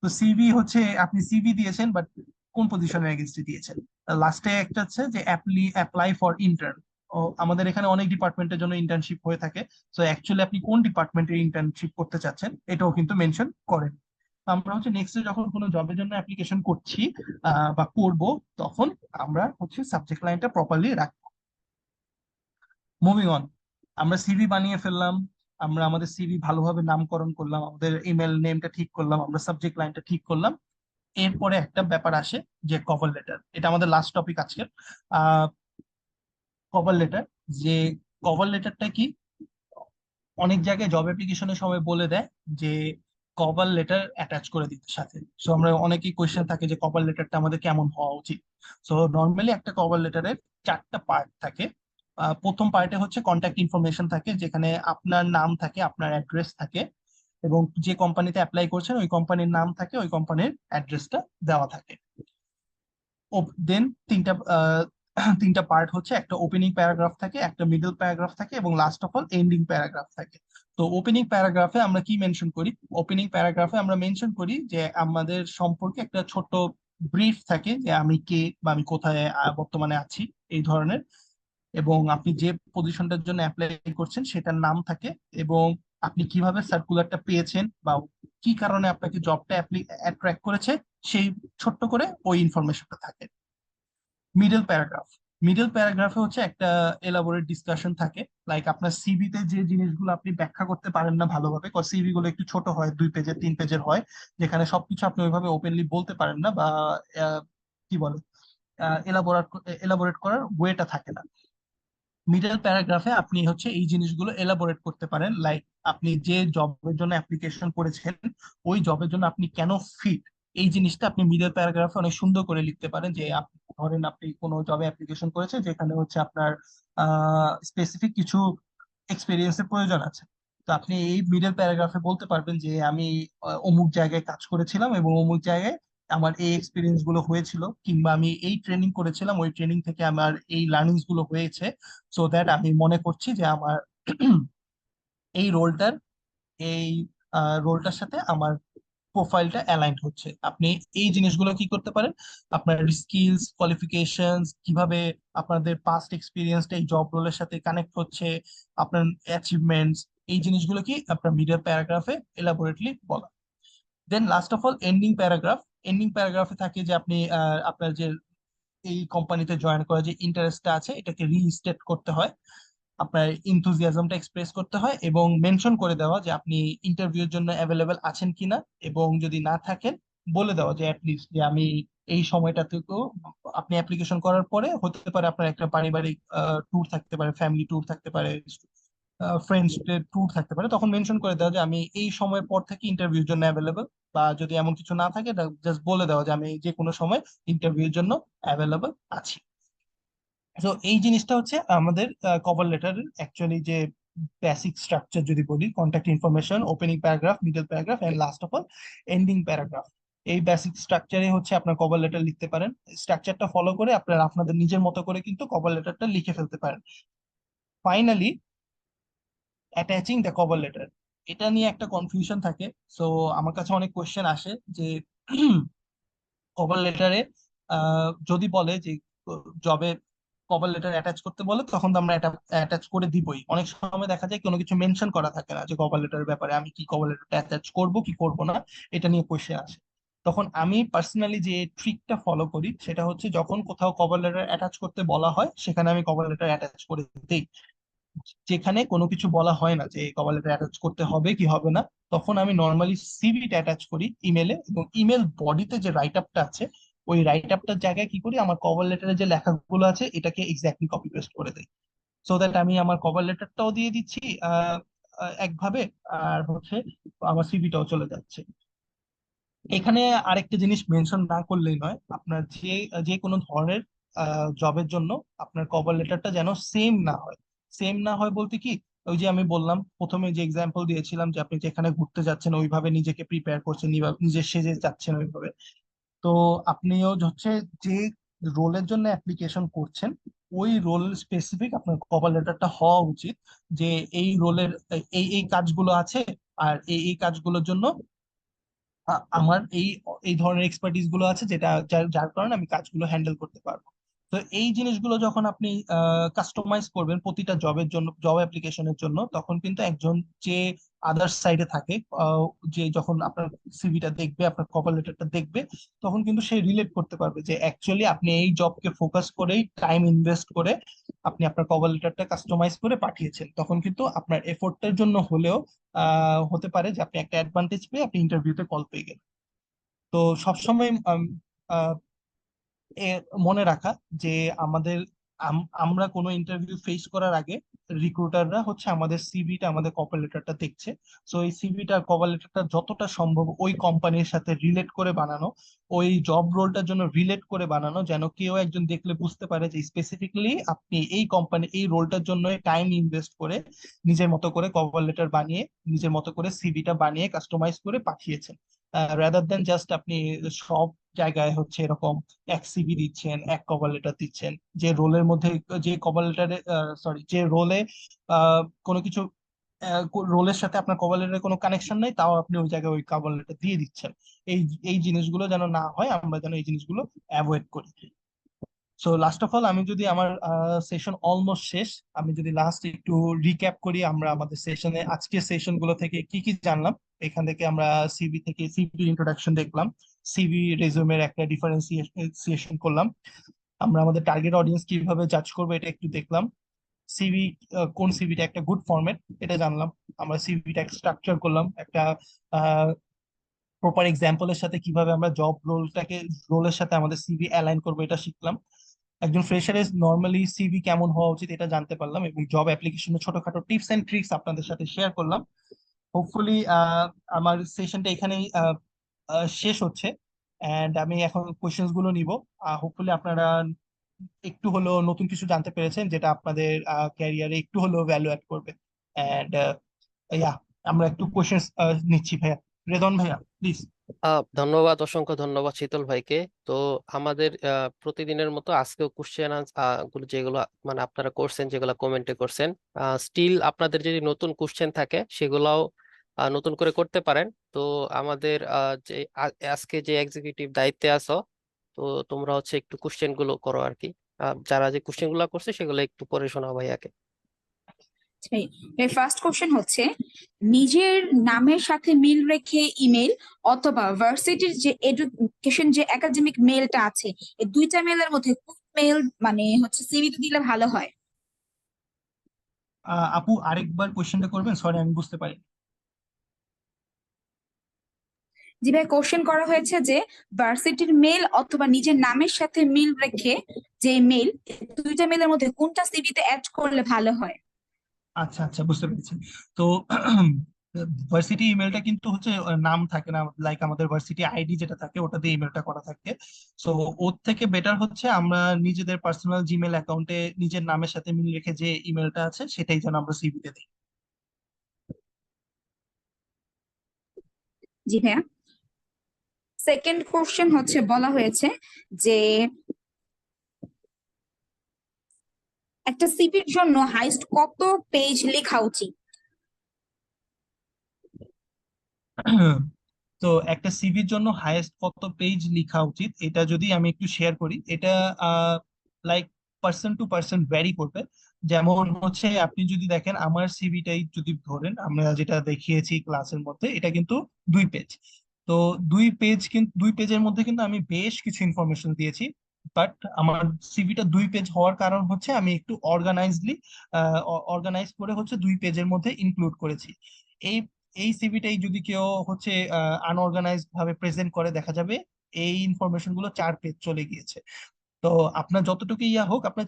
তো সিভি হচ্ছে আপনি সিভি দিয়েছেন বাট কোন পজিশনের এগেইনস্টে দিয়েছেন। লাস্টে একটা হচ্ছে যে অ্যাপ্লাই ফর ইন্টার্ন, আমাদের এখানে অনেক ডিপার্টমেন্টের জন্য ইন্টার্নশিপ হয়ে থাকে। তো অ্যাকচুয়ালি আপনি কোন ডিপার্টমেন্টে ইন্টার্নশিপ করতে চাচ্ছেন এটাও কিন্তু মেনশন করেন। তো আমরা হচ্ছে নেক্সটে যখন কোনো জবের জন্য অ্যাপ্লিকেশন করছি বা করব, তখন আমরা হচ্ছে সাবজেক্ট লাইনটা প্রপারলি রাখবো। মুভিং অন, আমরা সিভি বানিয়ে ফেললাম, আমরা আমাদের সিভি ভালোভাবে নামকরণ করলাম, আমাদের ইমেল নেমটা ঠিক করলাম, আমরা সাবজেক্ট লাইনটা ঠিক করলাম। এরপরে একটা ব্যাপার আসে, যে কভার লেটার। এটা আমাদের লাস্ট টপিক আজকের। আহ কভার লেটার, যে কভার লেটারটা কি, অনেক জায়গায় জব অ্যাপ্লিকেশনের সময় বলে দেয় যে কভার লেটার অ্যাটাচ করে দিতে সাথে। সো আমরা অনেকেই কোয়েশ্চেন থাকে যে কভার লেটারটা আমাদের কেমন হওয়া উচিত। সো নর্মালি একটা কভার লেটারের চারটা পার্ট থাকে। প্রথম পার্টে হচ্ছে কন্ট্যাক্ট ইনফরমেশন থাকে, যেখানে আপনার নাম থাকে, আপনার অ্যাড্রেস থাকে, এবং যে কোম্পানিতে অ্যাপ্লাই করছেন ওই কোম্পানির নাম থাকে, ওই কোম্পানির অ্যাড্রেসটা দেওয়া থাকে। দেন তিনটা তিনটা পার্ট হচ্ছে, একটা ওপেনিং প্যারাগ্রাফ থাকে, একটা মিডল প্যারাগ্রাফ থাকে, এবং last of all ending paragraph থাকে। তো ওপেনিং প্যারাগ্রাফে আমরা কি মেনশন করি? ওপেনিং প্যারাগ্রাফে আমরা মেনশন করি যে আমাদের সম্পর্কে একটা ছোট ব্রিফ থাকে, যে আমি কে বা আমি কোথায় বর্তমানে আছি, এই ধরনের। এবং আপনি যে পজিশনটার জন্য অ্যাপ্লাই করছেন সেটার নাম থাকে, এবং আপনি কিভাবে সার্কুলারটা পেয়েছেন বা কি কারণে আপনাকে জবটা অ্যাট্রাক্ট করেছে, সেই ছোট্ট করে ওই ইনফরমেশনটা থাকে। মিডল প্যারাগ্রাফ, মিডল প্যারাগ্রাফে হচ্ছে একটা এলাবোরেট ডিসকাশন থাকে। লাইক আপনার সিভিতে যে জিনিসগুলো আপনি ব্যাখ্যা করতে পারেন না ভালোভাবে, সিভি গুলো একটু ছোট হয়, 2 পেজের 3 পেজের হয়, যেখানে সবকিছু আপনি ওইভাবে ওপেনলি বলতে পারেন না, বা কি বলে, এলাবোরেট এলাবোরেট করার ওয়েটা থাকে না। মিডল প্যারাগ্রাফে আপনি হচ্ছে এই জিনিসগুলো এলাবোরেট করতে পারেন, লাইক আপনি যে জবের জন্য অ্যাপ্লিকেশন করেছেন, ওই জবের জন্য আপনি কেন ফিট, এই জিনিসটা আপনি মিডল প্যারাগ্রাফে অনেক সুন্দর করে লিখতে পারেন। যে আপনি ধরেন আপনি কোনো জবে অ্যাপ্লিকেশন করেছেন যেখানে হচ্ছে আপনার স্পেসিফিক কিছু এক্সপিরিয়েন্সের প্রয়োজন আছে, তো আপনি এই মিডল প্যারাগ্রাফে বলতে পারবেন যে আমি অমুক জায়গায় কাজ করেছিলাম এবং অমুক জায়গায় আমার এই এক্সপিরিয়েন্স গুলো হয়েছিল, কিংবা আমি এই ট্রেনিং করেছিলাম, ওই ট্রেনিং থেকে আমার এই লার্নিংস গুলো হয়েছে। সো দ্যাট আমি মনে করছি যে আমার এই রোলটার এই রোলটার সাথে আমার প্রোফাইলটা অ্যালাইন্ড হচ্ছে। আপনি এই জিনিসগুলো কি করতে পারেন, আপনার স্কিলস, কোয়ালিফিকেশনস, কিভাবে আপনাদের পাস্ট এক্সপিরিয়েন্সটা এই জব রোলের সাথে কানেক্ট হচ্ছে, আপনার অ্যাচিভমেন্টস, এই জিনিসগুলো কি আপনার মিডিয়াল প্যারাগ্রাফে এলাবোরেটলি বলা। Then last of all ending paragraph. Ending প্যারাগ্রাফে থাকে যে আপনি আপনার যে এই কোম্পানিতে জয়েন করার যে ইন্টারেস্টটা আছে এটাকে রিস্টেট করতে হয়, আপনার ইনথুজিয়াজমটা এক্সপ্রেস করতে হয়, এবং মেনশন করে দেওয়া যে আপনি ইন্টারভিউর জন্য অ্যাভেলেবেল আছেন কিনা, এবং যদি না থাকেন বলে দেওয়া যে অ্যাটলিস্ট যে আমি এই সময়টাতেও, আপনি অ্যাপ্লিকেশন করার পরে হতে পারে আপনার একটা পারিবারিক ট্যুর থাকতে পারে, ফ্যামিলি ট্যুর থাকতে পারে, ফ্রেন্ডস ট্যুর থাকতে পারে, তখন মেনশন করে দেওয়া যে আমি এই সময়ের পর থেকে ইন্টারভিউর জন্য অ্যাভেলেবেল। বা যদি এমন কিছু না থাকে, জাস্ট বলে দেওয়া যে আমি যে কোনো সময় ইন্টারভিউর জন্য অ্যাভেলেবেল আছি। তো এই জিনিসটা হচ্ছে আমাদের কভার লেটারের অ্যাকচুয়ালি যে বেসিক স্ট্রাকচার যদি বলি, contact information, opening paragraph, middle paragraph, and last of all ending paragraph. এই বেসিক স্ট্রাকচারে হচ্ছে আপনার কভার লেটার লিখতে পারেন। স্ট্রাকচারটা ফলো করে আপনারা আপনাদের নিজের মতো করে কিন্তু কভার লেটারটা লিখে ফেলতে পারেন। Finally, attaching the cover letter, এটা নিয়ে একটা কনফিউশন থাকে। সো আমার কাছে অনেক কোয়েশ্চেন আসে যে কভার লেটারে যদি বলে যে জবে কভার লেটার অ্যাটাচ করতে বলে, তখন তো আমরা অ্যাটাচ করে দিবই। অনেক সময় দেখা যায় কোনো কিছু মেনশন করা থাকে না, যে কভার লেটারের ব্যাপারে আমি কি কভার লেটারটা অ্যাটাচ করব কি করব না, এটা নিয়ে কোয়েশ্চেন আসে। তখন আমি পার্সোনালি যে ট্রিকটা ফলো করি সেটা হচ্ছে, যখন কোথাও কভার লেটার অ্যাটাচ করতে বলা হয় সেখানে আমি কভার লেটার অ্যাটাচ করে দিই। যেখানে কোনো কিছু বলা হয় না যে কভার লেটার অ্যাটাচ করতে হবে কি হবে না, তখন আমি নর্মালি সিভিটা অ্যাটাচ করি ইমেলে, এবং ইমেল বডিতে যে রাইট আপটা আছে, ওই রাইট আপটার জায়গায় কি করি, আমার কভার লেটারে যে লেখাগুলো আছে এটাকে এক্স্যাক্টলি কপি পেস্ট করে দেই। সো দ্যাট আমি আমার কভার লেটারটাও দিয়ে দিচ্ছি একভাবে, আর হচ্ছে আমার সিভিটাও চলে যাচ্ছে। এখানে আরেকটা জিনিস মেনশন না করলেই নয়, আপনার যে যে কোনো ধরনের জবের জন্য আপনার কভার লেটারটা যেন সেম না হয়। সেম না হয় বলতে কি, ওই যে আমি বললাম প্রথমে যে এক্সাম্পল দিয়েছিলাম যে আপনি যেখানে ঘুরতে যাচ্ছেন ওইভাবে নিজেকে প্রিপেয়ার করছেন, নিজে সেজে যাচ্ছেন ওইভাবে। তো আপনিও হচ্ছে যে রোলের জন্য অ্যাপ্লিকেশন করছেন, ওই রোল স্পেসিফিক আপনার কভার লেটারটা হওয়া উচিত, যে এই রোলের এই এই কাজগুলো আছে, আর এই এই কাজগুলোর জন্য আমার এই এই ধরনের এক্সপার্টিস গুলো আছে, যেটা যার যার কারণে আমি কাজগুলো হ্যান্ডেল করতে পারবো। তো এই জিনিসগুলো যখন আপনি কাস্টমাইজ করবেন প্রতিটা জবের জন্য, জব অ্যাপ্লিকেশনের জন্য, তখন কিন্তু একজন যে আদার সাইডে থাকে, আহ, যে যখন আপনার সিভিটা দেখবে, আপনার কভার লেটারটা দেখবে, তখন কিন্তু সে রিলেট করতে পারবে যে অ্যাকচুয়ালি আপনি এই জবকে ফোকাস করেই টাইম ইনভেস্ট করে আপনি আপনার কভার লেটারটা কাস্টমাইজ করে পাঠিয়েছেন। তখন কিন্তু আপনার এফোর্টের জন্য হলেও হতে পারে যে আপনি একটা অ্যাডভান্টেজ পেয়ে আপনি ইন্টারভিউতে কল পেয়ে গেলেন। তো সবসময় এ মনে রাখা যে আমাদের আমরা কোনো ইন্টারভিউ ফেস করার আগে রিক্রুটাররা হচ্ছে আমাদের সিভিটা, আমাদের কভার লেটারটা দেখছে। সো এই সিভিটা, কভার লেটারটা যতটা সম্ভব ওই কোম্পানির সাথে রিলেট করে বানানো, ওই জব রোলটার জন্য রিলেট করে বানানো, যেন কেউ একজন দেখলে বুঝতে পারে যে স্পেসিফিকলি আপনি এই কোম্পানি এই রোলটার জন্য টাইম ইনভেস্ট করে নিজের মতো করে কভার লেটার বানিয়ে, নিজের মতো করে সিভিটা বানিয়ে কাস্টমাইজ করে পাঠিয়েছেন, রাদার দেন জাস্ট আপনি সব জায়গায় হচ্ছে এরকম এক সিভি দিচ্ছেন, এক কভার লেটার দিচ্ছেন, যে রোলের মধ্যে, যে কভার লেটারে, সরি, যে রোলে কোনো কিছু, রোলের সাথে আপনার কভার লেটারের কোনো কানেকশন নাই, তাও আপনি ওই জায়গায় ওই কভার লেটার দিয়ে দিচ্ছেন। এই এই জিনিসগুলো যেন না হয়, আমরা যেন এই জিনিসগুলো অ্যাভয়েড করি। সো লাস্ট অফ অল, আমি যদি আমার সেশন অলমোস্ট শেষ, আমি যদি লাস্ট একটু রিক্যাপ করি, আমরা আমাদের সেশনে আজকের সেশন গুলো থেকে কি কি জানলাম। এখান থেকে আমরা সিভি থেকে সিভি ইন্ট্রোডাকশন দেখলাম, সিভি রেজুমের একটা ডিফারেন্সিয়েশন করলাম, আমরা আমাদের টার্গেট অডিয়েন্স কিভাবে জাজ করবো এটা একটু দেখলাম, সিভি, কোন সিভিটা একটা গুড ফরম্যাট এটা জানলাম, আমরা সিভিটা স্ট্রাকচার করলাম, একটা প্রপার এক্সাম্পলের সাথে কিভাবে আমরা জব রোলের সাথে আমাদের সিভি অ্যালাইন করবো এটা শিখলাম, একজন ফ্রেশারের নর্মালি সিভি কেমন হওয়া উচিত এটা জানতে পারলাম, এবং জব অ্যাপ্লিকেশনের ছোটখাটো টিপস এন্ড ট্রিক্স আপনাদের সাথে শেয়ার করলাম। হোপফুলি আমার সেশনটা এখানেই শেষ হচ্ছে, এন্ড আমি এখন কোয়েশ্চেন্স গুলো নিব। হোপফুলি আপনারা একটু হলেও নতুন কিছু জানতে পেরেছেন, যেটা আপনাদের ক্যারিয়ারে একটু হলেও ভ্যালু অ্যাড করবে। এন্ড ইয়া, আমরা একটু কোয়েশ্চেন্স নিচ্ছি ভাইয়া। রেদন ভাইয়া, প্লিজ। ধন্যবাদ, অসংখ্য ধন্যবাদ শীতল ভাইকে। তো আমাদের প্রতিদিনের মতো আজকেও কোশ্চেন গুলো যেগুলো মানে আপনারা করছেন, যেগুলো কমেন্টে করছেন, স্টিল আপনাদের যদি নতুন কোশ্চেন থাকে সেগুলাও নতুন করে করতে পারেন। তো আমাদের যে আজকে যে এক্সিকিউটিভ দায়িত্বে আছো, তো তোমরা হচ্ছে একটু কোশ্চেন গুলো করো আর কি। যারা যে কোশ্চেন গুলো করছে সেগুলো একটু পড়ে শোনাও ভাইয়াকে। ফার্স্ট কোশ্চেন হচ্ছে, নিজের নামের সাথে মিল রেখে ইমেল অথবা ভার্সিটির যে এডুকেশন যে একাডেমিক মেলটা আছে, এই দুইটা মেলের মধ্যে কোন মেল মানে হচ্ছে সিভিতে দিলে ভালো হয়? আপু আরেকবার কোয়েশ্চেনটা করবেন, সরি আমি বুঝতে পারি। জি ভাই, কোশ্চেন করা হয়েছে যে ভার্সিটির মেল অথবা নিজের নামের সাথে মিল রেখে যে মেল, দুইটা মেলের মধ্যে কোনটা সিভিতে অ্যাড করলে ভালো হয়? আচ্ছা আচ্ছা, বুঝতে পেরেছি। তো ভার্সিটি ইমেলটা কিন্তু হচ্ছে নাম থাকে না, লাইক আমাদের ভার্সিটি আইডি যেটা থাকে ওটাতে ইমেলটা করা থাকে। সো ওর থেকে বেটার হচ্ছে আমরা নিজেদের পার্সোনাল জিমেল অ্যাকাউন্টে নিজের নামের সাথে মিল রেখে যে ইমেলটা আছে সেটাই যেন আমরা সিভিতে দিই। জি ভাইয়া। সেকেন্ড কোশ্চেন হচ্ছে, বলা হয়েছে যে একটা সিভির জন্য হাইস্ট কত পেজ লেখা উচিত? তো একটা সিভির জন্য হাইয়েস্ট কত পেজ লেখা উচিত, এটা যদি আমি একটু শেয়ার করি, এটা like person to person vary করবে। যেমন হচ্ছে আপনি যদি দেখেন আমার সিভিটাই যদি ধরেন, আমরা যেটা দেখিয়েছি ক্লাসের মধ্যে, এটা কিন্তু 2 পেজ। তো 2 পেজ, কিন্তু 2 পেজের মধ্যে কিন্তু আমি বেশ কিছু ইনফরমেশন দিয়েছি। বাট আমার সিভিটা 2 পেজ হওয়ার কারণ হচ্ছে আমি একটু অর্গানাইজ করে হচ্ছে 2 পেজের মধ্যে ইনক্লুড করেছি। এই এই সিভিটাই যদি কেউ হচ্ছে আনঅর্গানাইজড ভাবে প্রেজেন্ট করে, দেখা যাবে এই ইনফরমেশন গুলো 4 পেজ চলে গিয়েছে। তো আপনার যতটুকু ইয়া হোক, আপনার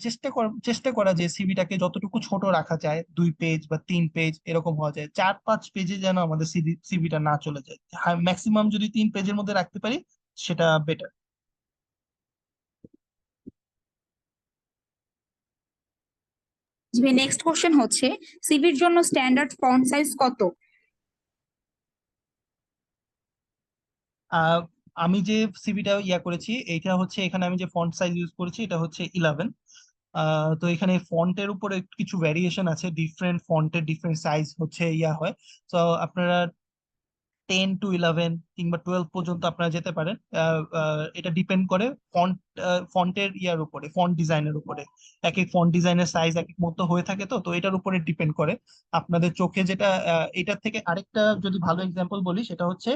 চেষ্টা করা যে সিভিটাকে যতটুকু ছোট রাখা যায়, 2 পেজ বা 3 পেজ এরকম হওয়া যায়, 4-5 পেজে যেন আমাদের সিভিটা না চলে যায়। ম্যাক্সিমাম যদি 3 পেজের মধ্যে রাখতে পারি সেটা বেটার। নেক্সট কোশ্চেন হচ্ছে, সিভির জন্য স্ট্যান্ডার্ড ফন্ট সাইজ কত? আহ আমি যে সিভিটা ইয়া করেছি, এটা হচ্ছে এখানে আমি যে ফন্ট সাইজ ইউজ করেছি এটা হচ্ছে 11। তো এখানে ফন্টের উপরে কিছু ভ্যারিয়েশন আছে, ডিফারেন্ট ফন্টের ডিফারেন্ট সাইজ হচ্ছে ইয়া হয়। তো আপনারা 10 to 11 কিংবা 12 পর্যন্ত আপনারা যেতে পারেন। এটা ডিপেন্ড করে ফন্ট ফন্টের ইয়ার উপরে, ফন্ট ডিজাইনের উপরে। এক এক ফন্ট ডিজাইনের সাইজ এক এক মতো হয়ে থাকে, তো তো এটার উপরে ডিপেন্ড করে আপনাদের চোখে যেটা। এটার থেকে আরেকটা যদি ভালো এক্সাম্পল বলি, সেটা হচ্ছে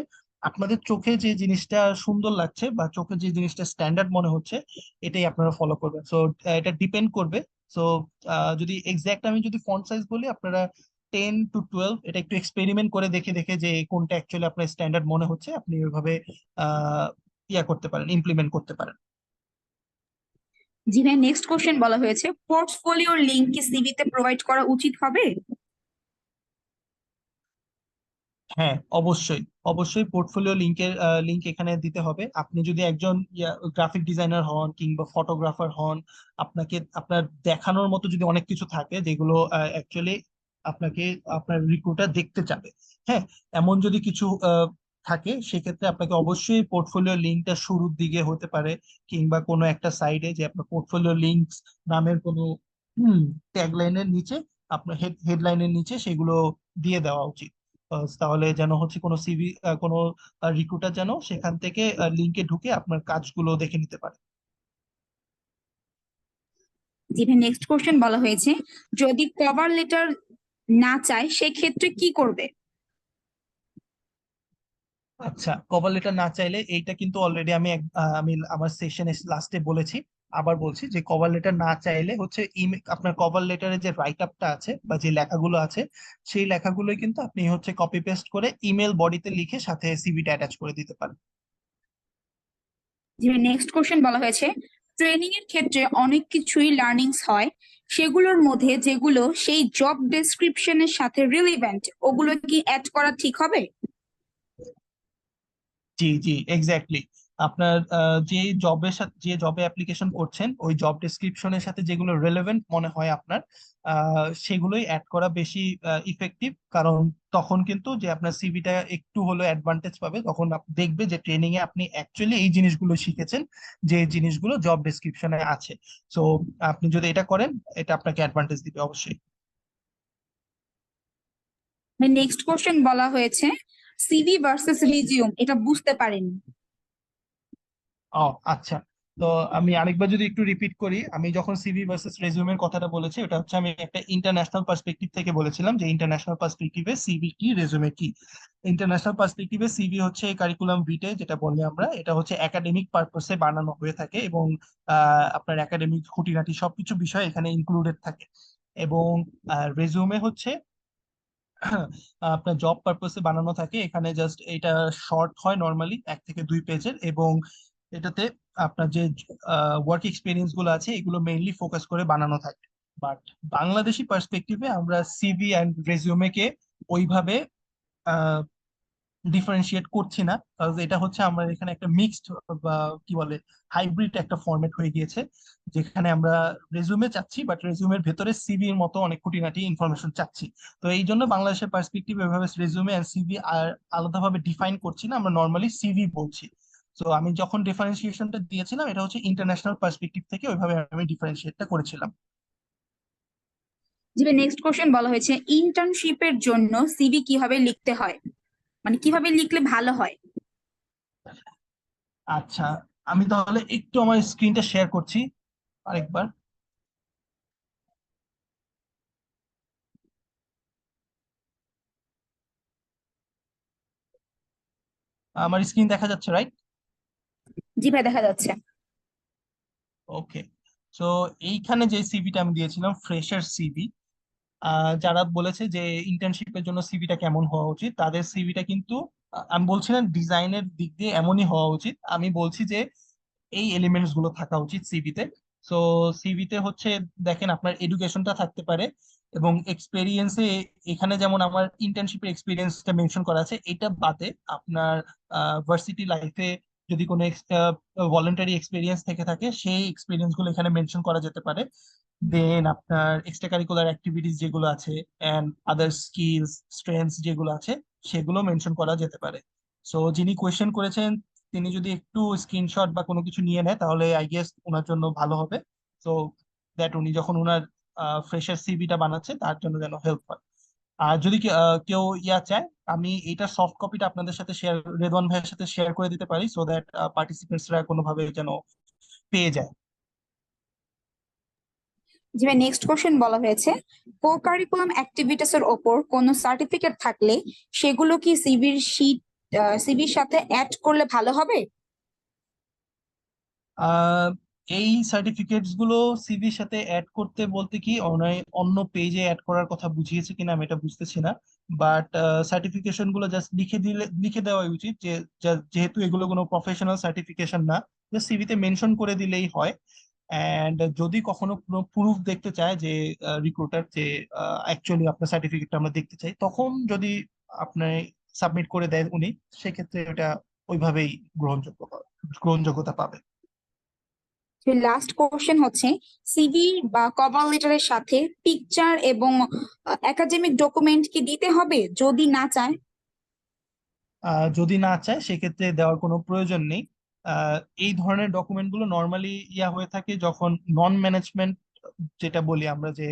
আপনাদের চোখে যে জিনিসটা সুন্দর লাগছে বা চোখে যে জিনিসটা স্ট্যান্ডার্ড মনে হচ্ছে, এটাই আপনারা ফলো করবেন। সো এটা ডিপেন্ড করবে। সো যদি এক্সাক্ট আমি যদি ফন্ট সাইজ বলি, আপনারা 10 to 12 এটা একটু এক্সপেরিমেন্ট করে দেখে দেখে যে কোনটা অ্যাকচুয়ালি আপনার স্ট্যান্ডার্ড মনে হচ্ছে, আপনি ওইভাবে আহ ইয়া করতে পারেন, ইমপ্লিমেন্ট করতে পারেন। জি ভাই, নেক্সট কোশ্চেন বলা হয়েছে পোর্টফোলিওর লিংক কি সিভিতে প্রোভাইড করা উচিত হবে? হ্যাঁ, অবশ্যই। অবশ্যই পোর্টফোলিও লিংক এখানে দিতে হবে। আপনি যদি একজন গ্রাফিক ডিজাইনার হন কিংবা ফটোগ্রাফার হন, আপনাকে আপনার দেখানোর মতো যদি অনেক কিছু থাকে যেগুলো অ্যাকচুয়ালি আপনাকে আপনার রিক্রুটার দেখতে চাবে, হ্যাঁ, এমন যদি কিছু থাকে, সেক্ষেত্রে আপনাকে অবশ্যই পোর্টফোলিও লিঙ্কটা শুরুর দিকে হতে পারে কিংবা কোনো একটা সাইডে যে আপনার পোর্টফোলিও লিঙ্কস নামের কোনো ট্যাগলাইনের নিচে, আপনার হেডলাইনের নিচে সেগুলো দিয়ে দেওয়া উচিত। তাহলে যেন হচ্ছে কোনো সিভি, কোনো রিক্রুটার যেন সেখান থেকে লিঙ্কে ঢুকে আপনার কাজগুলো দেখে নিতে পারে। জি ভাই, নেক্সট কোশ্চেন বলা হয়েছে যদি কভার লেটার না চায় সেক্ষেত্রে কি করবে? আচ্ছা, কভার লেটার না চাইলে এইটা কিন্তু অলরেডি আমি আমার সেশনে লাস্টে বলেছি, আবার বলছি যে কভার লেটার না চাইলে হচ্ছে আপনার কভার লেটারে যে রাইট আপটা আছে বা যে লেখাগুলো আছে, সেই লেখাগুলোই কিন্তু আপনি হচ্ছে কপি পেস্ট করে ইমেল বডিতে লিখে সাথে সিভিটা অ্যাটাচ করে দিতে পারেন। জি ভাই, নেক্সট কোশ্চেন বলা হয়েছে ট্রেনিং এর ক্ষেত্রে অনেক কিছুই লার্নিংস হয়, সেগুলোর মধ্যে যেগুলো সেই জব ডেসক্রিপশনের সাথে রিলেভেন্ট ওগুলো কি অ্যাড করা ঠিক হবে? জি জি, এক্স্যাক্টলি। আপনার যে জবের সাথে, যে জবে অ্যাপ্লিকেশন করছেন, ওই জব ডেসক্রিপশনের সাথে যেগুলো রেলেভেন্ট মনে হয় আপনার, সেগুলোই অ্যাড করা বেশি ইফেক্টিভ। কারণ তখন কিন্তু যে আপনার সিভিটা একটু হলো অ্যাডভান্টেজ পাবে, তখন দেখবে যে ট্রেনিং এ আপনি অ্যাকচুয়ালি এই জিনিসগুলো শিখেছেন, যে জিনিসগুলো জব ডেসক্রিপশনে আছে। সো আপনি যদি এটা করেন, এটা আপনাকে অ্যাডভান্টেজ দিবে অবশ্যই। নেক্সট কোশ্চেন বলা হয়েছে সিভি ভার্সেস রিজিউম, এটা বুঝতে পারেনি। ও আচ্ছা, তো আমি আরেকবার যদি একটু রিপিট করি, আমি যখন সিভি ভার্সেস রেজিউমের কথাটা বলেছি, ওটা হচ্ছে আমি একটা ইন্টারন্যাশনাল পার্সপেক্টিভ থেকে বলেছিলাম যে ইন্টারন্যাশনাল পার্সপেক্টিভে সিভি কি, রেজিউমে কি। ইন্টারন্যাশনাল পার্সপেক্টিভে সিভি হচ্ছে কারিকুলাম ভিটে যেটা বলি আমরা, এটা হচ্ছে একাডেমিক পারপাসে বানানো হয়ে থাকে এবং আপনার একাডেমিক খুঁটিনাটি সবকিছু বিষয় এখানে ইনক্লুডেড থাকে। এবং রেজিউমে হচ্ছে আপনার জব পারপসে বানানো থাকে। এখানে জাস্ট এটা শর্ট হয় নর্মালি 1 থেকে 2 পেজের, এবং এটাতে আপনার যে ওয়ার্ক এক্সপিরিয়েন্স গুলো আছে এগুলো মেইনলি ফোকাস করে বানানো থাকে। বাট বাংলাদেশি পার্সপেক্টিভে আমরা সিভি অ্যান্ড রেজিউমে কে ওইভাবে ডিফারেন্সিয়েট করছি না, কারণ এটা হচ্ছে আমরা এখানে একটা মিক্সড বা কি বলে হাইব্রিড একটা ফরম্যাট হয়ে গিয়েছে, যেখানে আমরা রেজুমে চাচ্ছি বাট রেজুমের ভেতরে সিভি এর মতো অনেক খুঁটিনাটি ইনফরমেশন চাচ্ছি। তো এই জন্য বাংলাদেশের পার্সপেক্টিভ এভাবে রেজুমে আর সিভি আর আলাদাভাবে ডিফাইন করছি না, আমরা নর্মালি সিভি বলছি। তো আমি যখন ডিফারেন্সিয়েশনটা দিয়েছিলাম, এটা হচ্ছে ইন্টারন্যাশনাল পার্সপেক্টিভ থেকে ওইভাবে আমি ডিফারেন্সিয়েটটা করেছিলাম। জি ভাই, নেক্সট কোশ্চেন বলা হয়েছে ইন্টার্নশিপের জন্য সিভি কিভাবে লিখতে হয়, মানে কিভাবে লিখলে ভালো হয়? আচ্ছা, আমি তাহলে একটু আমার স্ক্রিনটা শেয়ার করছি আরেকবার। আমার স্ক্রিন দেখা যাচ্ছে, রাইট? জি ভাই, দেখা যাচ্ছে। ওকে। সো এইখানে যে সিভিটা আমি দিয়েছিলাম, ফ্রেশার সিভি, যারা বলেছে যে ইন্টার্নশিপের জন্য সিভিটা কেমন হওয়া উচিত, তাদের সিভিটা কিন্তু আমি বলছি না ডিজাইনের দিক দিয়ে এমনই হওয়া উচিত, আমি বলছি যে এই এলিমেন্টস গুলো থাকা উচিত সিভিতে। সো সিভিতে হচ্ছে দেখেন আপনার এডুকেশনটা থাকতে পারে এবং এক্সপেরিয়েন্সে, এখানে যেমন আমার ইন্টার্নশিপের এক্সপিরিয়েন্সটা মেনশন করা আছে, এটা বাদে আপনার ভার্সিটি লাইফে যদি কোনো ভলেন্টারি এক্সপিরিয়েন্স থেকে থাকে, সেই এক্সপিরিয়েন্স গুলো এখানে মেনশন করা যেতে পারে। দেন আপনার এক্সট্রা কারিকুলার অ্যাক্টিভিটিস যেগুলো আছে এন্ড আদার স্কিলস স্ট্রেংথস যেগুলো আছে, সেগুলো মেনশন করা যেতে পারে। সো যিনি কোয়েশ্চেন করেছেন, তিনি যদি একটু স্ক্রিনশট বা কোনো কিছু নিয়ে নেয়, তাহলে আই গেস ওনার জন্য ভালো হবে। সো দ্যাট উনি যখন ওনার ফ্রেশার সিভিটা বানাচ্ছে, তার জন্য যেন হেল্প হয়। আর যদি কেউ চায়, আমি এইটার সফট কপিটা আপনাদের সাথে শেয়ার, রেদওয়ান ভাইয়ের সাথে শেয়ার করে দিতে পারি, সো দ্যাট পার্টিসিপেন্টসরা কোনোভাবে যেন পেয়ে যায়। যে নেক্সট কোশ্চেন বলা হয়েছে, কো কারিকুলাম অ্যাক্টিভিটিস এর ওপর কোনো সার্টিফিকেট থাকলে সেগুলো কি সিভির সাথে অ্যাড করলে ভালো হবে? আহ, এই সার্টিফিকেটস গুলো সিভির সাথে অ্যাড করতে বলতে কি অন্য পেজে অ্যাড করার কথা বুঝিয়েছে কিনা আমি এটা বুঝতেছি না, বাট সার্টিফিকেশন গুলো জাস্ট লিখে দেওয়াই উচিত যে যেহেতু এগুলো কোনো প্রফেশনাল সার্টিফিকেশন না, জাস্ট সিভিতে মেনশন করে দিলেই হয়। অ্যান্ড যদি কখনো কোনো প্রুফ দেখতে চায় যে রিক্রুটার, যে অ্যাকচুয়ালি আপনার সার্টিফিকেটটা আমরা দেখতে চাই, তখন যদি আপনি সাবমিট করে দেয় উনি, সেক্ষেত্রে এটা ওইভাবেই গ্রহণযোগ্যতা পাবে। লাস্ট কোশ্চেন হচ্ছে, সিভি বা কভার লেটারের সাথে পিকচার এবং একাডেমিক ডকুমেন্ট কি দিতে হবে যদি না চায়? যদি না চায় সেক্ষেত্রে দেওয়ার কোনো প্রয়োজন নেই। আহ, এই ধরনের ডকুমেন্ট গুলো নর্মালি হয়ে থাকে যখন নন ম্যানেজমেন্ট, যেটা বলি আমরা, যে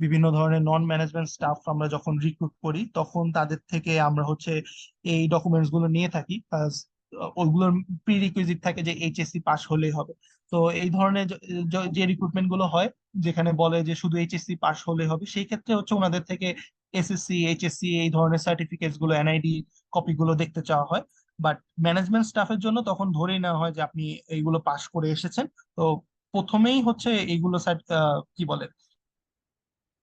বিভিন্ন ধরনের নন ম্যানেজমেন্ট স্টাফ আমরা যখন রিক্রুট করি তখন তাদের থেকে আমরা হচ্ছে এই ডকুমেন্টস গুলো নিয়ে থাকি। ওইগুলোর প্রি রিকুইজিট থাকে যে এইচএসসি পাস হলেই হবে। তো এই ধরনের যে রিক্রুটমেন্ট গুলো হয়, যেখানে বলে যে শুধু এইচএসসি পাস হলেই হবে, সেই ক্ষেত্রে হচ্ছে ওনাদের থেকে এসএসসি, এইচএসসি এই ধরনের সার্টিফিকেটস গুলো, এনআইডি কপি গুলো দেখতে চাওয়া হয়। বাট ম্যানেজমেন্ট স্টাফের জন্য তখন ধরেই নেওয়া হয় যে আপনি এইগুলো পাস করে এসেছেন। তো প্রথমেই হচ্ছে এইগুলো কি বলে,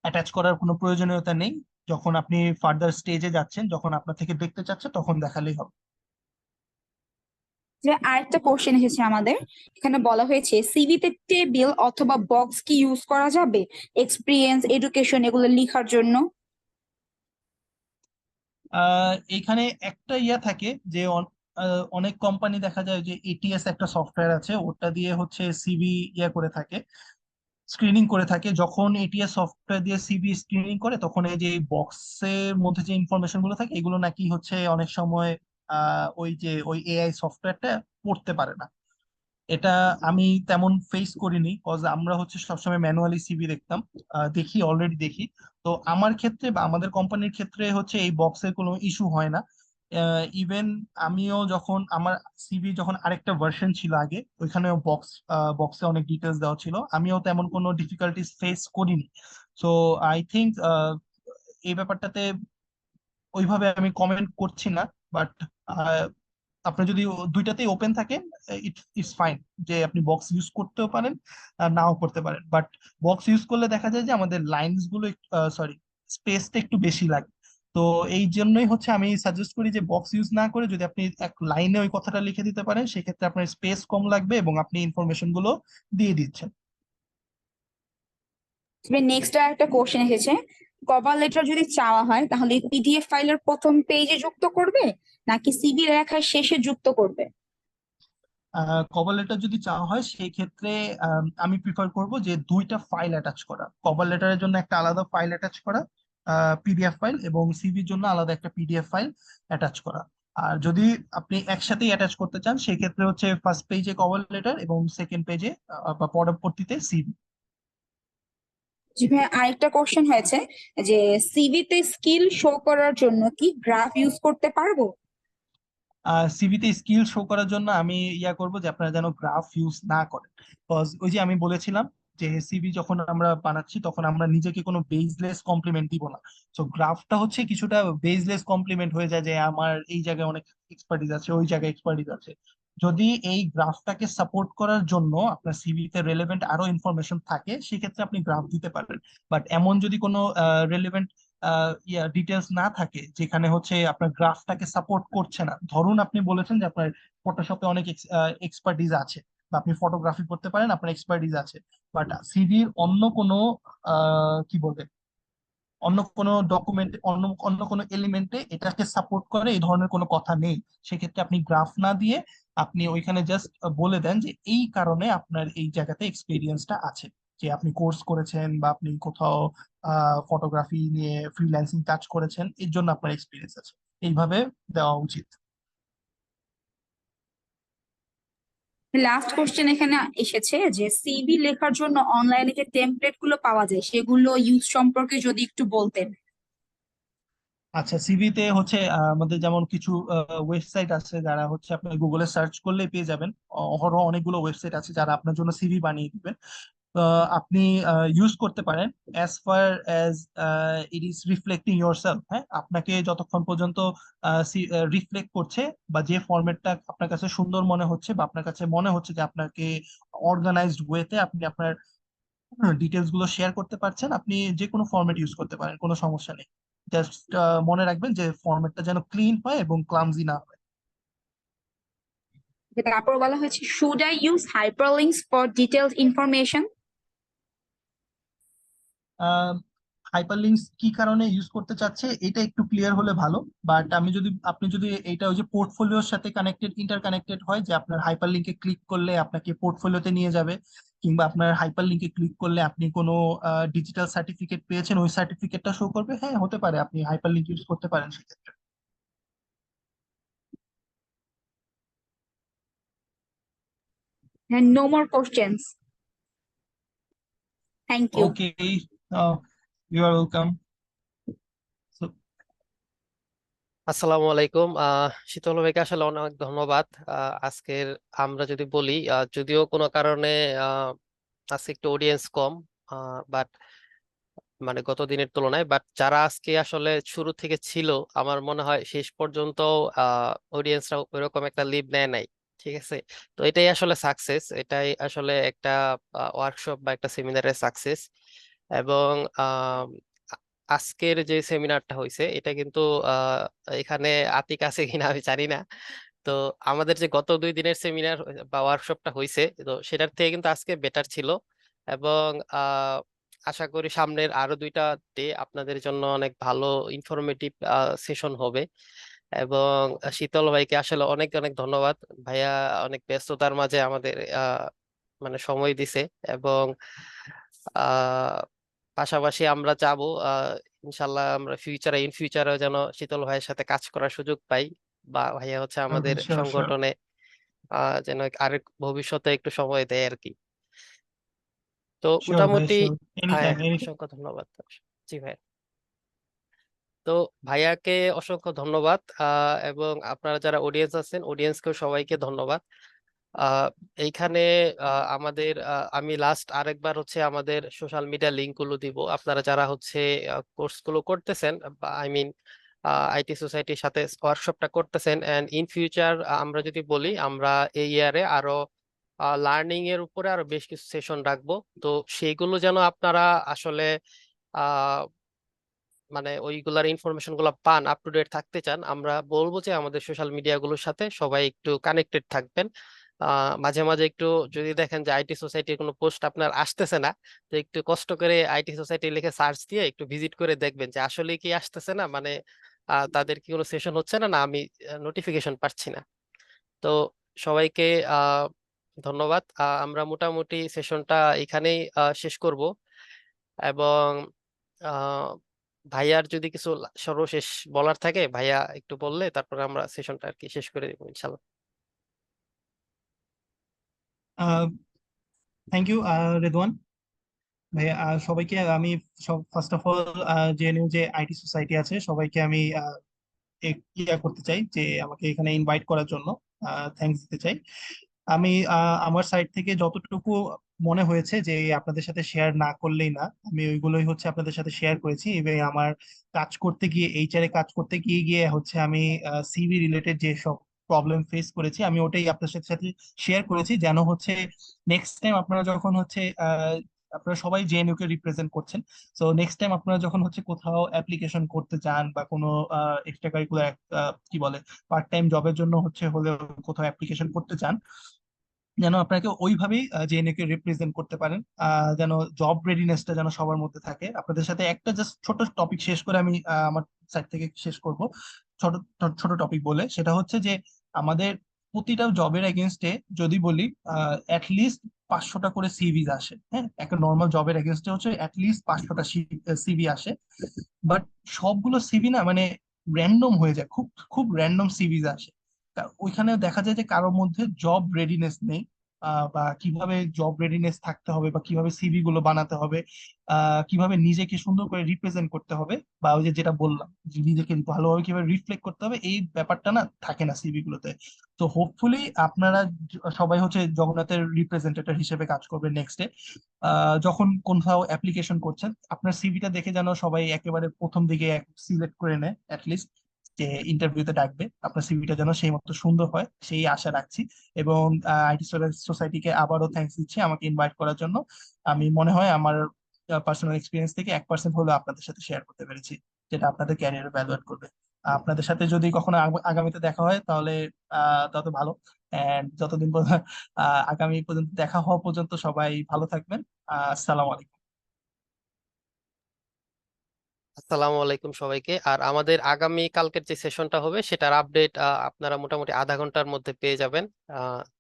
অ্যাটাচ করার কোনো প্রয়োজনীয়তা নেই। যখন আপনি ফার্দার স্টেজে যাচ্ছেন, যখন আপনার থেকে দেখতে চাচ্ছে, তখন দেখালেই হবে। যে আরেকটা কোশ্চেন এসেছে আমাদের, এখানে বলা হয়েছে সিভিতে টেবিল অথবা বক্স কি ইউজ করা যাবে এক্সপিরিয়েন্স, এডুকেশন এগুলো লেখার জন্য? এখানে একটা থাকে যে অনেক কোম্পানি দেখা যায় যে এটিএস একটা সফটওয়্যার আছে, ওটা দিয়ে হচ্ছে সিভি করে থাকে, স্ক্রিনিং করে থাকে। যখন এটিএস সফটওয়্যার দিয়ে সিভি স্ক্রিনিং করে, তখন এই যে বক্সের মধ্যে যে ইনফরমেশন গুলো থাকে, এগুলো নাকি হচ্ছে অনেক সময় ওই এআই সফটওয়্যারটা পড়তে পারে না। এটা আমি তেমন ফেস করিনি, কজ আমরা হচ্ছে সবসময় ম্যানুয়ালি সিভি দেখতাম, অলরেডি দেখি। তো আমার ক্ষেত্রে বা আমাদের কোম্পানির ক্ষেত্রে হচ্ছে এই বক্সের কোনো ইস্যু হয় না। ইভেন আমিও যখন আমার সিভি যখন আরেকটা ভার্সন ছিল আগে, ওইখানেও বক্সে অনেক ডিটেলস দেওয়া ছিল, আমিও তেমন কোনো ডিফিকাল্টিস ফেস করিনি। সো আই থিঙ্ক এই ব্যাপারটাতে ওইভাবে আমি কমেন্ট করছি না। বাট আপনি যদি দুইটাতেই ওপেন থাকেন, ইটস ফাইন, যে আপনি বক্স ইউজ করতেও পারেন আর নাও করতে পারেন। বাট বক্স ইউজ করলে দেখা যায় যে আমাদের লাইনস গুলো, সরি, স্পেসটা একটু বেশি লাগে। তো এই জন্যই হচ্ছে আমি সাজেস্ট করি যে বক্স ইউজ না করে যদি আপনি এক লাইনে ওই কথাটা লিখে দিতে পারেন, সেক্ষেত্রে আপনার স্পেস কম লাগবে এবং আপনি ইনফরমেশন গুলো দিয়ে দিচ্ছেন। নেক্সট একটা কোশ্চেন এসেছে, কভার লেটার যদি চাওয়া হয় তাহলে পিডিএফ ফাইলের প্রথম পেজে যুক্ত করবে নাকি সিভি লেখার শেষে যুক্ত করবে? কভার লেটার যদি চাওয়া হয় সেই ক্ষেত্রে আমি প্রিফার করব যে দুইটা ফাইল অ্যাটাচ করা, কভার লেটারের জন্য একটা আলাদা ফাইল অ্যাটাচ করা, পিডিএফ ফাইল, এবং সিভির জন্য আলাদা একটা পিডিএফ ফাইল অ্যাটাচ করা। আর যদি আপনি একসাথেই অ্যাটাচ করতে চান, সেই ক্ষেত্রে হচ্ছে ফার্স্ট পেজে কভার লেটার এবং সেকেন্ড পেজে বা পরবর্তীতে সিভি। জি ভাই, আরেকটা কোশ্চেন হয়েছে যে সিভিতে স্কিল শো করার জন্য কি গ্রাফ ইউজ করতে পারবো? সিভিতে স্কিল শো করার জন্য আমি করব যে আপনারা যেন গ্রাফ ইউজ না করেন। বিকজ ওই যে আমি বলেছিলাম যে সিভি যখন আমরা বানাচ্ছি তখন আমরা নিজেকে কোনো বেসলেস কমপ্লিমেন্ট দিব না। তো গ্রাফটা হচ্ছে কিছুটা বেসলেস কমপ্লিমেন্ট হয়ে যায়, যে আমার এই জায়গায় অনেক এক্সপার্টিস আছে, ওই জায়গায় এক্সপার্টিস আছে। যদি এই গ্রাফটাকে সাপোর্ট করার জন্য আপনার সিভিতে রেলেভেন্ট আরো ইনফরমেশন থাকে, সেক্ষেত্রে আপনি গ্রাফ দিতে পারেন। বাট এমন যদি কোনো রেলেভেন্ট ডিটেলস না থাকে যেখানে হচ্ছে আপনার গ্রাফটাকে সাপোর্ট করছে না, ধরুন আপনি বলেছেন যে আপনার ফটোশপে অনেক এক্সপার্টিজ আছে বা আপনি ফটোগ্রাফি করতে পারেন, আপনার এক্সপার্টিজ আছে, বাট সিভির অন্য কোনো কি বলবে, অন্য কোনো ডকুমেন্ট, অন্য অন্য কোনো এলিমেন্টে এটাকে সাপোর্ট করে এই ধরনের কোনো কথা নেই, সেক্ষেত্রে আপনি গ্রাফ না দিয়ে আপনি ওইখানে জাস্ট বলে দেন যে এই কারণে আপনার এই জায়গাতে এক্সপিরিয়েন্সটা আছে, যে আপনি কোর্স করেছেন বা আপনি কোথাও ফটোগ্রাফি নিয়ে ফ্রিল্যান্সিং কাজ করেছেন, এর জন্য আপনার এক্সপিরিয়েন্স আছে, এইভাবে দেওয়া উচিত। লাস্ট কোশ্চেন এখানে এসেছে যে সিভি লেখার জন্য অনলাইনে যে টেমপ্লেট গুলো পাওয়া যায় সেগুলো ইউজ সম্পর্কে যদি একটু বলতেন। আচ্ছা, সিভিতে হচ্ছে আমাদের যেমন কিছু ওয়েবসাইট আছে যারা হচ্ছে আপনি গুগলে সার্চ করলেই পেয়ে যাবেন। অহরহ অনেকগুলো ওয়েবসাইট আছে যারা আপনার জন্য সিভি বানিয়ে দিবেন। আপনি ইউজ করতে পারেন as far as it is reflecting your self. হ্যাঁ, আপনাকে যতক্ষণ পর্যন্ত রিফ্লেক্ট করছে বা যে ফরম্যাটটা আপনার কাছে সুন্দর মনে হচ্ছে বা আপনার কাছে মনে হচ্ছে যে আপনাকে অর্গানাইজড ওয়েতে আপনি আপনার ডিটেলস গুলো শেয়ার করতে পারছেন, আপনি যে কোনো ফরম্যাট ইউজ করতে পারেন, কোনো সমস্যা নেই। জাস্ট মনে রাখবেন যে ফরম্যাটটা যেন ক্লিন হয় এবং ক্লামজি না হয়। তারপর বলা হয়েছে should I use hyperlinks for detailed information. Hyperlinks কি কারণে ইউজ করতে চাচ্ছে এটা একটু ক্লিয়ার হলে ভালো। বাট আপনি যদি এটা ওই যে পোর্টফোলিওর সাথে কানেক্টেড, ইন্টারকানেক্টেড হয়, যে আপনার হাইপারলিংকে ক্লিক করলে আপনাকে পোর্টফোলিওতে নিয়ে যাবে, কিংবা আপনার হাইপারলিংকে ক্লিক করলে আপনি কোনো ডিজিটাল সার্টিফিকেট পেয়েছেন, ওই সার্টিফিকেটটা শো করবে, হ্যাঁ হতে পারে আপনি হাইপারলিংক ইউজ করতে পারেন সেক্ষেত্রে। No more questions, thank you. Okay, you are welcome. আসসালামু আলাইকুম। শীতল ভাইকে আসলে অনেক ধন্যবাদ। আজকের আমরা যদি বলি, যদিও কোনো কারণে আহ, আজকে একটু অডিয়েন্স কম, বাট মানে গত দিনের তুলনায়, বাট যারা আজকে আসলে শুরু থেকে ছিল আমার মনে হয় শেষ পর্যন্ত অডিয়েন্সরা ওইরকম একটা লিভ নেয় নাই। ঠিক আছে, তো এটাই আসলে সাকসেস, এটাই আসলে একটা ওয়ার্কশপ বা একটা সেমিনারের সাকসেস। এবং আহ, আজকের যে সেমিনারটা হয়েছে এটা কিন্তু আহ, এখানে আতিক আছে কিনা আমি জানি না। তো আমাদের যে গত 2 দিনের সেমিনার বা ওয়ার্কশপটা হয়েছে, তো সেটার থেকে কিন্তু আজকে বেটার ছিল। এবং আশা করি সামনের আরো 2টা ডে আপনাদের জন্য অনেক ভালো ইনফরমেটিভ সেশন হবে। এবং শীতল ভাইকে আসলে অনেক অনেক ধন্যবাদ। ভাইয়া অনেক ব্যস্ততার মাঝে আমাদের মানে সময় দিছে। এবং আহ পাশাপাশি আমরা চাবো ইনশাল্লাহ আমরা ইন ফিউচারে যেন শীতল ভাইয়ের সাথে কাজ করার সুযোগ পাই, বা ভাইয়া হচ্ছে আমাদের শিওর শিওর। সংগঠনে যেন আরেক ভবিষ্যতে একটু সময় দেয় আর কি। তো শিওর ভাই, মোটামুটি শিওর, এনি হ্যাঁ, টাইম এনি টাইম। অসংখ্য ধন্যবাদ। জি ভাই। তো ভাইয়াকে অসংখ্য ধন্যবাদ, এবং আপনারা যারা অডিয়েন্স আছেন অডিয়েন্সকেও সবাইকে ধন্যবাদ। আহ, এইখানে আমাদের আমি লাস্ট আরেকবার হচ্ছে আমাদের সোশ্যাল মিডিয়া লিংক গুলো দিব। আপনারা যারা হচ্ছে কোর্স গুলো করতেছেন, আই মিন আইটি সোসাইটির সাথে ওয়ার্কশপটা করতেছেন, এন্ড ইন ফিউচার আমরা যদি বলি আমরা এই ইয়ারে আরো লার্নিং এর উপরে আরো বেশ কিছু সেশন রাখবো। তো সেইগুলো যেন আপনারা আসলে মানে ওইগুলার ইনফরমেশন গুলো পান, আপ টু ডেট থাকতে চান, আমরা বলবো যে আমাদের সোশ্যাল মিডিয়া গুলোর সাথে সবাই একটু কানেক্টেড থাকবেন। মাঝে মাঝে একটু যদি দেখেন যে আইটি সোসাইটির কোনো পোস্ট আপনার আসতেছে না, তো একটু কষ্ট করে আইটি সোসাইটি লিখে সার্চ দিয়ে একটু ভিজিট করে দেখবেন যে আসলে কি আসতেছে না, মানে তাদের কি কোনো সেশন হচ্ছে না, না আমি নোটিফিকেশন পাচ্ছি না। তো সবাইকে আহ ধন্যবাদ। আমরা মোটামুটি সেশনটা এখানেই শেষ করব। এবং আহ ভাইয়ার যদি কিছু সর্বশেষ বলার থাকে ভাইয়া একটু বললে তারপরে আমরা সেশনটা আর কি শেষ করে দেবো ইনশাল্লাহ। থ্যাংক ইউ রেদওয়ান ভাই। সবাইকে আমি ফার্স্ট অফ অল জেএনইউ যে আইটি সোসাইটি আছে সবাইকে আমি ইয়া করতে চাই যে আমাকে এখানে ইনভাইট করার জন্য থ্যাঙ্কস দিতে চাই। আমি আমার সাইড থেকে যতটুকু মনে হয়েছে যে আপনাদের সাথে শেয়ার না করলেই না, আমি ওইগুলোই হচ্ছে আপনাদের সাথে শেয়ার করেছি। এবং আমার কাজ করতে গিয়ে, এইচআর এ কাজ করতে গিয়ে গিয়ে হচ্ছে আমি সিভি রিলেটেড যে সব প্রবলেম ফেস করেছি আমি ওটাই আপনার সাথে সাথে শেয়ার করেছি, যেন হচ্ছে নেক্সট টাইম আপনারা যখন হচ্ছে আপনারা সবাই জেএনইউ কে রিপ্রেজেন্ট করছেন, সো নেক্সট টাইম আপনারা যখন হচ্ছে কোথাও অ্যাপ্লিকেশন করতে চান বা কোনো এক্সট্রা কারিকুলার কি বলে পার্ট টাইম জবের জন্য হচ্ছে হলে কোথাও অ্যাপ্লিকেশন করতে চান, যেন আপনাকে ওইভাবেই জেএনইউ কে রিপ্রেজেন্ট করতে পারেন। যেন জব রেডিনেসটা যেন সবার মধ্যে থাকে। আপনাদের সাথে একটা জাস্ট ছোট টপিক শেষ করে আমি আমার সাইড থেকে শেষ করব ছোট ছোট টপিক বলে, সেটা হচ্ছে যে আমাদের প্রতিটা জবের এগেনস্টে যদি বলি অ্যাটলিস্ট 500টা করে সিভি আসে। হ্যাঁ, একটা নর্মাল জবের এগেনস্টে হচ্ছে অ্যাটলিস্ট 500টা সিভি আসে। বাট সবগুলো সিভি না মানে র্যান্ডম হয়ে যায়, খুব খুব র্যান্ডম সিভিজ আসে। ওইখানে দেখা যায় যে কারোর মধ্যে জব রেডিনেস নেই, বা কিভাবে জব রেডিনেস থাকতে হবে, বা কিভাবে সিভি গুলো বানাতে হবে, কিভাবে নিজেকে সুন্দর করে রিপ্রেজেন্ট করতে হবে, বা ওই যে যেটা বললাম যে নিজেকে ভালোভাবে কিভাবে রিফ্লেক্ট করতে হবে, এই ব্যাপারটা না থাকে না সিভি গুলোতে। তো হোপফুলি আপনারা সবাই হচ্ছে জগন্নাথের রিপ্রেজেন্টেটিভ হিসেবে কাজ করবেন নেক্সটে। যখন কোথাও অ্যাপ্লিকেশন করছেন, আপনার সিভিটা দেখে যেন সবাই একেবারে প্রথম দিকে সিলেক্ট করে নেয় অ্যাটলিস্ট, যে ইন্টারভিউতে ডাকবে, আপনার সিভিটা যেন সেই মতো সুন্দর হয় সেই আশা রাখছি। এবং আইটি সোসাইটিকে আবারও থ্যাঙ্কস দিচ্ছি আমাকে ইনভাইট করার জন্য। আমি মনে হয় আমার পার্সোনাল এক্সপিরিয়েন্স থেকে 1% হলেও আপনাদের সাথে শেয়ার করতে পেরেছি, যেটা আপনাদের ক্যারিয়ারে ভ্যালু অ্যাড করবে। আপনাদের সাথে যদি কখনো আগামীতে দেখা হয় তাহলে তত ভালো। এন্ড যতদিন পর্যন্ত আগামী পর্যন্ত দেখা হওয়া পর্যন্ত সবাই ভালো থাকবেন। আসসালামু আলাইকুম। আসসালামু আলাইকুম সবাইকে। আর আমাদের আগামী কালকের যে সেশনটা হবে সেটার আপডেট আপনারা মোটামুটি আধা ঘন্টার মধ্যে পেয়ে যাবেন।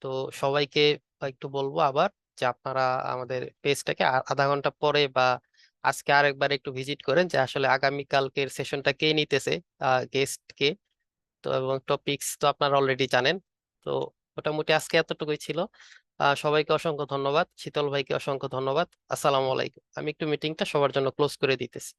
তো সবাইকে একটু বলবো আবার যে আপনারা আমাদের পেজটাকে আধা ঘন্টা পরে বা আজকে আরেকবার একটু ভিজিট করেন যে আসলে আগামী কালকের সেশনটা কে নিতেছে, গেস্ট কে। তো এবং টপিকস তো আপনারা অলরেডি জানেন। তো মোটামুটি আজকে এতটুকুই ছিল। সবাইকে অসংখ্য ধন্যবাদ, শীতল ভাইকে অসংখ্য ধন্যবাদ। আসসালামু আলাইকুম। আমি একটু মিটিংটা সবার জন্য ক্লোজ করে দিতেছি।